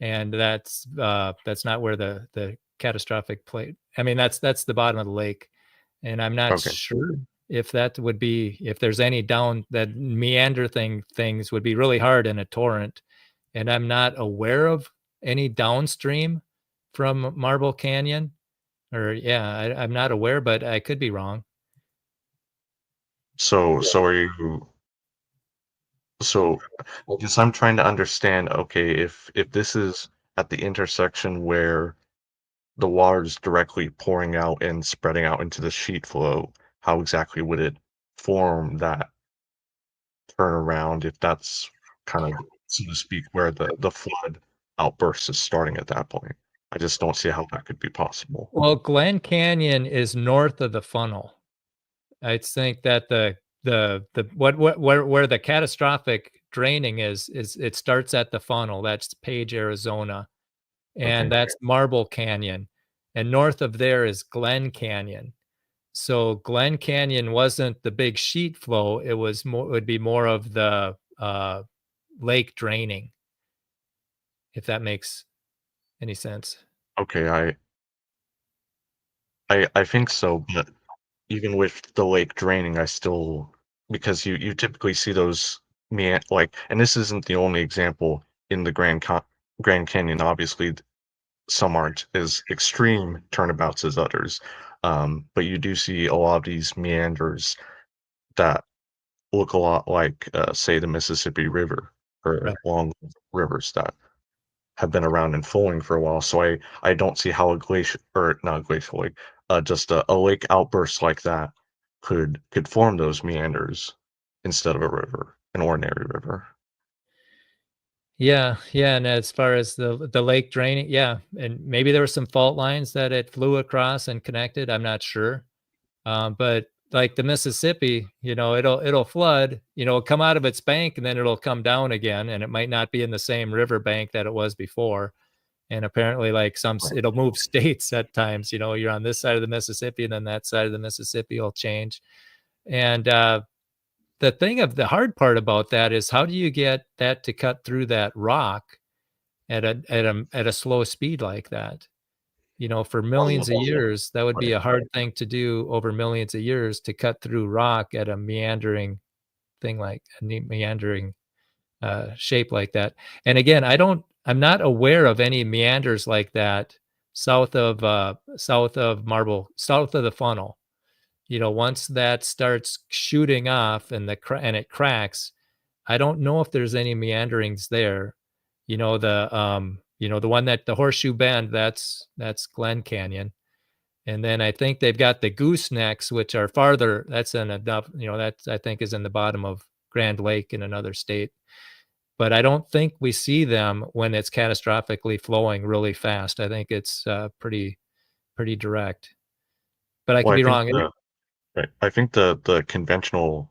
and that's not where the catastrophic plate. I mean, that's the bottom of the lake, and I'm not Okay. sure if that would be if there's any down that meander things would be really hard in a torrent, and I'm not aware of any downstream from Marble Canyon, or I'm not aware, but I could be wrong. So are you so I guess I'm trying to understand, okay, if this is at the intersection where the water is directly pouring out and spreading out into the sheet flow, how exactly would it form that turnaround if that's kind of, so to speak, where the flood outburst is starting at that point? I just don't see how that could be possible. Well, Glen Canyon is north of the funnel. I think that the what where the catastrophic draining is it starts at the funnel. That's Page, Arizona, and Okay. that's Marble Canyon, and north of there is Glen Canyon. So Glen Canyon wasn't the big sheet flow; it was more. It would be more of the lake draining, if that makes any sense. Okay, I think so, but even with the lake draining, I still, because you typically see those like, and this isn't the only example in the Grand Canyon. Obviously, some aren't as extreme turnabouts as others, but you do see a lot of these meanders that look a lot like, say, the Mississippi River Right. or long rivers that have been around and flowing for a while. So I don't see how a glacier, or not a glacial lake, just a lake outburst like that could form those meanders instead of a river, an ordinary river. Yeah, and as far as the lake draining, yeah, and maybe there were some fault lines that it flew across and connected. I'm not sure, but like the Mississippi, it'll flood, it'll come out of its bank and then it'll come down again, and it might not be in the same river bank that it was before. And apparently, like Right. it'll move states at times. You're on this side of the Mississippi, and then that side of the Mississippi will change. And the hard part about that is how do you get that to cut through that rock at a slow speed like that? For millions of years, that would be a hard thing to do over millions of years to cut through rock at a meandering thing like a meandering shape like that. And again, I'm not aware of any meanders like that south of the funnel. Once that starts shooting off and it cracks, I don't know if there's any meanderings there. The one that the Horseshoe Bend, that's Glen Canyon. And then I think they've got the goosenecks, which are farther. That's that I think is in the bottom of Grand Lake in another state. But I don't think we see them when it's catastrophically flowing really fast. I think it's pretty direct. But I could be wrong. Right. I think the conventional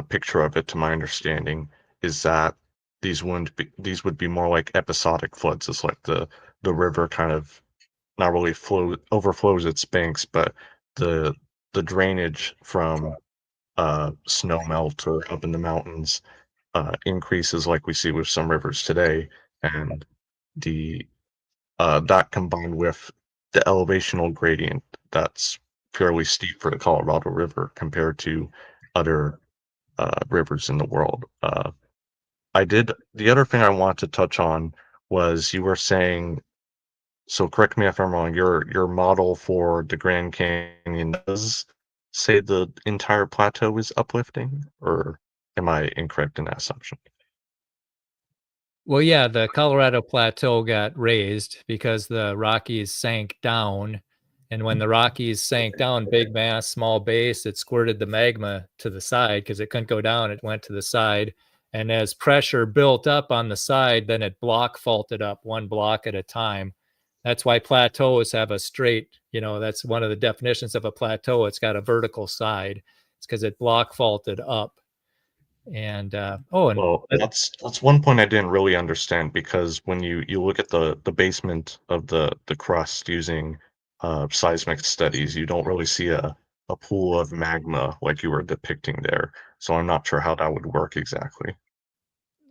picture of it, to my understanding, is that these would be more like episodic floods. It's like the river kind of not really overflows its banks, but the drainage from snow melt or up in the mountains increases like we see with some rivers today, and the that combined with the elevational gradient that's fairly steep for the Colorado River compared to other rivers in the world. The other thing I want to touch on was you were saying, so correct me if I'm wrong, your model for the Grand Canyon does say the entire plateau is uplifting, or am I incorrect in that assumption? Well, yeah, the Colorado Plateau got raised because the Rockies sank down. And when the Rockies sank down, big mass, small base, it squirted the magma to the side because it couldn't go down. It went to the side. And as pressure built up on the side, then it block faulted up one block at a time. That's why plateaus have a straight, that's one of the definitions of a plateau. It's got a vertical side. It's because it block faulted up. And well, that's one point I didn't really understand, because when you look at the basement of the crust using seismic studies, you don't really see a pool of magma like you were depicting there. So I'm not sure how that would work exactly.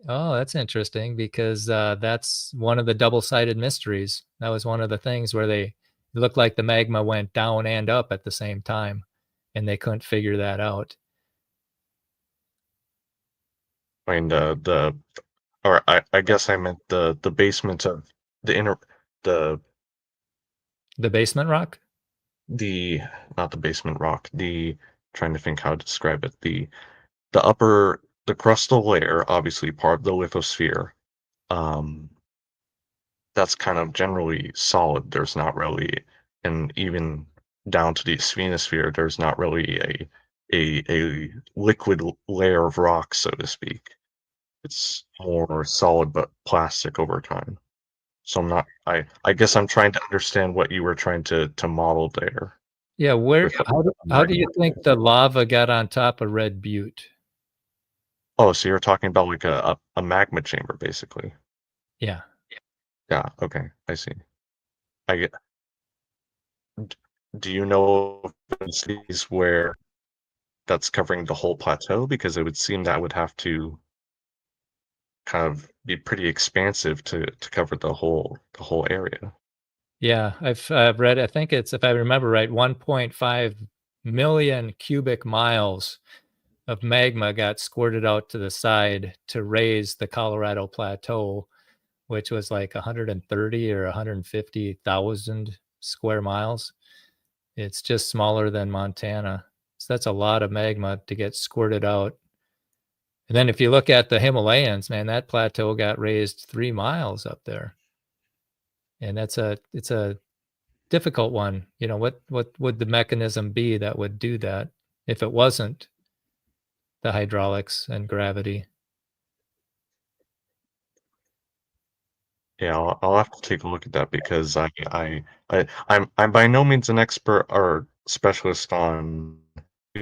Oh, that's interesting, because that's one of the double-sided mysteries. That was one of the things where it looked like the magma went down and up at the same time, and they couldn't figure that out. I mean, I guess I meant the basement of the The basement rock? not the basement rock, trying to think how to describe it. The crustal layer, obviously part of the lithosphere. That's kind of generally solid. There's not really, and even down to the asthenosphere, there's not really a liquid layer of rock, so to speak. It's more solid but plastic over time. So I'm not. I guess I'm trying to understand what you were trying to model there. Yeah, how do you think the lava got on top of Red Butte? Oh, so you're talking about like a magma chamber, basically. Yeah. Yeah. Okay, I see. I get. Do you know of cities where that's covering the whole plateau? Because it would seem that would have to kind of be pretty expansive to cover the whole area. Yeah, I've read, I think it's, if I remember right, 1.5 million cubic miles of magma got squirted out to the side to raise the Colorado Plateau, which was like 130 or 150,000 square miles. It's just smaller than Montana. So that's a lot of magma to get squirted out. And then if you look at the Himalayas, man, that plateau got raised 3 miles up there. And it's a difficult one. What would the mechanism be that would do that if it wasn't the hydraulics and gravity? Yeah, I'll have to take a look at that, because I'm by no means an expert or specialist on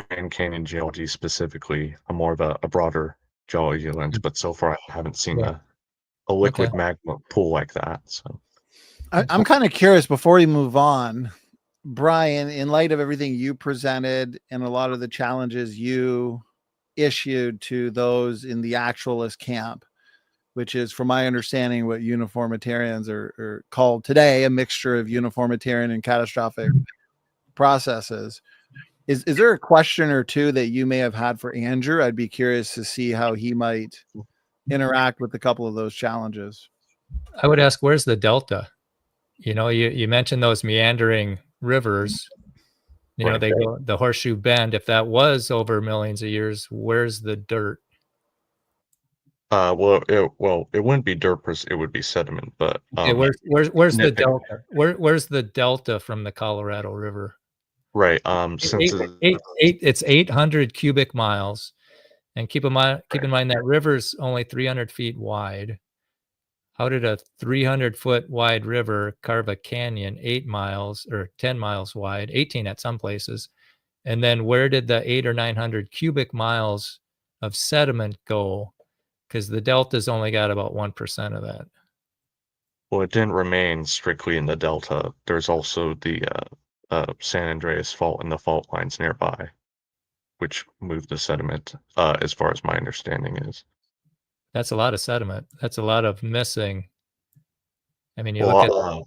Grand Canyon geology specifically. I'm more of a broader geology lens, but so far I haven't seen Yeah. a liquid magma pool like that. So I'm kind of curious before we move on, Brian, in light of everything you presented and a lot of the challenges you issued to those in the actualist camp, which is, from my understanding, what uniformitarians are called today, a mixture of uniformitarian and catastrophic processes. Is there a question or two that you may have had for Andrew? I'd be curious to see how he might interact with a couple of those challenges. I would ask, where's the delta? You mentioned those meandering rivers. Right. They go the Horseshoe Bend. If that was over millions of years, where's the dirt? Well, it wouldn't be dirt, it would be sediment. But Okay, where's the nitpick. delta? Where's the delta from the Colorado River? Right. Since It's 800 cubic miles, and keep in mind that river's only 300 feet wide. How did a 300-foot wide river carve a canyon 8 miles or 10 miles wide, 18 at some places? And then where did the 800 or 900 cubic miles of sediment go? Because the delta's only got about 1% of that. Well, it didn't remain strictly in the delta. There's also the San Andreas Fault and the fault lines nearby, which moved the sediment, as far as my understanding is. That's a lot of sediment. That's a lot of missing. I mean, you look at.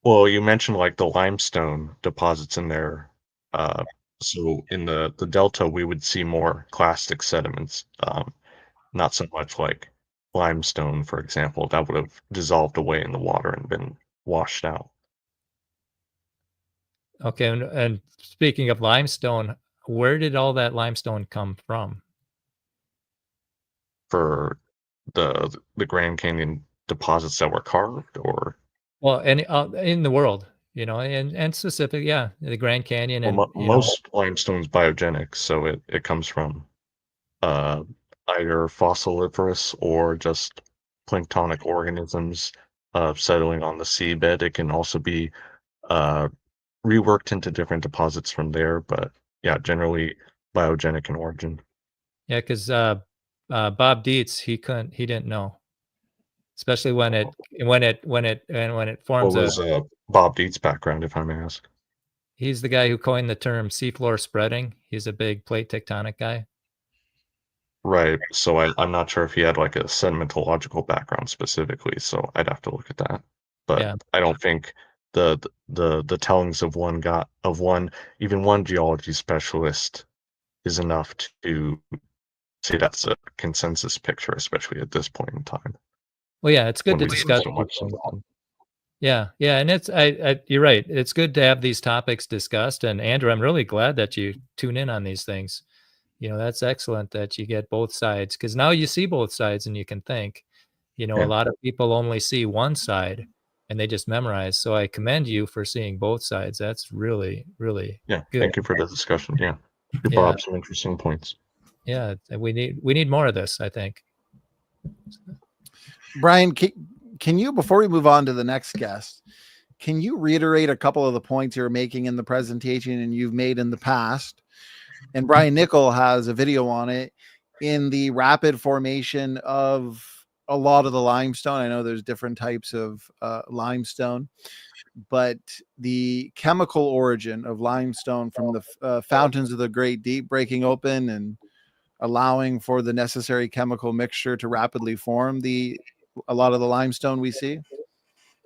Well, you mentioned like the limestone deposits in there. So in the delta, we would see more clastic sediments, not so much like limestone, for example, that would have dissolved away in the water and been washed out. Okay, and speaking of limestone, where did all that limestone come from? For the Grand Canyon deposits that were carved, or Well, in the world, and specific, yeah, the Grand Canyon, and most limestone's biogenic, so it comes from either fossiliferous or just planktonic organisms settling on the seabed. It can also be reworked into different deposits from there, but yeah, generally biogenic in origin. Yeah, because Bob Dietz, he didn't know, especially when it forms. What was Bob Dietz' background, if I may ask? He's the guy who coined the term seafloor spreading. He's a big plate tectonic guy. Right. So I'm not sure if he had like a sedimentological background specifically, so I'd have to look at that. But Yeah. I don't think the tellings of even one geology specialist is enough to say that's a consensus picture, especially at this point in time. Well, yeah, it's good when to we see discuss. so much since then. Yeah, and it's you're right. It's good to have these topics discussed. And Andrew, I'm really glad that you tune in on these things. That's excellent that you get both sides, because now you see both sides and you can think. A lot of people only see one side and they just memorize. So I commend you for seeing both sides. That's really, really good. Thank you for the discussion. Yeah, you brought up some interesting points. Yeah, we need more of this, I think. Brian, can you, before we move on to the next guest, can you reiterate a couple of the points you're making in the presentation and you've made in the past? And Brian Nickel has a video on it in the rapid formation of a lot of the limestone. I know there's different types of limestone, but the chemical origin of limestone from the fountains of the great deep breaking open and allowing for the necessary chemical mixture to rapidly form a lot of the limestone we see.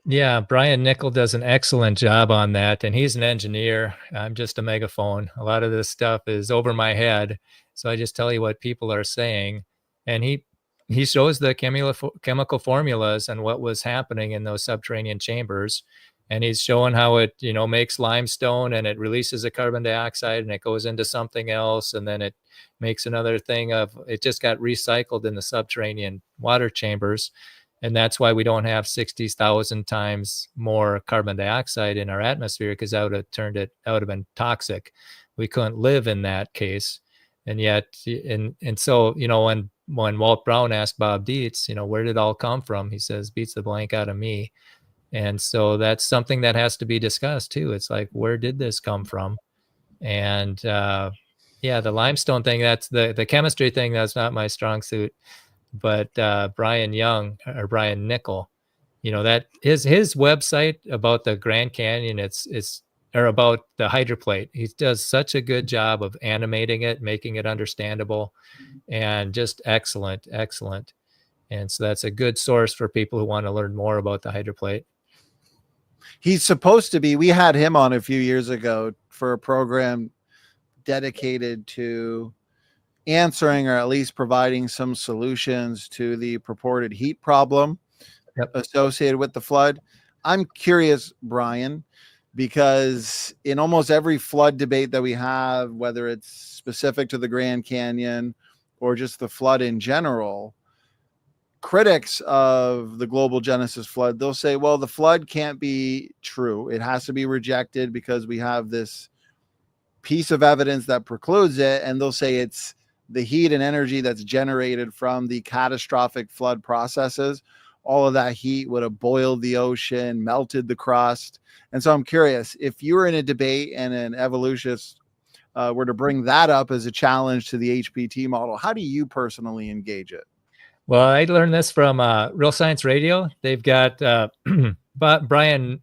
Yeah, Brian Nickel does an excellent job on that, and he's an engineer. I'm just a megaphone. A lot of this stuff is over my head, so I just tell you what people are saying, and he shows the chemical formulas and what was happening in those subterranean chambers, and he's showing how it makes limestone and it releases a carbon dioxide and it goes into something else, and then it makes another thing of it just got recycled in the subterranean water chambers. And that's why we don't have 60,000 times more carbon dioxide in our atmosphere, because that would have been toxic. We couldn't live in that case. And yet, and so, when Walt Brown asked Bob Dietz, where did it all come from? He says, beats the blank out of me. And so that's something that has to be discussed too. It's like, where did this come from? And the limestone thing, that's the chemistry thing, that's not my strong suit. But Brian Nickel, that his website about the Grand Canyon, it's about the hydroplate. He does such a good job of animating it, making it understandable, and just excellent. And so that's a good source for people who want to learn more about the hydroplate. He's supposed to be, we had him on a few years ago for a program dedicated to answering or at least providing some solutions to the purported heat problem associated with the flood. I'm curious, Brian, because in almost every flood debate that we have, whether it's specific to the Grand Canyon or just the flood in general, critics of the global Genesis flood, they'll say, well, the flood can't be true. It has to be rejected because we have this piece of evidence that precludes it. And they'll say it's the heat and energy that's generated from the catastrophic flood processes. All of that heat would have boiled the ocean, melted the crust. And so I'm curious, if you were in a debate and an evolutionist were to bring that up as a challenge to the HPT model, how do you personally engage it? Well, I learned this from Real Science Radio. They've got Brian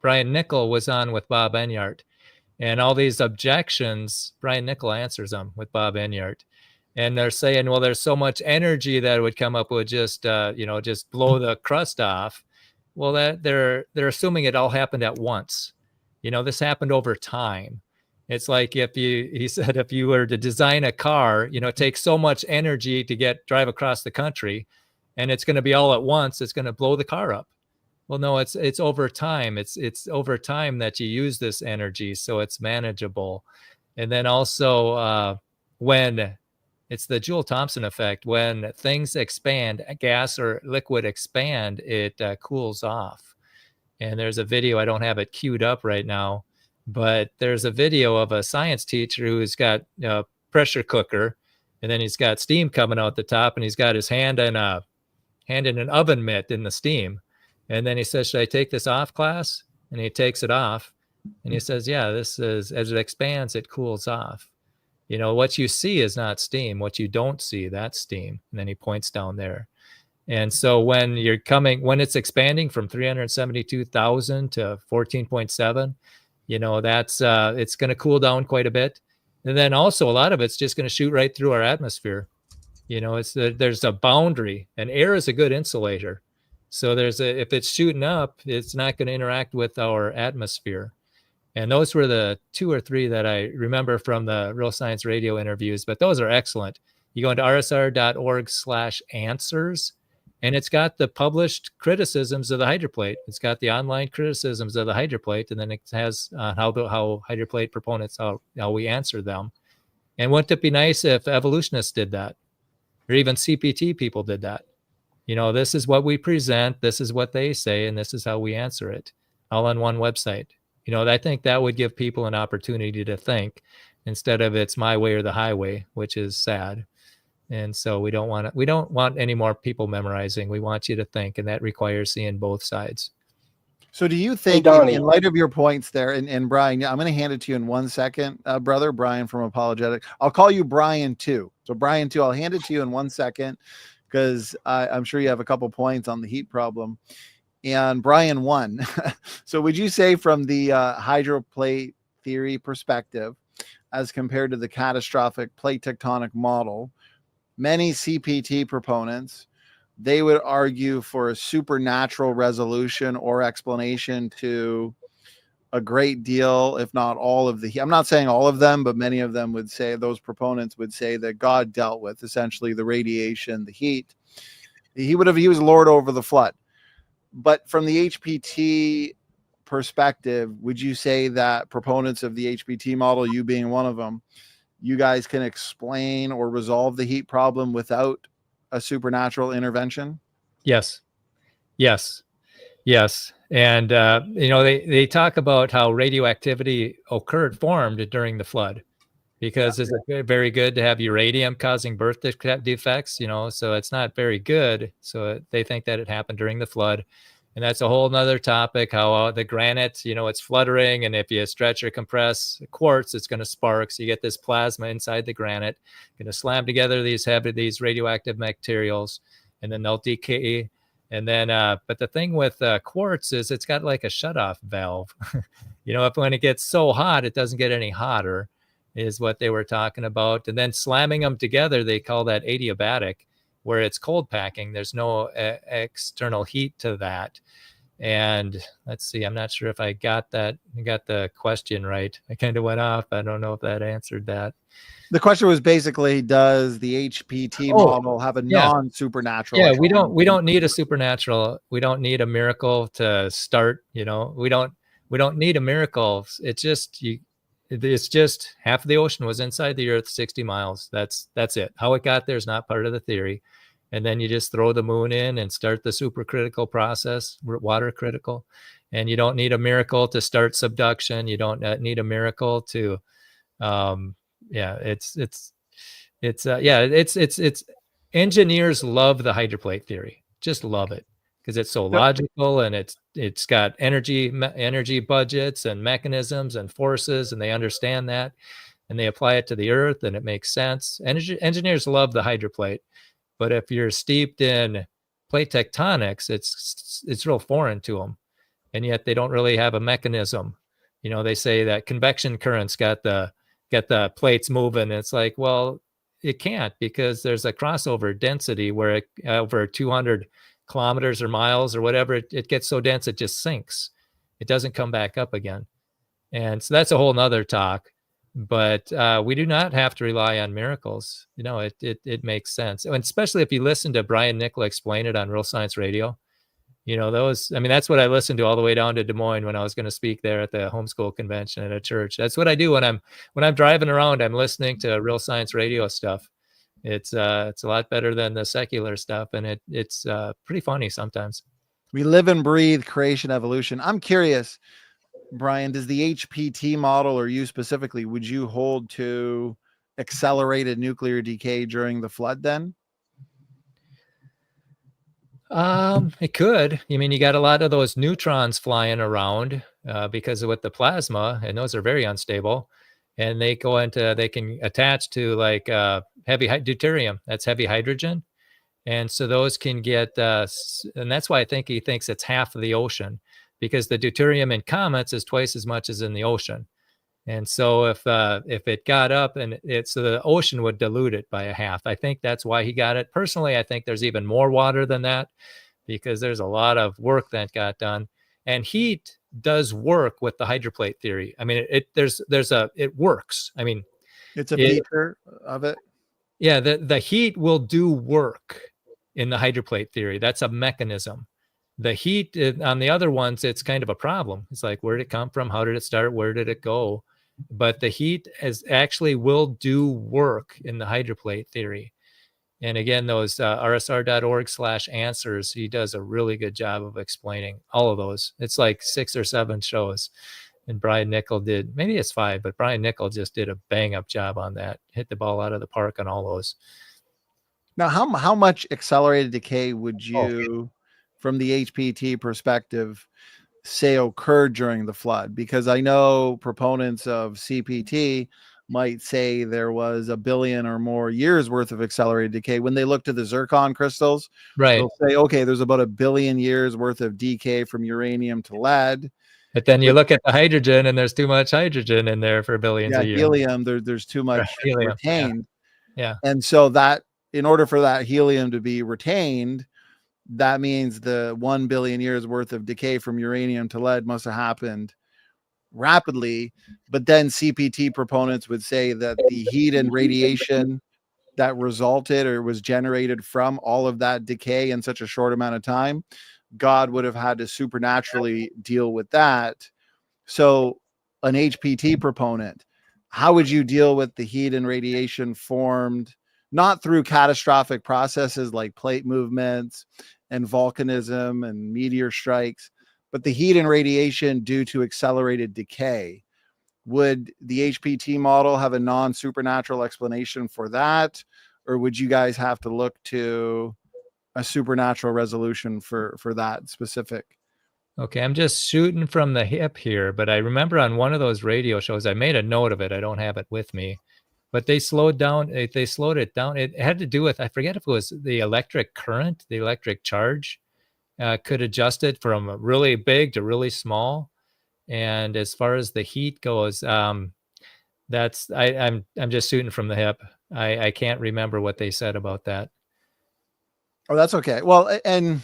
Nickel was on with Bob Enyart, and all these objections, Brian Nickel answers them with Bob Enyart. And they're saying, well, there's so much energy that would come up with just just blow the crust off. Well, that they're assuming it all happened at once. This happened over time. It's like he said, if you were to design a car, it takes so much energy to drive across the country, and it's going to be all at once. It's going to blow the car up. Well, no, it's over time. It's over time that you use this energy, so it's manageable. And then also when it's the Joule-Thomson effect, when things expand, gas or liquid expand, it cools off. And there's a video, I don't have it queued up right now, but there's a video of a science teacher who's got a pressure cooker, and then he's got steam coming out the top, and he's got his hand in an oven mitt in the steam. And then he says, should I take this off, class? And he takes it off, and he says, yeah, this is, as it expands, it cools off. What you see is not steam. What you don't see, that's steam. And then he points down there. And so when it's expanding from 372,000 to 14.7, that's it's going to cool down quite a bit. And then also a lot of it's just going to shoot right through our atmosphere. There's a boundary, and air is a good insulator. So if it's shooting up, it's not going to interact with our atmosphere. And those were the 2 or 3 that I remember from the Real Science Radio interviews, but those are excellent. You go into rsr.org/answers, and it's got the published criticisms of the hydroplate. It's got the online criticisms of the hydroplate, and then it has how hydroplate proponents, how we answer them. And wouldn't it be nice if evolutionists did that, or even CPT people did that? This is what we present, this is what they say, and this is how we answer it, all on one website. I think that would give people an opportunity to think instead of it's my way or the highway, which is sad. And so we don't want any more people memorizing. We want you to think, and that requires seeing both sides. So do you think, in light of your points there, and Brian, I'm going to hand it to you in 1 second, brother, Brian from Apologetic. I'll call you Brian 2. So Brian 2, I'll hand it to you in 1 second, because I'm sure you have a couple points on the heat problem. And Brian 1. So would you say from the hydroplate theory perspective, as compared to the catastrophic plate tectonic model, many CPT proponents, they would argue for a supernatural resolution or explanation to a great deal, if not all of the heat. I'm not saying all of them, but many of them would say, those proponents would say that God dealt with essentially the radiation, the heat. He was Lord over the flood. But from the HPT perspective, would you say that proponents of the HPT model, you being one of them, you guys can explain or resolve the heat problem without a supernatural intervention? Yes. And, they talk about how radioactivity formed during the flood, because it's very good to have uranium causing birth defects, so it's not very good. So they think that it happened during the flood. And that's a whole nother topic, how the granite, it's fluttering. And if you stretch or compress quartz, it's going to spark. So you get this plasma inside the granite, going to slam together these radioactive materials, and then they'll decay. And then, but the thing with quartz is it's got like a shutoff valve. When it gets so hot, it doesn't get any hotter, is what they were talking about. And then slamming them together, they call that adiabatic, where it's cold packing. There's no external heat to that. And let's see, I'm not sure if I got the question right. I kind of went off. I don't know if that answered that. The question was basically, does the HPT model have a non-supernatural? Yeah, we don't need a supernatural. We don't need a miracle to start. We don't need a miracle. It's just half of the ocean was inside the earth 60 miles. That's it. How it got there is not part of the theory. And then you just throw the moon in and start the supercritical process, water critical. And you don't need a miracle to start subduction. You don't need a miracle to, it's engineers love the hydroplate theory, just love it because it's so logical, and it's got energy budgets and mechanisms and forces, and they understand that, and they apply it to the earth, and it makes sense. Engineers love the hydroplate, but if you're steeped in plate tectonics, it's real foreign to them, and yet they don't really have a mechanism. They say that convection currents got the plates moving. It's like, well, it can't, because there's a crossover density where over 200 kilometers or miles or whatever, it gets so dense it just sinks. It doesn't come back up again. And so that's a whole nother talk. But we do not have to rely on miracles. It makes sense. And especially if you listen to Brian Nichol explain it on Real Science Radio. That's what I listened to all the way down to Des Moines when I was going to speak there at the homeschool convention at a church. That's what I do when I'm driving around. I'm listening to Real Science Radio stuff. It's a lot better than the secular stuff, and it's pretty funny sometimes. We live and breathe creation evolution. I'm curious, Brian, does the HPT model, or you specifically, would you hold to accelerated nuclear decay during the flood then? It could. You got a lot of those neutrons flying around because of with the plasma, and those are very unstable, and they can attach to like heavy deuterium. That's heavy hydrogen, and so those can get, and that's why I think he thinks it's half of the ocean, because the deuterium in comets is twice as much as in the ocean. And so if it got up, and so the ocean would dilute it by a half. I think that's why he got it. Personally, I think there's even more water than that, because there's a lot of work that got done, and heat does work with the hydroplate theory. It works. It's a feature of it. Yeah, the heat will do work in the hydroplate theory. That's a mechanism. The heat on the other ones, it's kind of a problem. It's like, where did it come from? How did it start? Where did it go? But the heat will do work in the hydroplate theory. And again, those rsr.org/answers, he does a really good job of explaining all of those. It's like 6 or 7 shows. And Brian Nichol did, maybe it's 5, but Brian Nichol just did a bang up job on that. Hit the ball out of the park on all those. Now, how much accelerated decay would you, from the HPT perspective, say occurred during the flood? Because I know proponents of CPT might say there was 1 billion or more years worth of accelerated decay. When they look to the zircon crystals, right, they'll say, okay, there's about 1 billion years worth of decay from uranium to lead. But then you look at the hydrogen, and there's too much hydrogen in there for billions of years. Helium, there's too much helium retained. Yeah. And so that, in order for that helium to be retained, that means the 1 billion years worth of decay from uranium to lead must have happened rapidly. But then CPT proponents would say that the heat and radiation that resulted or was generated from all of that decay in such a short amount of time, God would have had to supernaturally deal with that. So an HPT proponent, how would you deal with the heat and radiation formed not through catastrophic processes like plate movements and volcanism and meteor strikes, but the heat and radiation due to accelerated decay? Would the HPT model have a non-supernatural explanation for that? Or would you guys have to look to a supernatural resolution for that specific? Okay, I'm just shooting from the hip here, but I remember on one of those radio shows, I made a note of it. I don't have it with me, but they slowed it down. It had to do with, I forget if it was the electric current, the electric charge could adjust it from really big to really small. And as far as the heat goes, I'm just shooting from the hip. I can't remember what they said about that. Oh, that's okay. Well, and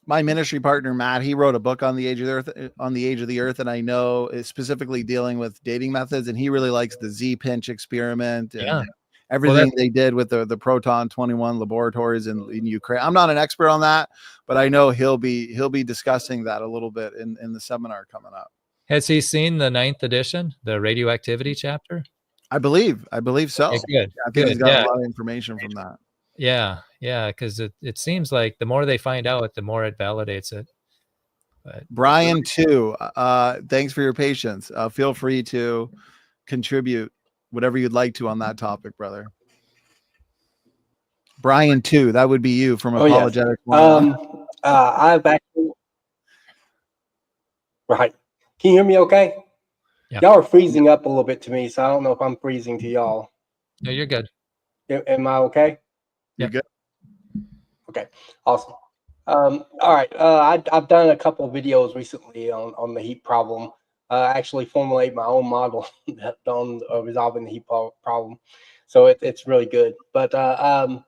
my ministry partner Matt, he wrote a book on the age of the earth, and I know is specifically dealing with dating methods, and he really likes the Z-pinch experiment and Yeah. everything they did with the Proton 21 laboratories in Ukraine. I'm not an expert on that, but I know he'll be discussing that a little bit in the seminar coming up. Has he seen the 9th edition, the radioactivity chapter? I believe so. Okay, good. I think he's got Yeah. a lot of information from that. Yeah, because it seems like the more they find out, the more it validates it. But Brian too, thanks for your patience. Feel free to contribute whatever you'd like to on that topic, brother. Brian too, that would be you from Apologetics. I've actually right. Can you hear me okay? Yeah. Y'all are freezing up a little bit to me, so I don't know if I'm freezing to y'all. No, you're good. Am I okay? You're good. Okay, awesome. All right, I've done a couple of videos recently on the heat problem. Actually formulate my own model on resolving the heat problem. So it's really good. But Donnie,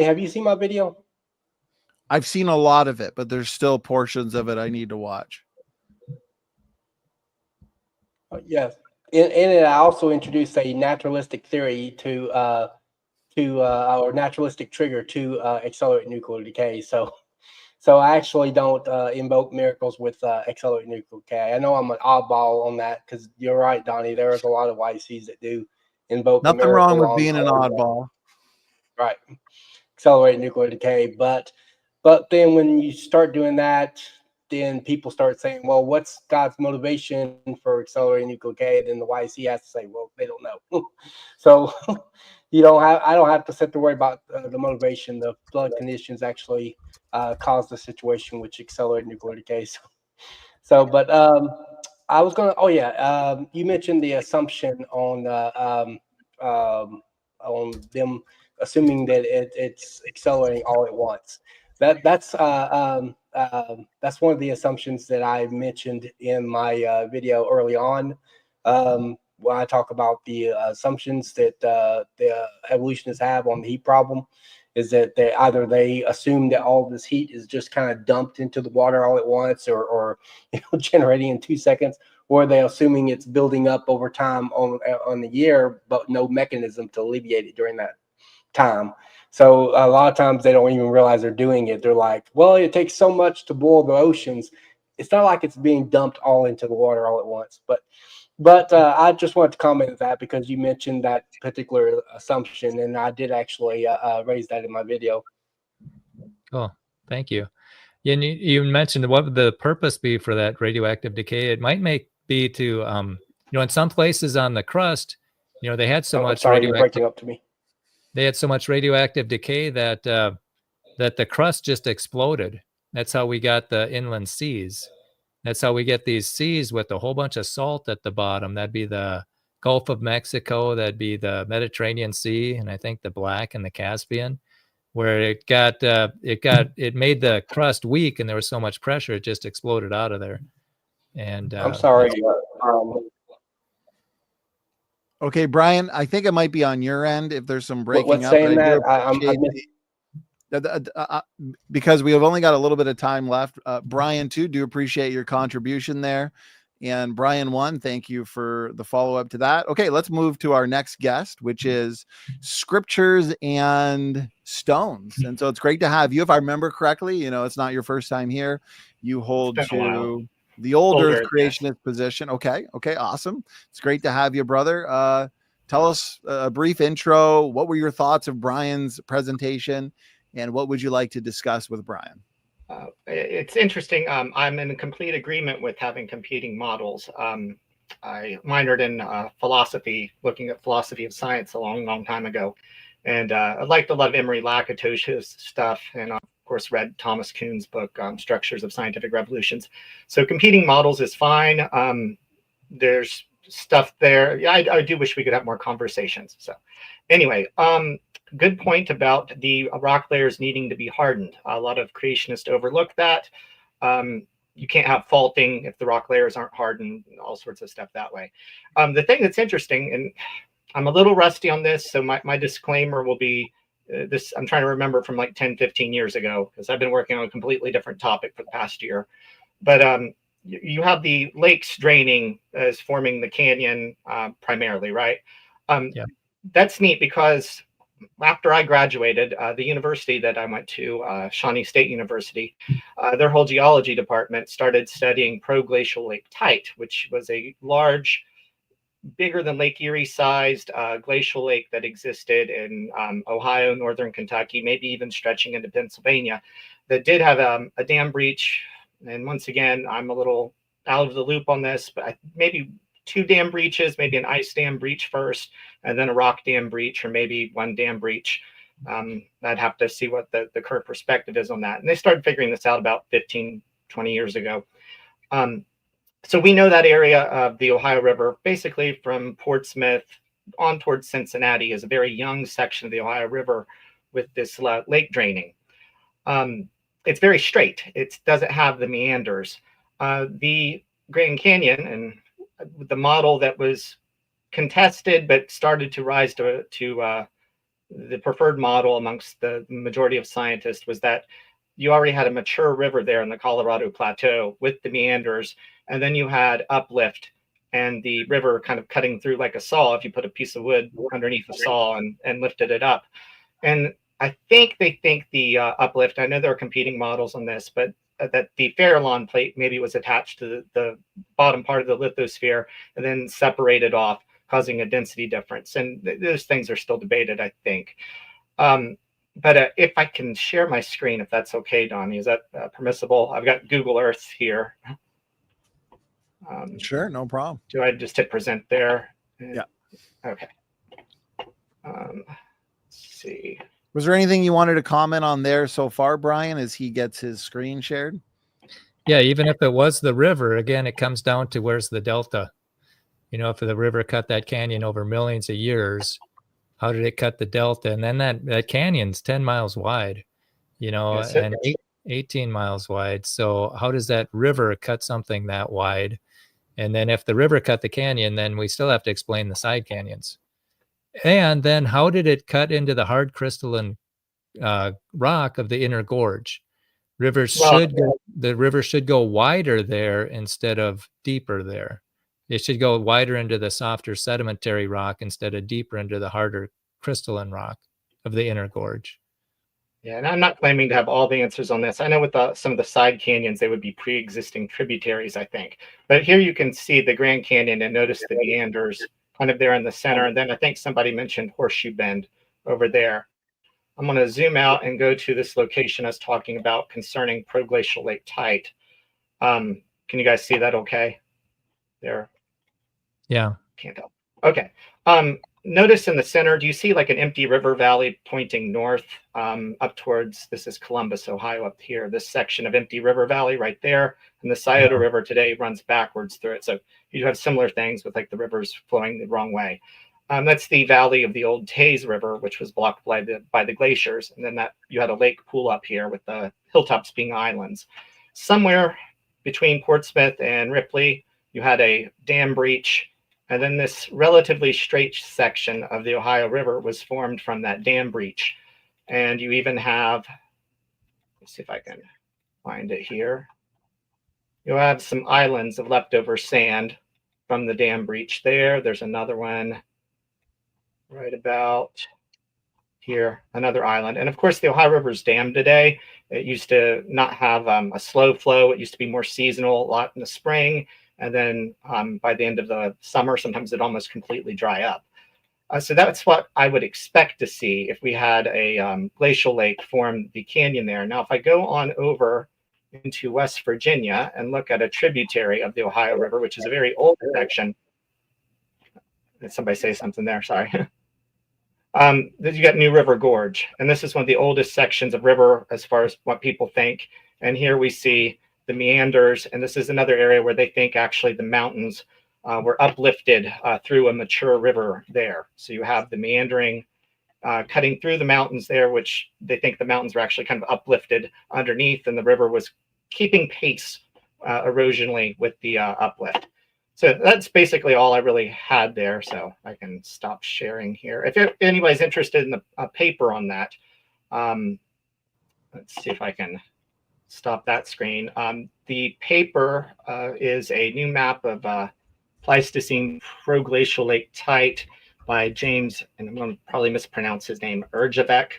have you seen my video? I've seen a lot of it, but there's still portions of it I need to watch. Yes. In it, I also introduced a naturalistic theory or naturalistic trigger to accelerate nuclear decay. So I actually don't invoke miracles with accelerate nuclear decay. I know I'm an oddball on that because you're right, Donnie. There's a lot of YCs that do invoke. Nothing wrong with being an oddball. Right. Accelerate nuclear decay. But then when you start doing that, then people start saying, well, what's God's motivation for accelerating nuclear decay? Then the YC has to say, well, they don't know. So I don't have to sit to worry about the motivation. The blood conditions actually cause the situation which accelerate nuclear decay. But I was going to, you mentioned the assumption on them assuming that it's accelerating all at once. That's one of the assumptions that I mentioned in my video early on. When I talk about the assumptions that the evolutionists have on the heat problem, is that they assume that all of this heat is just kind of dumped into the water all at once, or generating in 2 seconds, or they're assuming it's building up over time on the year, but no mechanism to alleviate it during that time. So a lot of times they don't even realize they're doing it. They're like, well, it takes so much to boil the oceans. It's not like it's being dumped all into the water all at once. But I just wanted to comment on that because you mentioned that particular assumption, and I did actually raise that in my video. Cool. Thank you. Yeah, and you mentioned what would the purpose be for that radioactive decay? It might be to, in some places on the crust, they had so much sorry, you're breaking up to me. They had so much radioactive decay that that the crust just exploded. That's how we got the inland seas. That's how we get these seas with a whole bunch of salt at the bottom. That'd be the Gulf of Mexico. That'd be the Mediterranean Sea, and I think the Black and the Caspian, where it made the crust weak, and there was so much pressure, it just exploded out of there. And I'm sorry. Okay, Brian, I think it might be on your end if there's some breaking what's up. Saying that? Because we have only got a little bit of time left. Brian, too, do appreciate your contribution there. And Brian 1, thank you for the follow-up to that. Okay, let's move to our next guest, which is Scriptures and Stones. And so it's great to have you. If I remember correctly, it's not your first time here. You hold to the older creationist position. Okay, awesome. It's great to have you, brother. Tell us a brief intro. What were your thoughts of Brian's presentation, and what would you like to discuss with Brian? It's interesting. I'm in complete agreement with having competing models. I minored in philosophy, looking at philosophy of science a long time ago. And I liked a lot of Emery Lakatos' stuff, and of course read Thomas Kuhn's book, Structures of Scientific Revolutions. So competing models is fine. There's stuff there. Yeah, I do wish we could have more conversations. So anyway, good point about the rock layers needing to be hardened. A lot of creationists overlook that. You can't have faulting if the rock layers aren't hardened, all sorts of stuff that way. The thing that's interesting, and I'm a little rusty on this, so my disclaimer will be this I'm trying to remember from like 10, 15 years ago, because I've been working on a completely different topic for the past year. But you have the lakes draining as forming the canyon primarily, right? Yeah. That's neat because after I graduated, the university that I went to, Shawnee State University, their whole geology department started studying proglacial lake tite, which was a large, bigger than Lake Erie sized glacial lake that existed in Ohio, northern Kentucky, maybe even stretching into Pennsylvania, that did have a dam breach. And once again, I'm a little out of the loop on this, but maybe 2 dam breaches, maybe an ice dam breach first, and then a rock dam breach, or maybe 1 dam breach. I'd have to see what the current perspective is on that. And they started figuring this out about 15, 20 years ago. So we know that area of the Ohio River, basically from Portsmouth on towards Cincinnati, is a very young section of the Ohio River with this lake draining. It's very straight. It doesn't have the meanders. The Grand Canyon and the model that was contested but started to rise to the preferred model amongst the majority of scientists was that you already had a mature river there in the Colorado Plateau with the meanders, and then you had uplift and the river kind of cutting through like a saw if you put a piece of wood underneath the saw and lifted it up. And I think they think the uplift, I know there are competing models on this, but that the Farallon plate maybe was attached to the bottom part of the lithosphere and then separated off, causing a density difference. And those things are still debated, I think. But if I can share my screen, if that's okay, Donnie, is that permissible? I've got Google Earth here. Sure, no problem. Do I just hit present there? Yeah. Okay. Let's see. Was there anything you wanted to comment on there so far, Brian, as he gets his screen shared? Yeah, even if it was the river, again, it comes down to where's the delta. You know, if the river cut that canyon over millions of years, how did it cut the delta? And then that canyon's 10 miles wide, you know, Yes, and 18 miles wide. So how does that river cut something that wide? And then if the river cut the canyon, then we still have to explain the side canyons. And then how did it cut into the hard crystalline rock of the inner gorge? The river should go wider there instead of deeper there. It should go wider into the softer sedimentary rock instead of deeper into the harder crystalline rock of the inner gorge. Yeah, and I'm not claiming to have all the answers on this. I know with some of the side canyons, they would be pre-existing tributaries, I think. But here you can see the Grand Canyon and notice the meanders kind of there in the center. And then I think somebody mentioned Horseshoe Bend over there. I'm going to zoom out and go to this location I was talking about concerning proglacial lake tite. Can you guys see that okay? There. Yeah. Can't tell. Okay. Notice in the center, do you see like an empty river valley pointing north up towards, this is Columbus, Ohio up here, this section of empty river valley right there. And the Scioto River today runs backwards through it. So you have similar things with like the rivers flowing the wrong way. That's the valley of the old Taze River, which was blocked by the glaciers. And then you had a lake pool up here with the hilltops being islands. Somewhere between Portsmouth and Ripley, you had a dam breach. And then this relatively straight section of the Ohio River was formed from that dam breach. And you even have, let's see if I can find it here. You'll have some islands of leftover sand from the dam breach there. There's another one right about here, another island. And of course, the Ohio River is dammed today. It used to not have a slow flow. It used to be more seasonal, a lot in the spring. And then by the end of the summer, sometimes it almost completely dry up. So that's what I would expect to see if we had a glacial lake form the canyon there. Now, if I go on over into West Virginia and look at a tributary of the Ohio River, which is a very old section. Did somebody say something there? Sorry. You got New River Gorge. And this is one of the oldest sections of river as far as what people think. And here we see the meanders, and this is another area where they think actually the mountains were uplifted through a mature river there. So you have the meandering cutting through the mountains there, which they think the mountains were actually kind of uplifted underneath, and the river was keeping pace erosionally with the uplift. So that's basically all I really had there. So I can stop sharing here. If anybody's interested in the paper on that, let's see if I can stop that screen. The paper is a new map of Pleistocene proglacial lake Tite by James, and I'm going to probably mispronounce his name, Urjavec.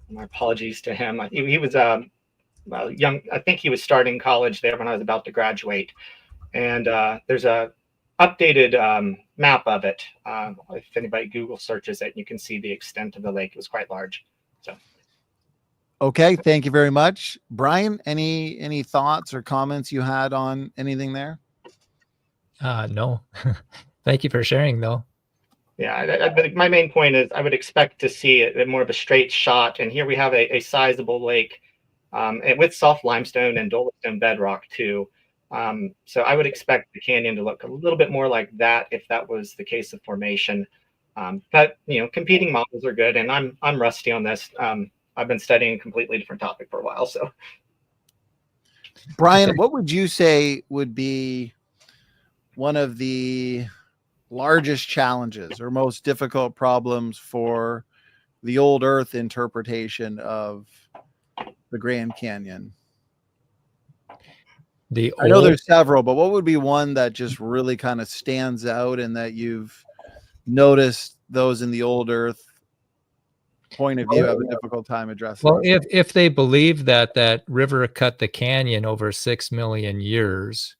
My apologies to him. He was young. I think he was starting college there when I was about to graduate. And there's a updated map of it. If anybody Google searches it, you can see the extent of the lake. It was quite large. So. Okay, thank you very much, Brian. Any thoughts or comments you had on anything there? No. Thank you for sharing, though. Yeah, my main point is I would expect to see it more of a straight shot, and here we have a sizable lake, and with soft limestone and dolostone bedrock too. So I would expect the canyon to look a little bit more like that if that was the case of formation. But competing models are good, and I'm rusty on this. I've been studying a completely different topic for a while. So, Brian, what would you say would be one of the largest challenges or most difficult problems for the old Earth interpretation of the Grand Canyon? I know there's several, but what would be one that just really kind of stands out and that you've noticed those in the old Earth point of view have a difficult time addressing? Well, if they believe that river cut the canyon over 6 million years,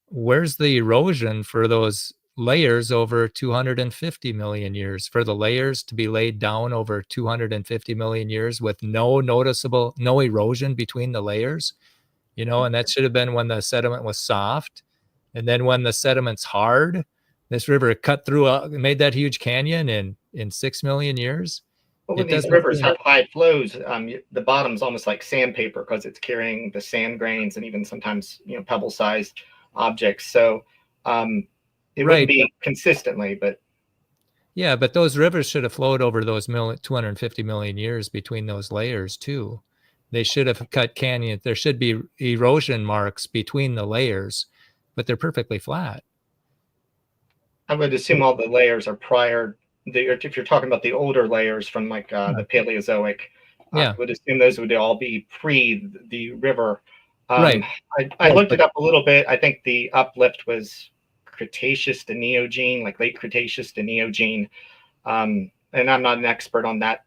where's the erosion for those layers over 250 million years? For the layers to be laid down over 250 million years with no erosion between the layers, and that should have been when the sediment was soft. And then when the sediment's hard, this river cut through, made that huge canyon in 6 million years. Well, when these rivers have high flows, the bottom's almost like sandpaper because it's carrying the sand grains and even sometimes pebble-sized objects. So it wouldn't be consistently, but yeah, but those rivers should have flowed over those 250 million years between those layers too. They should have cut canyons. There should be erosion marks between the layers, but they're perfectly flat. I would assume all the layers are prior. If you're talking about the older layers from like the Paleozoic, I would assume those would all be pre the river. Right. I looked it up a little bit. I think the uplift was Cretaceous to Neogene, like late Cretaceous to Neogene. And I'm not an expert on that.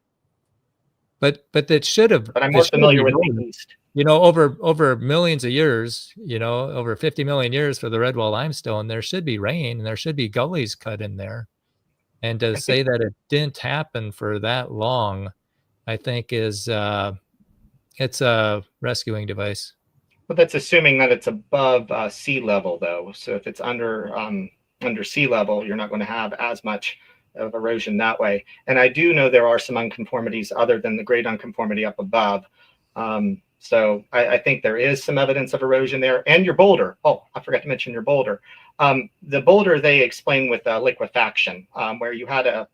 But that should have. But I'm more familiar with the East. Over millions of years, over 50 million years for the Redwall limestone, there should be rain and there should be gullies cut in there. And to say that it didn't happen for that long, I think it's a rescuing device. But that's assuming that it's above sea level, though. So if it's under sea level, you're not going to have as much of erosion that way. And I do know there are some unconformities other than the great unconformity up above. So I think there is some evidence of erosion there. And your boulder. Oh, I forgot to mention your boulder. The boulder they explain with liquefaction, where you had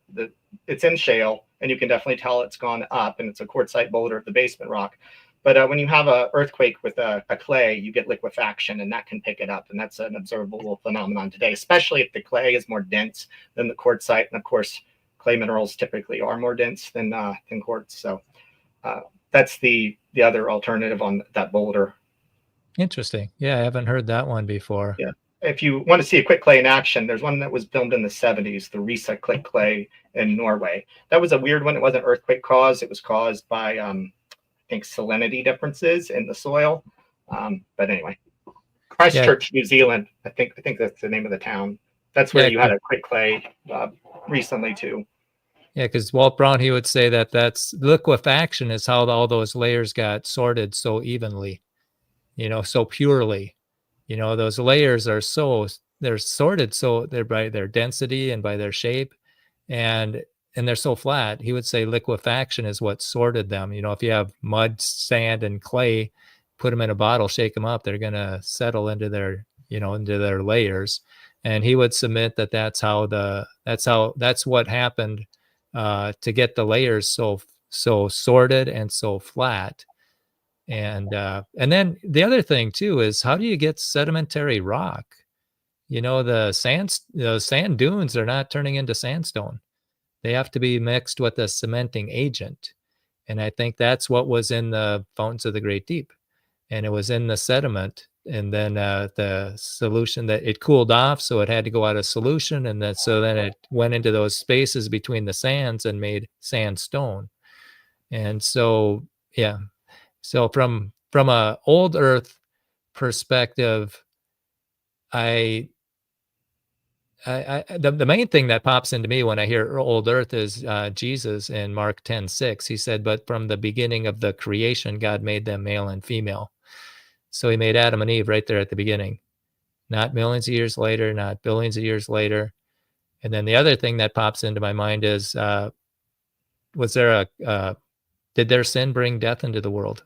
it's in shale, and you can definitely tell it's gone up, and it's a quartzite boulder of the basement rock. But when you have an earthquake with a clay, you get liquefaction, and that can pick it up. And that's an observable phenomenon today, especially if the clay is more dense than the quartzite. And of course, clay minerals typically are more dense than quartz. So that's the other alternative on that boulder. Interesting. Yeah, I haven't heard that one before. Yeah. If you want to see a quick clay in action, there's one that was filmed in the 70s, the Risa Click clay in Norway. That was a weird one. It wasn't earthquake caused. It was caused by I think salinity differences in the soil. But anyway, Christchurch, New Zealand. I think that's the name of the town. That's where you had a quick clay recently too. Yeah, because Walt Brown, he would say that's liquefaction is how all those layers got sorted so evenly, so purely. Those layers are they're sorted so they're by their density and by their shape, and they're so flat. He would say liquefaction is what sorted them. If you have mud, sand, and clay, put them in a bottle, shake them up, they're gonna settle into their layers. And he would submit that's what happened to get the layers so sorted and so flat. And then the other thing too is, how do you get sedimentary rock? You know, the sand dunes are not turning into sandstone. They have to be mixed with a cementing agent. And I think that's what was in the fountains of the Great Deep. And it was in the sediment. And then the solution that it cooled off, so it had to go out of solution. And then it went into those spaces between the sands and made sandstone. And so, yeah. So from a old Earth perspective, the main thing that pops into me when I hear old Earth is Jesus in Mark 10:6. He said, "But from the beginning of the creation, God made them male and female." So he made Adam and Eve right there at the beginning, not millions of years later, not billions of years later. And then the other thing that pops into my mind is, did their sin bring death into the world?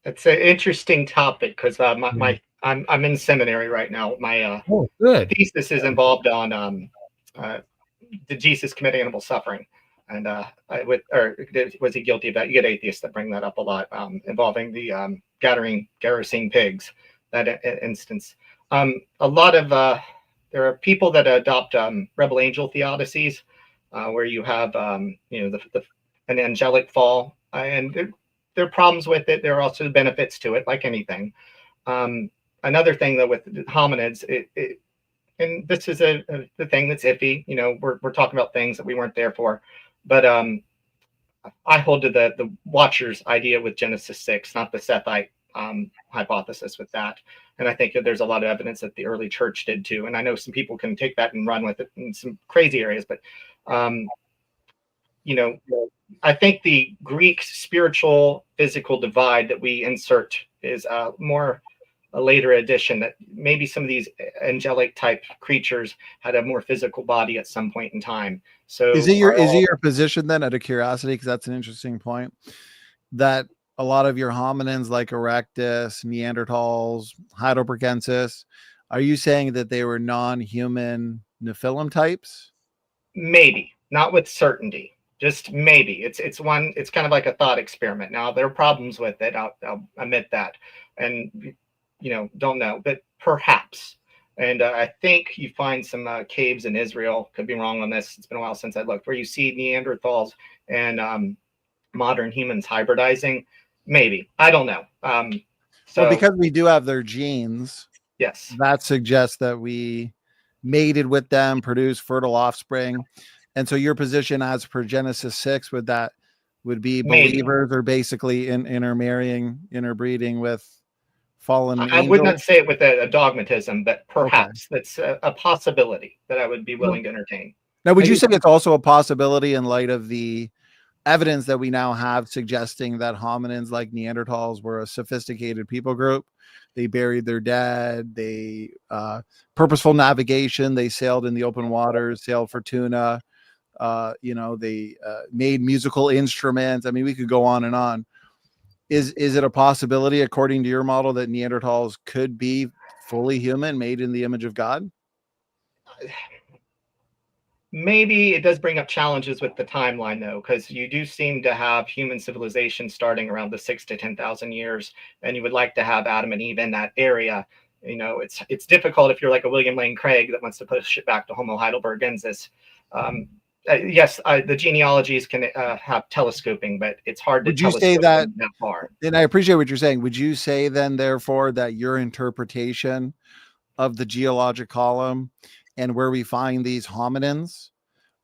It's an interesting topic because I'm in seminary right now. My good. thesis is involved on did Jesus commit animal suffering, and was he guilty of that? You get atheists that bring that up a lot, involving the Gerasene pigs. That instance, a lot of there are people that adopt rebel angel theodicies, where you have an angelic fall, and there are problems with it. There are also benefits to it, like anything. Another thing, though, with hominids, and this is the thing that's iffy. We're talking about things that we weren't there for, but I hold to the Watchers idea with Genesis 6, not the Sethite hypothesis with that. And I think that there's a lot of evidence that the early church did too. And I know some people can take that and run with it in some crazy areas, but I think the Greek spiritual physical divide that we insert is more a later addition, that maybe some of these angelic type creatures had a more physical body at some point in time. So is it your position then, out of curiosity, because that's an interesting point, that a lot of your hominins like Erectus, Neanderthals, Heidelbergensis, are you saying that they were non-human Nephilim types? Maybe, not with certainty. Just maybe. It's kind of like a thought experiment. Now, there are problems with it. I'll admit that. And, don't know, but perhaps. And I think you find some caves in Israel, could be wrong on this, it's been a while since I looked, where you see Neanderthals and modern humans hybridizing. Maybe. I don't know. So because we do have their genes, yes, that suggests that we mated with them, produced fertile offspring. And so your position as per Genesis 6 would be believers are basically intermarrying, interbreeding with fallen angels? I would not say it with a dogmatism, but perhaps that's a possibility that I would be willing to entertain. Now, would you say it's also a possibility in light of the evidence that we now have suggesting that hominins like Neanderthals were a sophisticated people group? They buried their dead, they purposeful navigation, they sailed in the open waters, sailed for tuna, they made musical instruments. I mean, we could go on and on. Is it a possibility, according to your model, that Neanderthals could be fully human, made in the image of God? Maybe it does bring up challenges with the timeline, though, because you do seem to have human civilization starting around the 6,000 to 10,000 years, and you would like to have Adam and Eve in that area. It's difficult if you're like a William Lane Craig that wants to push it back to Homo heidelbergensis. Yes, the genealogies can have telescoping, but it's hard to telescope that far. And I appreciate what you're saying. Would you say then, therefore, that your interpretation of the geologic column and where we find these hominins,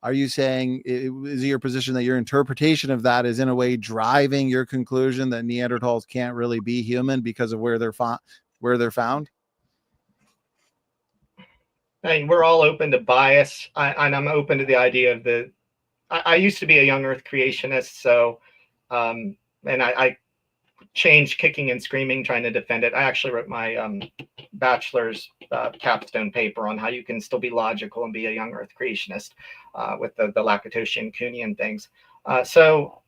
are you saying, is it your position that your interpretation of that is in a way driving your conclusion that Neanderthals can't really be human because of where they're found? I mean, we're all open to bias, and I'm open to the idea of I used to be a young Earth creationist, so, and I changed kicking and screaming trying to defend it. I actually wrote my bachelor's capstone paper on how you can still be logical and be a young Earth creationist with the Lakatosian Kuhnian things. So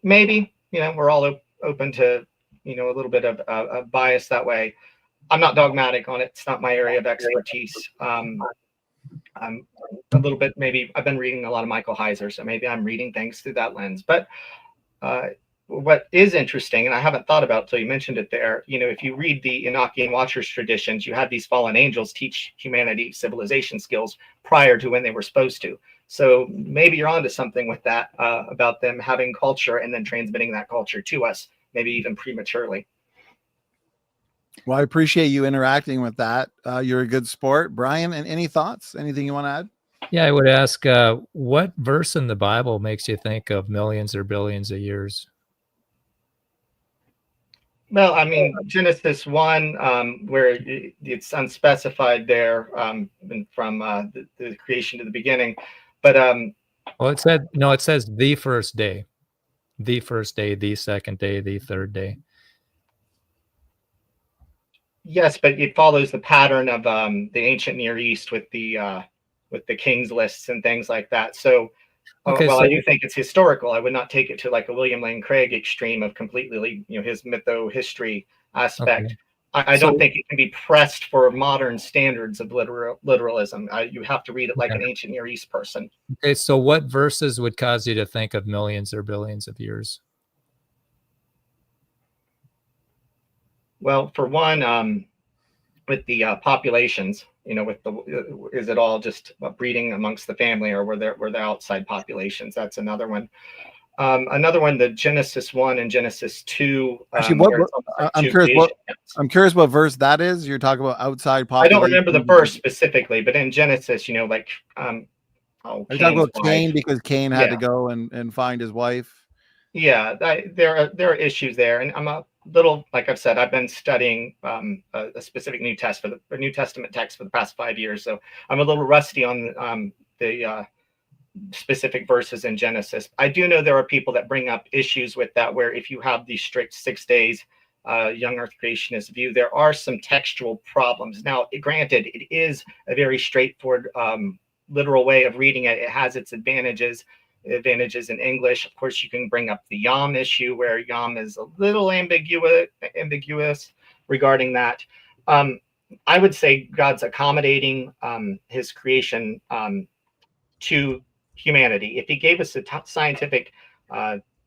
maybe, we're all open to, a little bit of a bias that way. I'm not dogmatic on it. It's not my area of expertise. I'm a little bit, maybe I've been reading a lot of Michael Heiser, so maybe I'm reading things through that lens. But what is interesting, and I haven't thought about till you mentioned it there, if you read the Enochian Watchers traditions, you had these fallen angels teach humanity civilization skills prior to when they were supposed to. So maybe you're onto something with that, about them having culture and then transmitting that culture to us, maybe even prematurely. Well, I appreciate you interacting with that. You're a good sport. Brian, and any thoughts? Anything you want to add? Yeah, I would ask, what verse in the Bible makes you think of millions or billions of years? Well, I mean, Genesis 1, where it's unspecified there, from the creation to the beginning. But Well, it says the first day, the second day, the third day. yes, but it follows the pattern of the ancient Near East with the kings lists and things like that. So, Okay, while so I do think it's historical, I would not take it to like a William Lane Craig extreme of completely, his mytho history aspect. okay. I don't think it can be pressed for modern standards of literalism. You have to read it like Okay. an ancient Near East person. Okay, so what verses would cause you to think of millions or billions of years? Well, for one, with the populations, with the is it all just breeding amongst the family, or were there outside populations? That's another one. Another one, the Genesis 1 and Genesis 2. Actually, where it's almost like I'm two curious. creation accounts. I'm curious what verse that is. You're talking about outside I population. don't remember the verse specifically, but in Genesis, like Are you talking Cain's about Cain wife. because Cain had Yeah. to go and find his wife? Yeah, there are issues there, and I'm a little, like I've said, I've been studying a specific New Testament text for the past 5 years, so I'm a little rusty on the specific verses in Genesis. I do know there are people that bring up issues with that, where if you have the strict 6 days young Earth creationist view, there are some textual problems. Now, granted, it is a very straightforward literal way of reading it. It has its advantages in English. Of course, you can bring up the Yom issue, where Yom is a little ambiguous regarding that. I would say God's accommodating his creation to humanity. If he gave us a scientific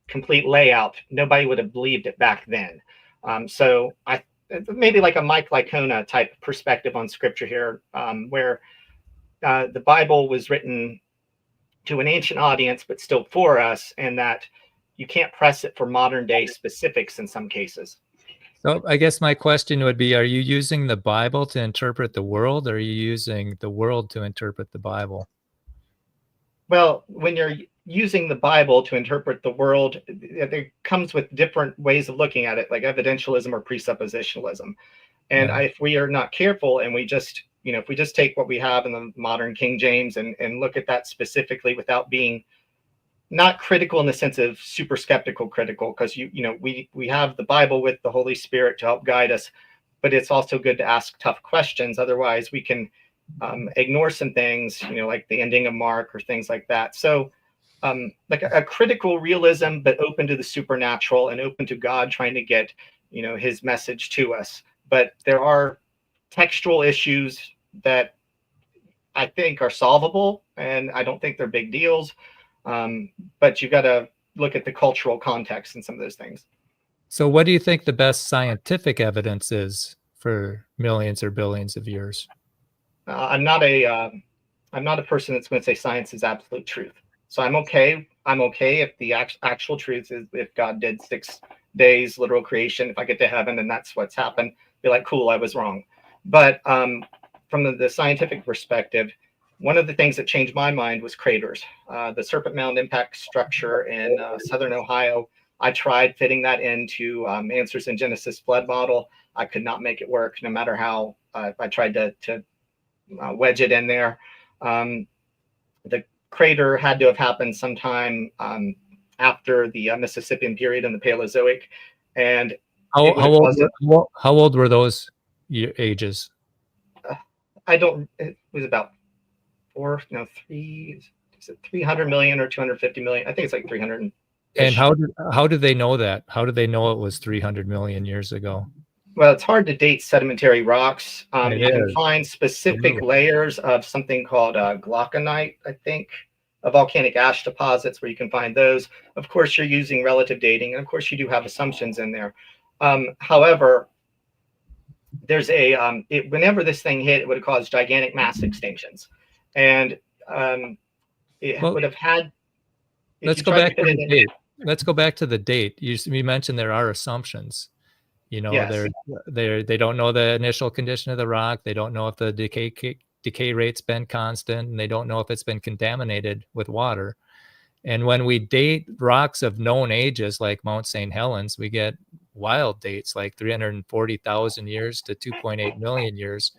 complete layout, nobody would have believed it back then. So I maybe like a Mike Licona type perspective on scripture here, where the Bible was written to an ancient audience, but still for us, and that you can't press it for modern day specifics in some cases. So I guess my question would be, are you using the Bible to interpret the world, or are you using the world to interpret the Bible? Well, when you're using the Bible to interpret the world, it comes with different ways of looking at it, like evidentialism or presuppositionalism. And Yeah. if we are not careful, and we just, if we just take what we have in the modern King James and look at that specifically without being not critical in the sense of super skeptical critical, because we have the Bible with the Holy Spirit to help guide us, but it's also good to ask tough questions. Otherwise, we can ignore some things, like the ending of Mark or things like that. So like a critical realism, but open to the supernatural and open to God trying to get, his message to us. But there are textual issues that I think are solvable, and I don't think they're big deals. But you've got to look at the cultural context in some of those things. So what do you think the best scientific evidence is for millions or billions of years? I'm not a person that's going to say science is absolute truth. So I'm okay if the actual truth is if God did 6 days literal creation. If I get to heaven and that's what's happened, be like, cool, I was wrong. But from the scientific perspective, one of the things that changed my mind was craters. The Serpent Mound impact structure in southern Ohio. I tried fitting that into Answers in Genesis flood model. I could not make it work, no matter how I tried to wedge it in there. The crater had to have happened sometime after the Mississippian period in the Paleozoic. And how old were those ages? It was about 300 million or 250 million. I think it's like 300. And how did they know that? How did they know it was 300 million years ago? Well, it's hard to date sedimentary rocks. You can is. find specific layers of something called glauconite, I think. volcanic ash deposits where you can find those. Of course, you're using relative dating, and of course, you do have assumptions in there. However, there's whenever this thing hit, it would have caused gigantic mass extinctions, and it would have had. Let's go back to the date. Let's go back to the date. You mentioned there are assumptions. You know, yes. they don't know the initial condition of the rock. They don't know if the decay rate's been constant, and they don't know if it's been contaminated with water. And when we date rocks of known ages like Mount St. Helens, we get wild dates like 340,000 years to 2.8 million years.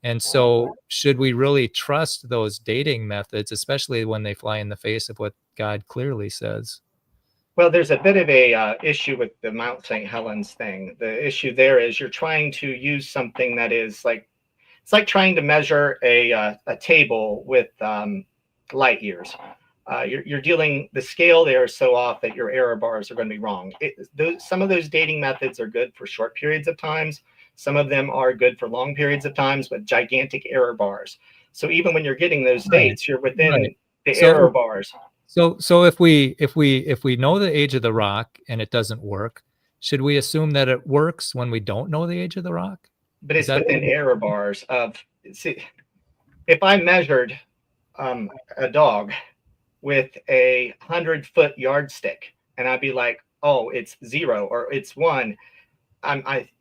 And so should we really trust those dating methods, especially when they fly in the face of what God clearly says? Well, there's a bit of a issue with the Mount St. Helens thing. The issue there is you're trying to use something that is like, it's like trying to measure a table with light years. You're dealing, the scale there is so off that your error bars are going to be wrong. Some of those dating methods are good for short periods of times. Some of them are good for long periods of times with gigantic error bars. So even when you're getting those dates, you're within the error bars. So if we know the age of the rock and it doesn't work, should we assume that it works when we don't know the age of the rock? But it's within error bars of, see, if I measured a dog with a 100-foot yardstick and I'd be like, oh, it's 0 or it's 1,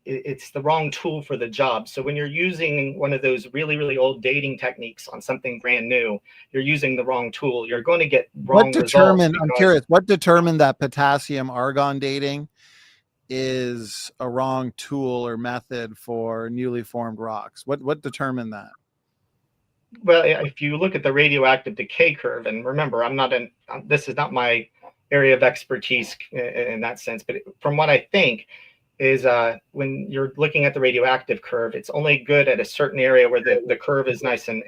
it's the wrong tool for the job. So when you're using one of those really, really old dating techniques on something brand new, you're using the wrong tool. You're going to get wrong results. I'm curious, what determined that potassium argon dating is a wrong tool or method for newly formed rocks? What determined that? Well, if you look at the radioactive decay curve, and remember, this is not my area of expertise in that sense, but from what I think is when you're looking at the radioactive curve, it's only good at a certain area where the curve is nice and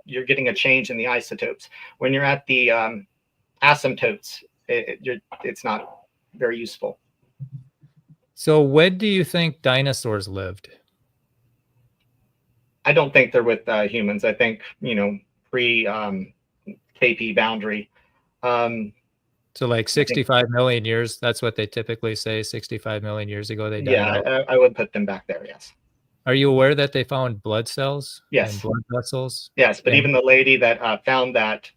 you're getting a change in the isotopes. When you're at the asymptotes, it's not very useful. So when do you think dinosaurs lived? I don't think they're with humans. I think, pre KP boundary. So like 65 million years, that's what they typically say. 65 million years ago, they died out. I would put them back there, yes. Are you aware that they found blood cells? Yes. And blood vessels? Yes, but even the lady that found that,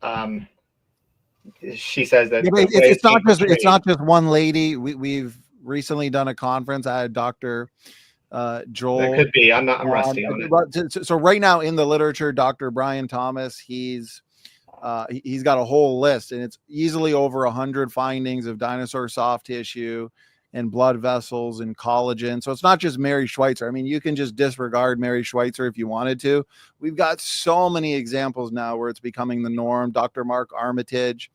she says that it's not just one lady. We've recently done a conference. I had Dr. Joel. That could be. I'm rusty on it. So right now in the literature, Dr. Brian Thomas, he's got a whole list, and it's easily over 100 findings of dinosaur soft tissue and blood vessels and collagen. So it's not just Mary Schweitzer. I mean, you can just disregard Mary Schweitzer if you wanted to. We've got so many examples now where it's becoming the norm. Dr. Mark Armitage,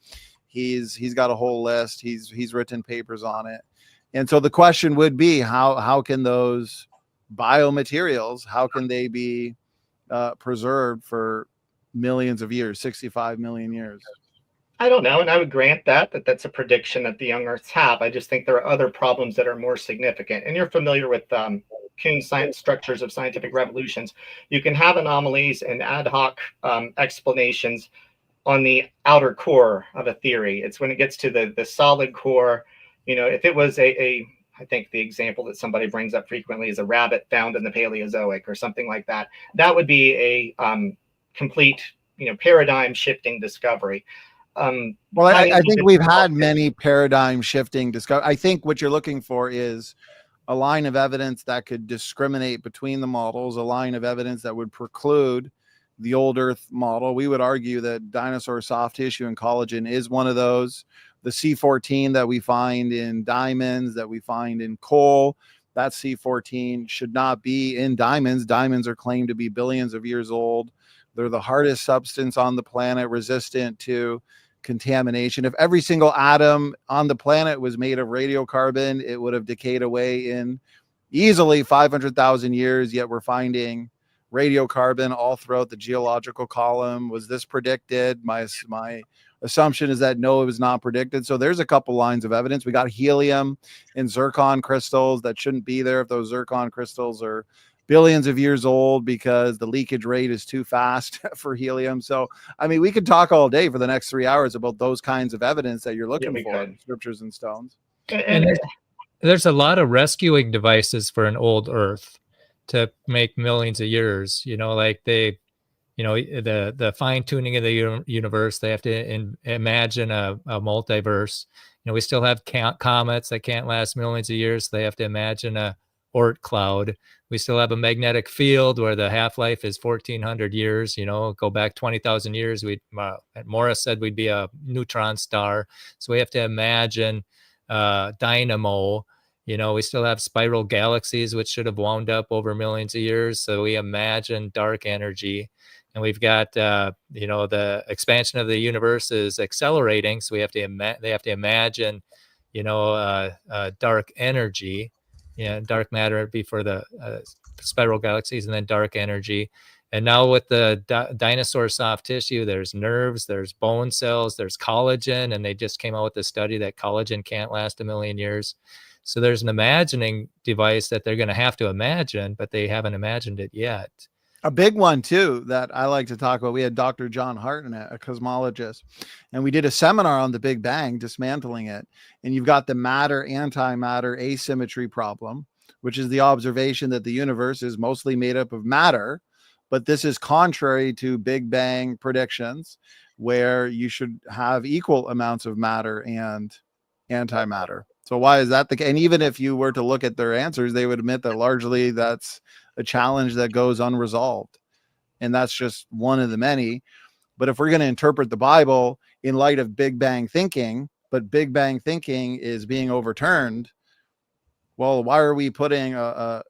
he's got a whole list. He's written papers on it. And so the question would be, how can those biomaterials, how can they be preserved for millions of years, 65 million years? I don't know, and I would grant that's a prediction that the young Earths have. I just think there are other problems that are more significant. And you're familiar with Kuhn's science structures of scientific revolutions. You can have anomalies and ad hoc explanations on the outer core of a theory. It's when it gets to the solid core. If it was I think the example that somebody brings up frequently is a rabbit found in the Paleozoic or something like that. That would be a complete, paradigm shifting discovery. Well, I think we've had many paradigm shifting discovery. I think what you're looking for is a line of evidence that could discriminate between the models, a line of evidence that would preclude the old Earth model. We would argue that dinosaur soft tissue and collagen is one of those. The C14 that we find in diamonds, that we find in coal, that C14 should not be in diamonds. Diamonds are claimed to be billions of years old. They're the hardest substance on the planet, resistant to contamination. If every single atom on the planet was made of radiocarbon, it would have decayed away in easily 500,000 years, yet we're finding radiocarbon all throughout the geological column. Was this predicted? My assumption is that no, it was not predicted. So there's a couple lines of evidence. We got helium and zircon crystals that shouldn't be there if those zircon crystals are billions of years old because the leakage rate is too fast for helium. So, I mean, we could talk all day for the next 3 hours about those kinds of evidence that you're looking for in scriptures and stones. And there's a lot of rescuing devices for an old Earth to make millions of years, like they, the fine tuning of the universe, they have to imagine a multiverse. We still have comets that can't last millions of years. So they have to imagine a Oort cloud. We still have a magnetic field where the half-life is 1,400 years. Go back 20,000 years. Morris said we'd be a neutron star. So we have to imagine dynamo. We still have spiral galaxies, which should have wound up over millions of years. So we imagine dark energy. And we've got, the expansion of the universe is accelerating. So we have to they have to imagine, dark energy. Dark matter before the spiral galaxies, and then dark energy. And now with the dinosaur soft tissue, there's nerves, there's bone cells, there's collagen, and they just came out with a study that collagen can't last 1 million years. So there's an imagining device that they're going to have to imagine, but they haven't imagined it yet. A big one too that I like to talk about. We had Dr. John Harton, a cosmologist, and we did a seminar on the Big Bang, dismantling it. And you've got the matter antimatter asymmetry problem, which is the observation that the universe is mostly made up of matter. But this is contrary to Big Bang predictions, where you should have equal amounts of matter and antimatter. So why is that the case? And even if you were to look at their answers, they would admit that largely that's a challenge that goes unresolved. And that's just one of the many. But if we're going to interpret the Bible in light of Big Bang thinking, but Big Bang thinking is being overturned, well, why are we putting an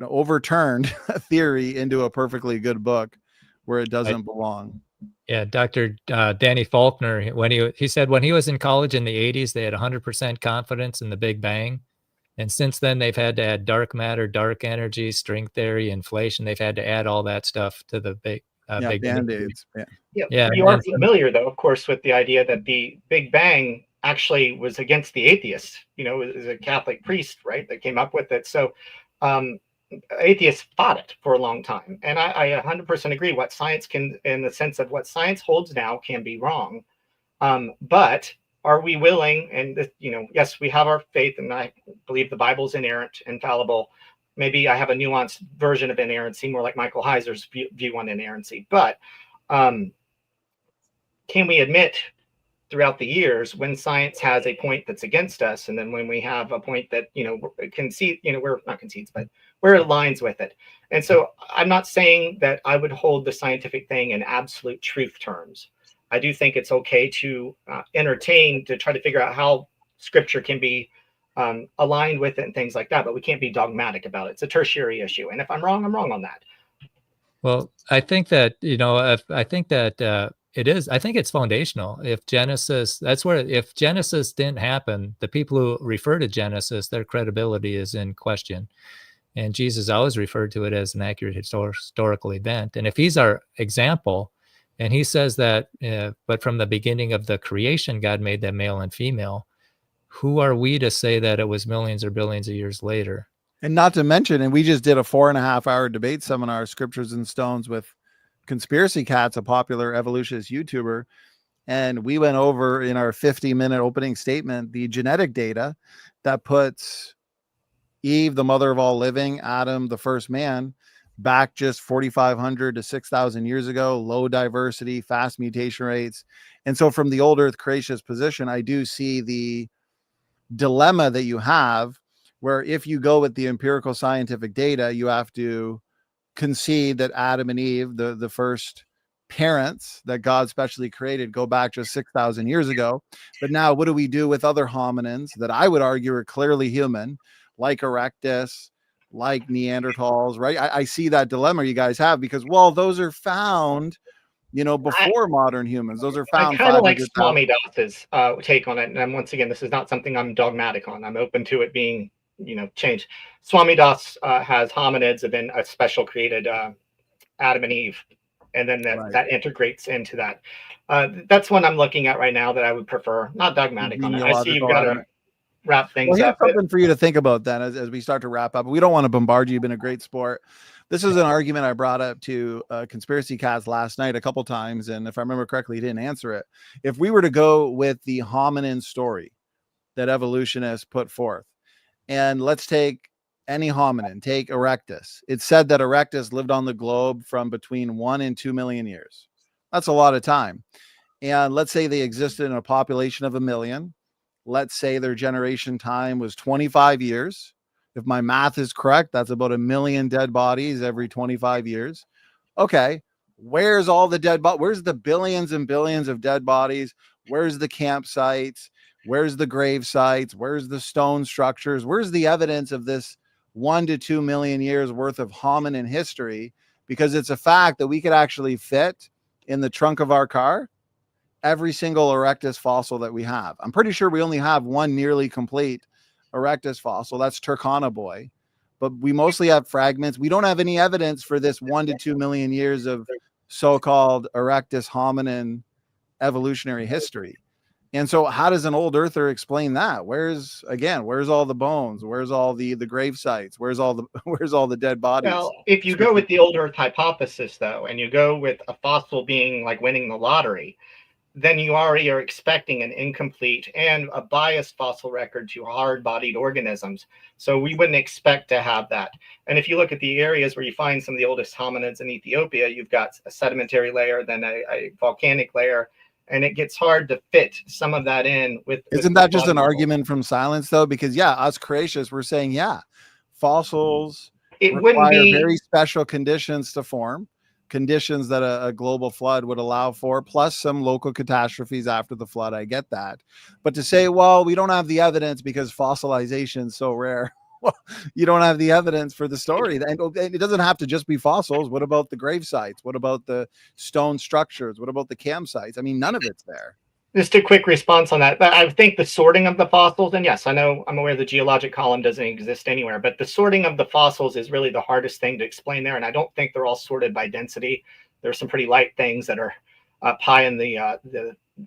overturned theory into a perfectly good book where it doesn't belong? Yeah, Dr. Danny Faulkner, when he said when he was in college in the 80s, they had 100% confidence in the Big Bang. And since then, they've had to add dark matter, dark energy, string theory, inflation. They've had to add all that stuff to the big Band-Aids. Yeah. You are familiar, though, of course, with the idea that the Big Bang actually was against the atheists. It was a Catholic priest, right, that came up with it. So atheists fought it for a long time. And I 100% agree. What science can, in the sense of what science holds now, can be wrong. But are we willing? And yes, we have our faith, and I believe the Bible's inerrant, infallible. Maybe I have a nuanced version of inerrancy, more like Michael Heiser's view on inerrancy. But can we admit throughout the years when science has a point that's against us, and then when we have a point that concede, we're not concedes, but where it aligns with it? And so I'm not saying that I would hold the scientific thing in absolute truth terms. I do think it's okay to entertain, to try to figure out how scripture can be aligned with it and things like that, but we can't be dogmatic about it. It's a tertiary issue. And if I'm wrong, I'm wrong on that. Well, I think that, it is, I think it's foundational. If Genesis didn't happen, the people who refer to Genesis, their credibility is in question. And Jesus always referred to it as an accurate historical event. And if he's our example, and he says that, but from the beginning of the creation, God made them male and female. Who are we to say that it was millions or billions of years later? And not to mention, and we just did a 4.5-hour debate seminar, Scriptures and Stones, with Conspiracy Cats, a popular evolutionist YouTuber. And we went over in our 50-minute opening statement the genetic data that puts Eve, the mother of all living, Adam, the first man, back just 4,500 to 6,000 years ago, low diversity, fast mutation rates. And so from the old earth creationist position, I do see the dilemma that you have, where if you go with the empirical scientific data, you have to concede that Adam and Eve, the first parents that God specially created, go back just 6,000 years ago. But now what do we do with other hominins that I would argue are clearly human, like Erectus, like Neanderthals, right? I see that dilemma you guys have, because, well, those are found, before modern humans. Those are found. I kind of like Swami Dass's take on it. And once again, this is not something I'm dogmatic on. I'm open to it being, changed. Swami Das has hominids have been a special created Adam and Eve. And then that integrates into that. That's one I'm looking at right now that I would prefer. Not dogmatic on it. I see you've got wrap things Well, here's up. But something for you to think about then as we start to wrap up. We don't want to bombard you. You've been a great sport. This is an argument I brought up to Conspiracy Cast last night a couple times, and if I remember correctly, he didn't answer it. If we were to go with the hominin story that evolutionists put forth, and let's take any hominin, take Erectus. It's said that Erectus lived on the globe from between 1 and 2 million years. That's a lot of time. And let's say they existed in a population of 1 million. Let's say their generation time was 25 years. If my math is correct, that's about 1 million dead bodies every 25 years. Okay, where's all the dead bodies? Where's the billions and billions of dead bodies? Where's the campsites? Where's the grave sites? Where's the stone structures? Where's the evidence of this 1 to 2 million years worth of hominin history? Because it's a fact that we could actually fit in the trunk of our car every single Erectus fossil that we have. I'm pretty sure we only have one nearly complete Erectus fossil. That's Turkana Boy. But we mostly have fragments. We don't have any evidence for this 1 to 2 million years of so-called Erectus hominin evolutionary history. And so how does an old earther explain that? Where's all the bones? Where's all the grave sites? Where's all the dead bodies? well, if you go with the old Earth hypothesis, though, and you go with a fossil being like winning the lottery, then you already are expecting an incomplete and a biased fossil record to hard-bodied organisms. So we wouldn't expect to have that. And if you look at the areas where you find some of the oldest hominids in Ethiopia, you've got a sedimentary layer, then a volcanic layer, and it gets hard to fit some of that in with. Isn't that just an argument from silence, though? Because yeah, us creationists, we're saying, yeah, fossils require very special conditions to form. Conditions that a global flood would allow for, plus some local catastrophes after the flood. I get that. But to say, well, we don't have the evidence because fossilization is so rare. Well, you don't have the evidence for the story. And it doesn't have to just be fossils. What about the grave sites? What about the stone structures? What about the campsites? I mean, none of it's there. Just a quick response on that. But I think the sorting of the fossils, and yes, I'm aware the geologic column doesn't exist anywhere, but the sorting of the fossils is really the hardest thing to explain there. And I don't think they're all sorted by density. There's some pretty light things that are up high in the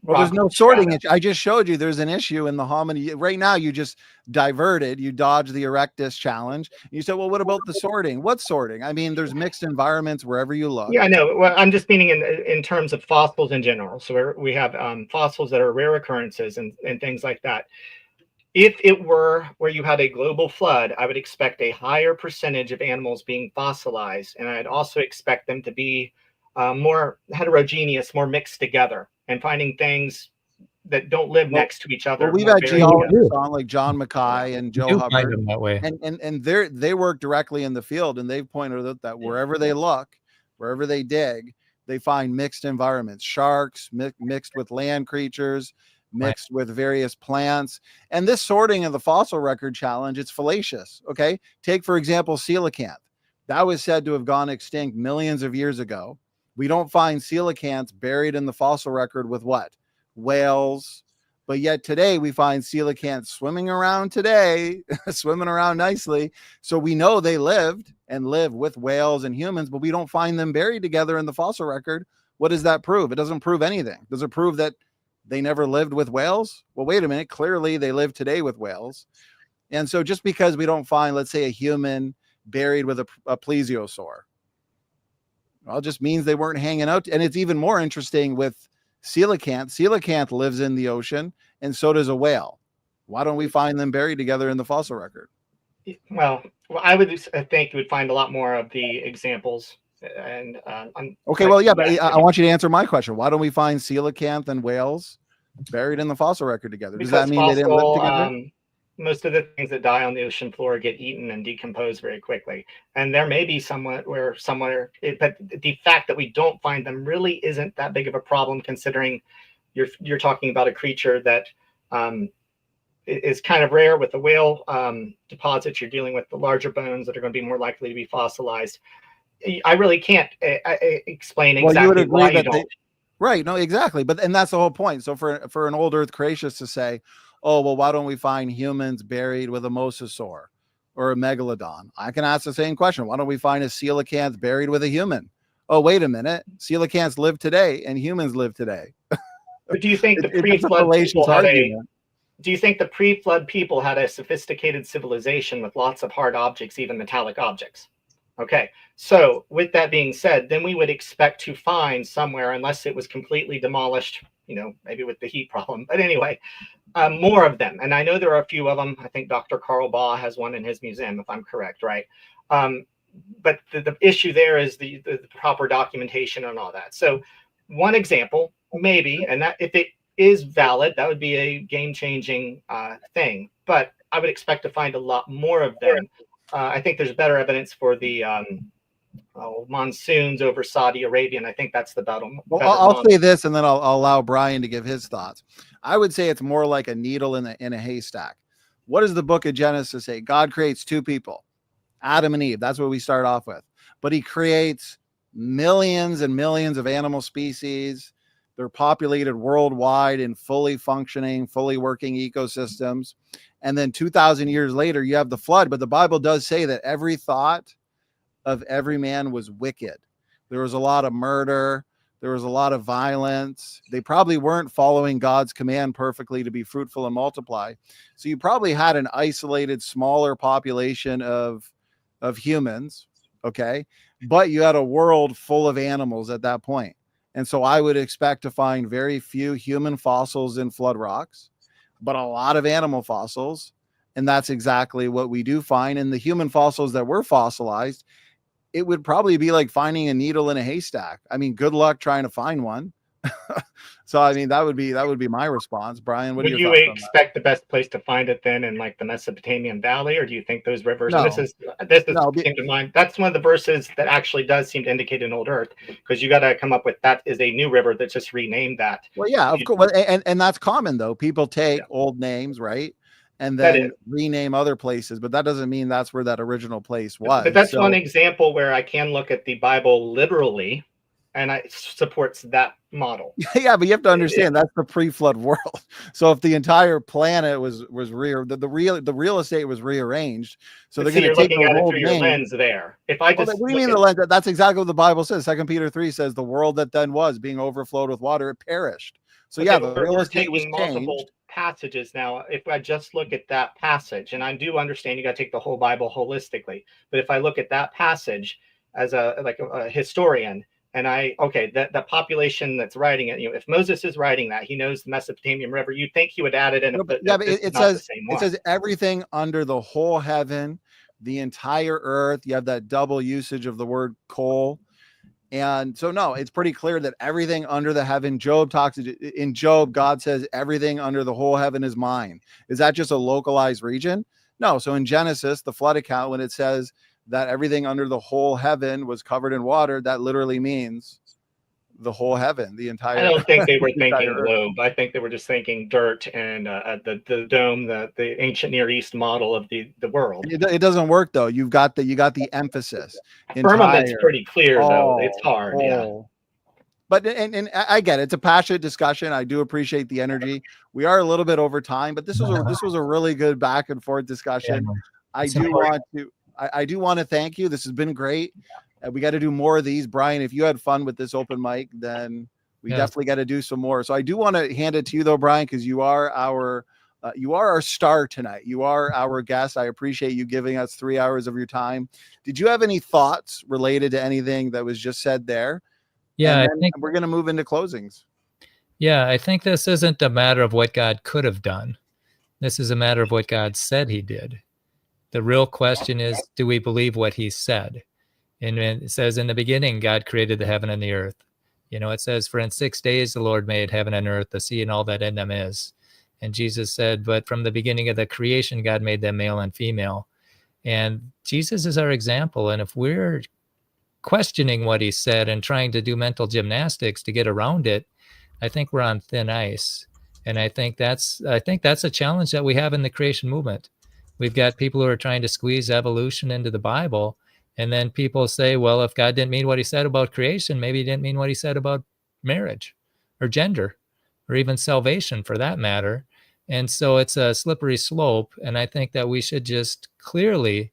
well, there's no sorting. I just showed you there's an issue in the hominin. Right now, you just diverted. You dodged the Erectus challenge. You said, well, what about the sorting? What sorting? I mean, there's mixed environments wherever you look. Yeah, I know. Well, I'm just meaning in terms of fossils in general. So we have fossils that are rare occurrences and things like that. If it were where you had a global flood, I would expect a higher percentage of animals being fossilized. And I'd also expect them to be more heterogeneous, more mixed together, and finding things that don't live next to each other. Well, we've had geologists on like John Mackay and Joe Hubbard, them that way. and they work directly in the field, and they've pointed out that wherever they look, wherever they dig, they find mixed environments, sharks mixed with land creatures, mixed with various plants. And this sorting of the fossil record challenge, it's fallacious. Okay, take for example coelacanth. That was said to have gone extinct millions of years ago. We don't find coelacanths buried in the fossil record with what? Whales. But yet today we find coelacanths swimming around today, swimming around nicely. So we know they lived and live with whales and humans, but we don't find them buried together in the fossil record. What does that prove? It doesn't prove anything. Does it prove that they never lived with whales? Well, wait a minute. Clearly they live today with whales. And so just because we don't find, let's say, a human buried with a plesiosaur, well, it just means they weren't hanging out. And it's even more interesting with coelacanth. Coelacanth lives in the ocean, and so does a whale. Why don't we find them buried together in the fossil record? Well, I would think you would find a lot more of the examples. And okay, well, yeah, but I want you to answer my question. Why don't we find coelacanth and whales buried in the fossil record together? Does that mean they didn't live together? Most of the things that die on the ocean floor get eaten and decompose very quickly. And there may be somewhere, but the fact that we don't find them really isn't that big of a problem, considering you're talking about a creature that is kind of rare. With the whale deposits, you're dealing with the larger bones that are going to be more likely to be fossilized. I really can't explain exactly why you don't. Right. No, exactly. And that's the whole point. So for an old Earth creationist to say, oh, well, why don't we find humans buried with a mosasaur or a megalodon? I can ask the same question. Why don't we find a coelacanth buried with a human? Oh, wait a minute. Coelacanths live today and humans live today. But do you think the pre-flood people do you think the pre-flood people had a sophisticated civilization with lots of hard objects, even metallic objects? Okay, so with that being said, then we would expect to find somewhere, unless it was completely demolished, maybe with the heat problem. But anyway, more of them. And I know there are a few of them. I think Dr. Carl Baugh has one in his museum, if I'm correct, right? But the issue there is the proper documentation and all that. So one example, maybe, and that if it is valid, that would be a game-changing thing. But I would expect to find a lot more of them. I think there's better evidence for the monsoons over Saudi Arabia, and I think that's the battle. Well, I'll say this, and then I'll allow Brian to give his thoughts. I would say it's more like a needle in a haystack. What does the book of Genesis say? God creates two people, Adam and Eve. That's what we start off with. But he creates millions and millions of animal species. They're populated worldwide in fully functioning, fully working ecosystems. And then 2,000 years later, you have the flood. But the Bible does say that every thought of every man was wicked. There was a lot of murder. There was a lot of violence. They probably weren't following God's command perfectly to be fruitful and multiply. So you probably had an isolated, smaller population of humans, okay? But you had a world full of animals at that point. And so I would expect to find very few human fossils in flood rocks, but a lot of animal fossils. And that's exactly what we do find. And the human fossils that were fossilized, it would probably be like finding a needle in a haystack. I mean, good luck trying to find one. So, I mean, that would be my response. Brian, what do you expect the best place to find it then in like the Mesopotamian Valley, or do you think those rivers? No. This came to mind. That's one of the verses that actually does seem to indicate an old earth, because you got to come up with that is a new river that's just renamed that. Well, yeah, of course, and that's common though. People take old names, right, and then rename other places, but that doesn't mean that's where that original place was. But that's one example where I can look at the Bible literally, and it supports that model. Yeah, but you have to understand that's the pre-flood world. So if the entire planet was the real estate was rearranged, so they're going to take the whole your lens there. If I just what do you mean the lens? That's exactly what the Bible says. 2 Peter 3 says the world that then was being overflowed with water, it perished. So yeah, the real estate was changed. Passages now, if I just look at that passage, and I do understand you got to take the whole Bible holistically, but if I look at that passage as a historian, and that population that's writing it, if Moses is writing that, he knows the Mesopotamian river, you'd think he would add it in. But it says everything under the whole heaven, the entire earth. You have that double usage of the word coal. And so, no, it's pretty clear that everything under the heaven, in Job, God says everything under the whole heaven is mine. Is that just a localized region? No. So in Genesis, the flood account, when it says that everything under the whole heaven was covered in water, that literally means the whole heaven, the entire. I don't think they were thinking globe. I think they were just thinking dirt and the dome, the ancient Near East model of the world. It doesn't work though. You got the emphasis. Firmament's pretty clear though. It's hard. Yeah. But and I get it. It's a passionate discussion. I do appreciate the energy. We are a little bit over time, but this was a really good back and forth discussion. Yeah. I do want to thank you. This has been great. We got to do more of these. Brian, if you had fun with this open mic, then we definitely got to do some more. So I do want to hand it to you though, Brian, because you are our star tonight. You are our guest. I appreciate you giving us 3 hours of your time. Did you have any thoughts related to anything that was just said there? Yeah, I think we're going to move into closings. Yeah, I think this isn't a matter of what God could have done. This is a matter of what God said he did. The real question is, do we believe what he said? And it says in the beginning, God created the heaven and the earth. It says, for in 6 days, the Lord made heaven and earth, the sea and all that in them is. And Jesus said, but from the beginning of the creation, God made them male and female. And Jesus is our example. And if we're questioning what he said and trying to do mental gymnastics to get around it, I think we're on thin ice. And I think that's a challenge that we have in the creation movement. We've got people who are trying to squeeze evolution into the Bible. And then people say, well, if God didn't mean what he said about creation, maybe he didn't mean what he said about marriage or gender or even salvation for that matter. And so it's a slippery slope. And I think that we should just clearly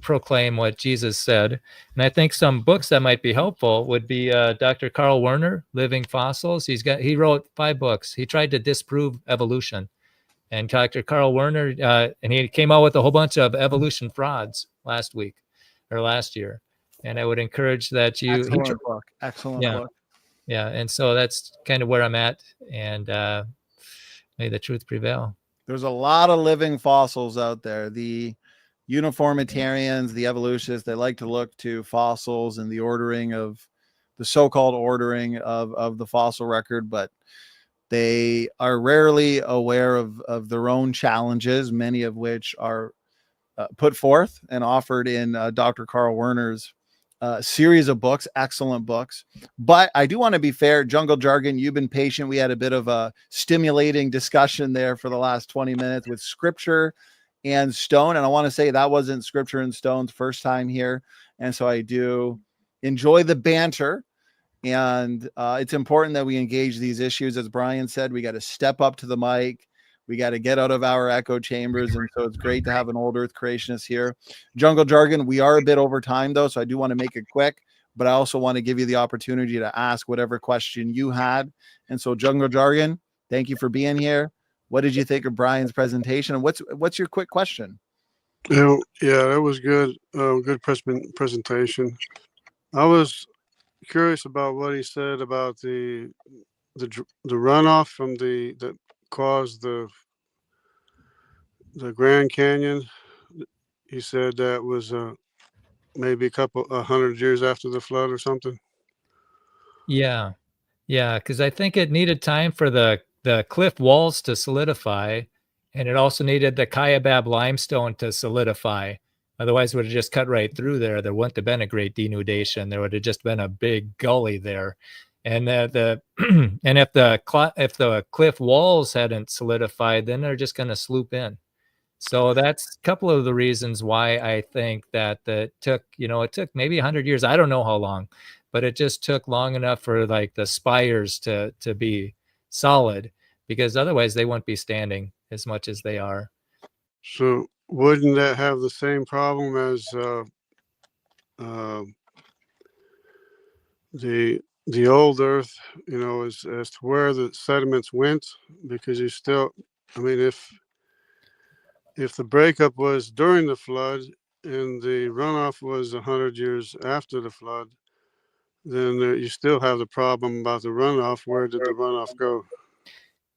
proclaim what Jesus said. And I think some books that might be helpful would be Dr. Carl Werner, Living Fossils. He wrote 5 books. He tried to disprove evolution. And Dr. Carl Werner, and he came out with a whole bunch of evolution frauds last year. And I would encourage that you. Excellent book. Excellent Yeah. book. Yeah. And so that's kind of where I'm at. And may the truth prevail. There's a lot of living fossils out there. The uniformitarians, the evolutionists, they like to look to fossils and the ordering of the so-called ordering of the fossil record, but they are rarely aware of their own challenges, many of which are put forth and offered in Dr. Carl Werner's series of books, excellent books. But I do want to be fair. Jungle Jargon, you've been patient. We had a bit of a stimulating discussion there for the last 20 minutes with scripture and stone. And I want to say that wasn't scripture and stone's first time here. And so I do enjoy the banter. And it's important that we engage these issues. As Brian said, we got to step up to the mic. We got to get out of our echo chambers. And so it's great to have an old earth creationist here. Jungle Jargon, we are a bit over time though, so I do want to make it quick, but I also want to give you the opportunity to ask whatever question you had. And so Jungle Jargon, thank you for being here. What did you think of Brian's presentation? And what's your quick question? Yeah, that was good. Good presentation. I was curious about what he said about the runoff from that caused the Grand Canyon. He said that was maybe a 100 years after the flood or something. Yeah, because I think it needed time for the cliff walls to solidify, and it also needed the Kaibab limestone to solidify. Otherwise, it would have just cut right through there. There wouldn't have been a great denudation. There would have just been a big gully there. And and if the cliff walls hadn't solidified, then they're just going to sloop in. So that's a couple of the reasons why I think that it took maybe 100 years. I don't know how long, but it just took long enough for like the spires to be solid, because otherwise they wouldn't be standing as much as they are. So wouldn't that have the same problem as the old earth, as to where the sediments went? Because you still, if the breakup was during the flood and the runoff was 100 years after the flood, then you still have the problem about the runoff. Where did the runoff go?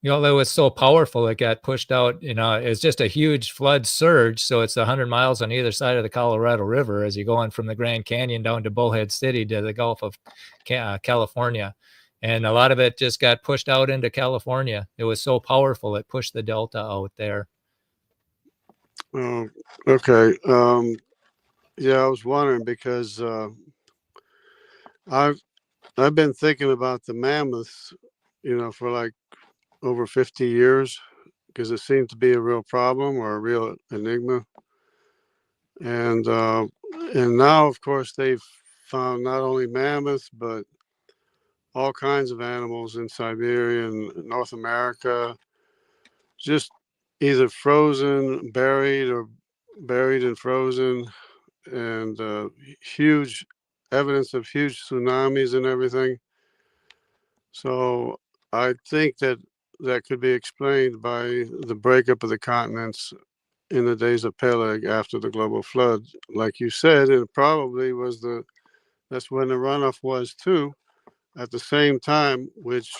It was so powerful, it got pushed out. It's just a huge flood surge. So it's 100 miles on either side of the Colorado River as you're going from the Grand Canyon down to Bullhead City to the Gulf of California. And a lot of it just got pushed out into California. It was so powerful, it pushed the delta out there. Oh, okay. I was wondering because I've been thinking about the mammoths, for like over 50 years, because it seemed to be a real problem or a real enigma. And now, of course, they've found not only mammoths, but all kinds of animals in Siberia and North America, just either frozen, buried, or buried and frozen, and huge evidence of huge tsunamis and everything. So I think that could be explained by the breakup of the continents in the days of Peleg after the global flood. Like you said, it probably was that's when the runoff was too, at the same time, which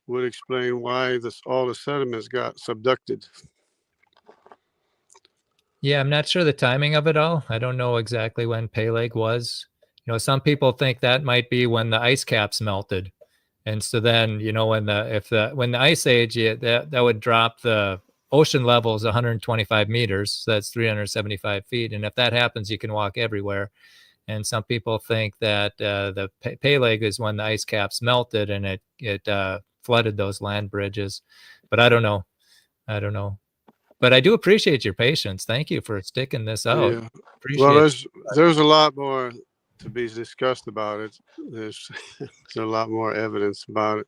would explain why all the sediments got subducted. Yeah, I'm not sure the timing of it all. I don't know exactly when Peleg was. Some people think that might be when the ice caps melted. And so then, when the ice age, that would drop the ocean levels 125 meters. So that's 375 feet. And if that happens, you can walk everywhere. And some people think that the Peleg is when the ice caps melted and it flooded those land bridges. But I don't know. But I do appreciate your patience. Thank you for sticking this out. Yeah. Well, there's a lot more to be discussed about it. There's a lot more evidence about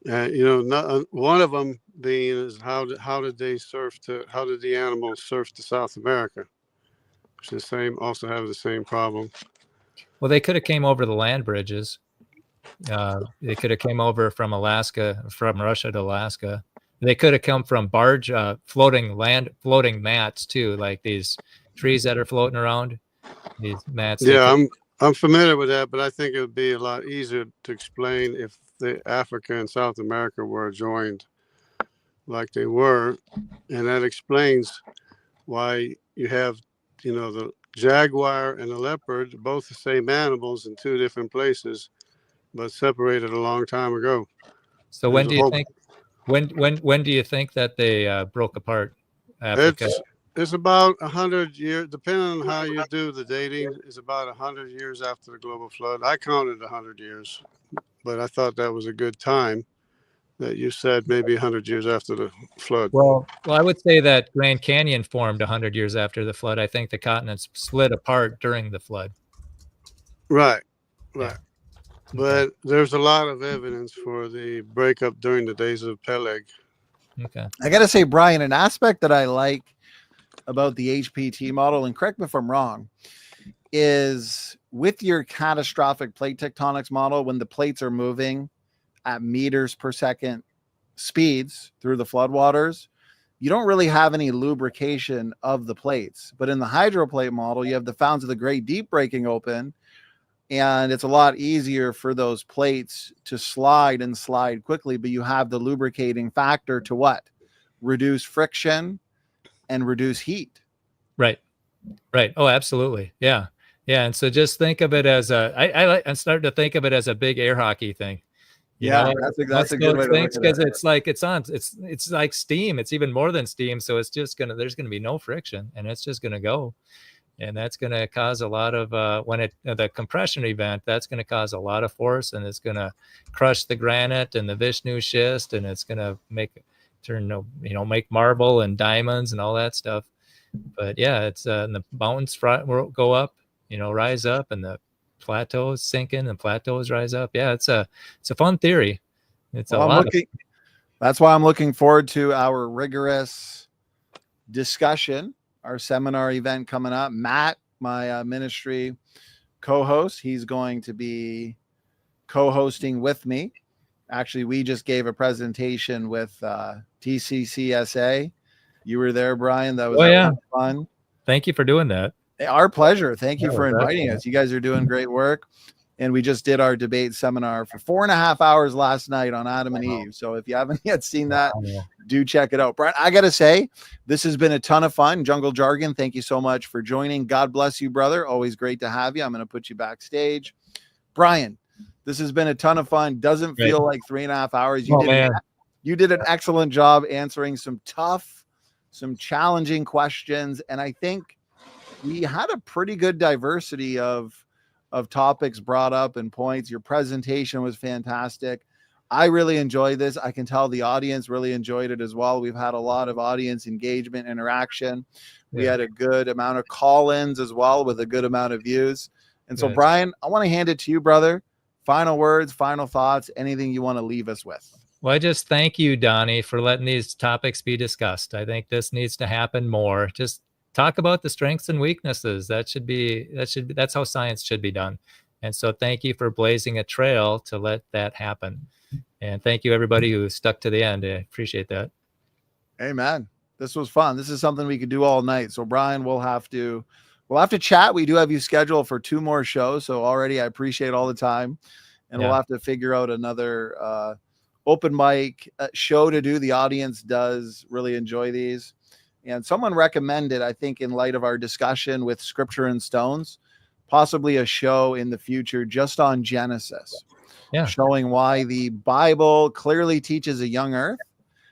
it. One of them being is how did the animals surf to South America? Which is also have the same problem. Well, they could have came over the land bridges. They could have came over from Russia to Alaska. They could have come from barge, floating mats too, like these trees that are floating around. These mats. Yeah, I'm familiar with that, but I think it would be a lot easier to explain if the Africa and South America were joined like they were, and that explains why you have, the jaguar and the leopard, both the same animals in two different places, but separated a long time ago. So when do you think? When do you think that they broke apart? Africa. It's about 100 years, depending on how you do the dating. It's about 100 years after the global flood. I counted 100 years, but I thought that was a good time. That you said maybe 100 years after the flood. Well, I would say that Grand Canyon formed 100 years after the flood. I think the continents split apart during the flood. Right. Yeah. But there's a lot of evidence for the breakup during the days of Peleg. Okay. I got to say, Brian, an aspect that I like about the HPT model, and correct me if I'm wrong, is with your catastrophic plate tectonics model, when the plates are moving at meters per second speeds through the floodwaters, you don't really have any lubrication of the plates. But in the hydroplate model, you have the fountains of the Great Deep breaking open, and it's a lot easier for those plates to slide quickly, but you have the lubricating factor to what? Reduce friction and reduce heat. Right. Oh, absolutely. Yeah. And so just think of it as I'm starting to think of it as a big air hockey thing. You know, that's a good way to look at it. Because it's like it's like steam. It's even more than steam. So it's just there's gonna be no friction, and it's just gonna go, and that's gonna cause a lot of the compression event. That's gonna cause a lot of force, and it's gonna crush the granite and the Vishnu schist, and it's gonna make marble and diamonds and all that stuff. But yeah, it's and the mountains go up, rise up, and the plateaus sink in and plateaus rise up. Yeah, it's a fun theory. It's that's why I'm looking forward to our rigorous discussion, our seminar event coming up. Matt, my ministry co-host, he's going to be co-hosting with me. Actually, we just gave a presentation with TCCSA. You were there, Brian. That was fun. Thank you for doing that. Our pleasure. Thank you for inviting us. You guys are doing great work. And we just did our debate seminar for 4.5 hours last night on Adam and Eve. So if you haven't yet seen that, do check it out. Brian, I got to say, this has been a ton of fun. Jungle Jargon, thank you so much for joining. God bless you, brother. Always great to have you. I'm going to put you backstage. Brian, this has been a ton of fun. Doesn't feel like 3.5 hours. You did an excellent job answering some tough, some challenging questions. And I think we had a pretty good diversity of topics brought up and points. Your presentation was fantastic. I really enjoyed this. I can tell the audience really enjoyed it as well. We've had a lot of audience engagement, interaction. We had a good amount of call-ins as well with a good amount of views. And so, Brian, I want to hand it to you, brother. Final words, final thoughts, anything you want to leave us with. Well, I just thank you, Donny, for letting these topics be discussed. I think this needs to happen more. Just talk about the strengths and weaknesses. That's how science should be done. And so thank you for blazing a trail to let that happen. And thank you, everybody who stuck to the end. I appreciate that. Amen. This was fun. This is something we could do all night. So Brian, we'll have to chat. We do have you scheduled for 2 more shows. So already I appreciate all the time, and we'll have to figure out another open mic show to do. The audience does really enjoy these. And someone recommended, I think, in light of our discussion with Scripture and Stones, possibly a show in the future just on Genesis, showing why the Bible clearly teaches a young earth,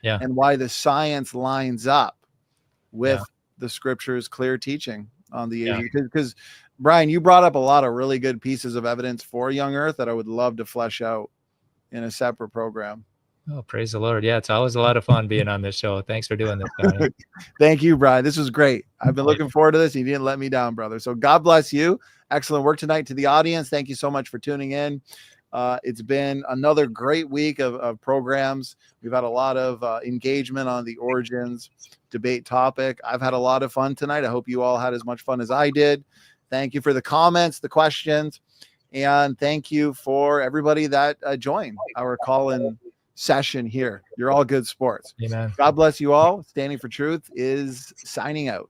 and why the science lines up with the Scripture's clear teaching on the age. Because, Brian, you brought up a lot of really good pieces of evidence for young earth that I would love to flesh out in a separate program. Oh, praise the Lord. Yeah, it's always a lot of fun being on this show. Thanks for doing this, Donny. Thank you, Brian. This was great. I've been looking forward to this. You didn't let me down, brother. So God bless you. Excellent work tonight. To the audience, thank you so much for tuning in. It's been another great week of programs. We've had a lot of engagement on the origins debate topic. I've had a lot of fun tonight. I hope you all had as much fun as I did. Thank you for the comments, the questions, and thank you for everybody that joined our call-in session here. You're all good sports. Amen. God bless you all. Standing for Truth is signing out.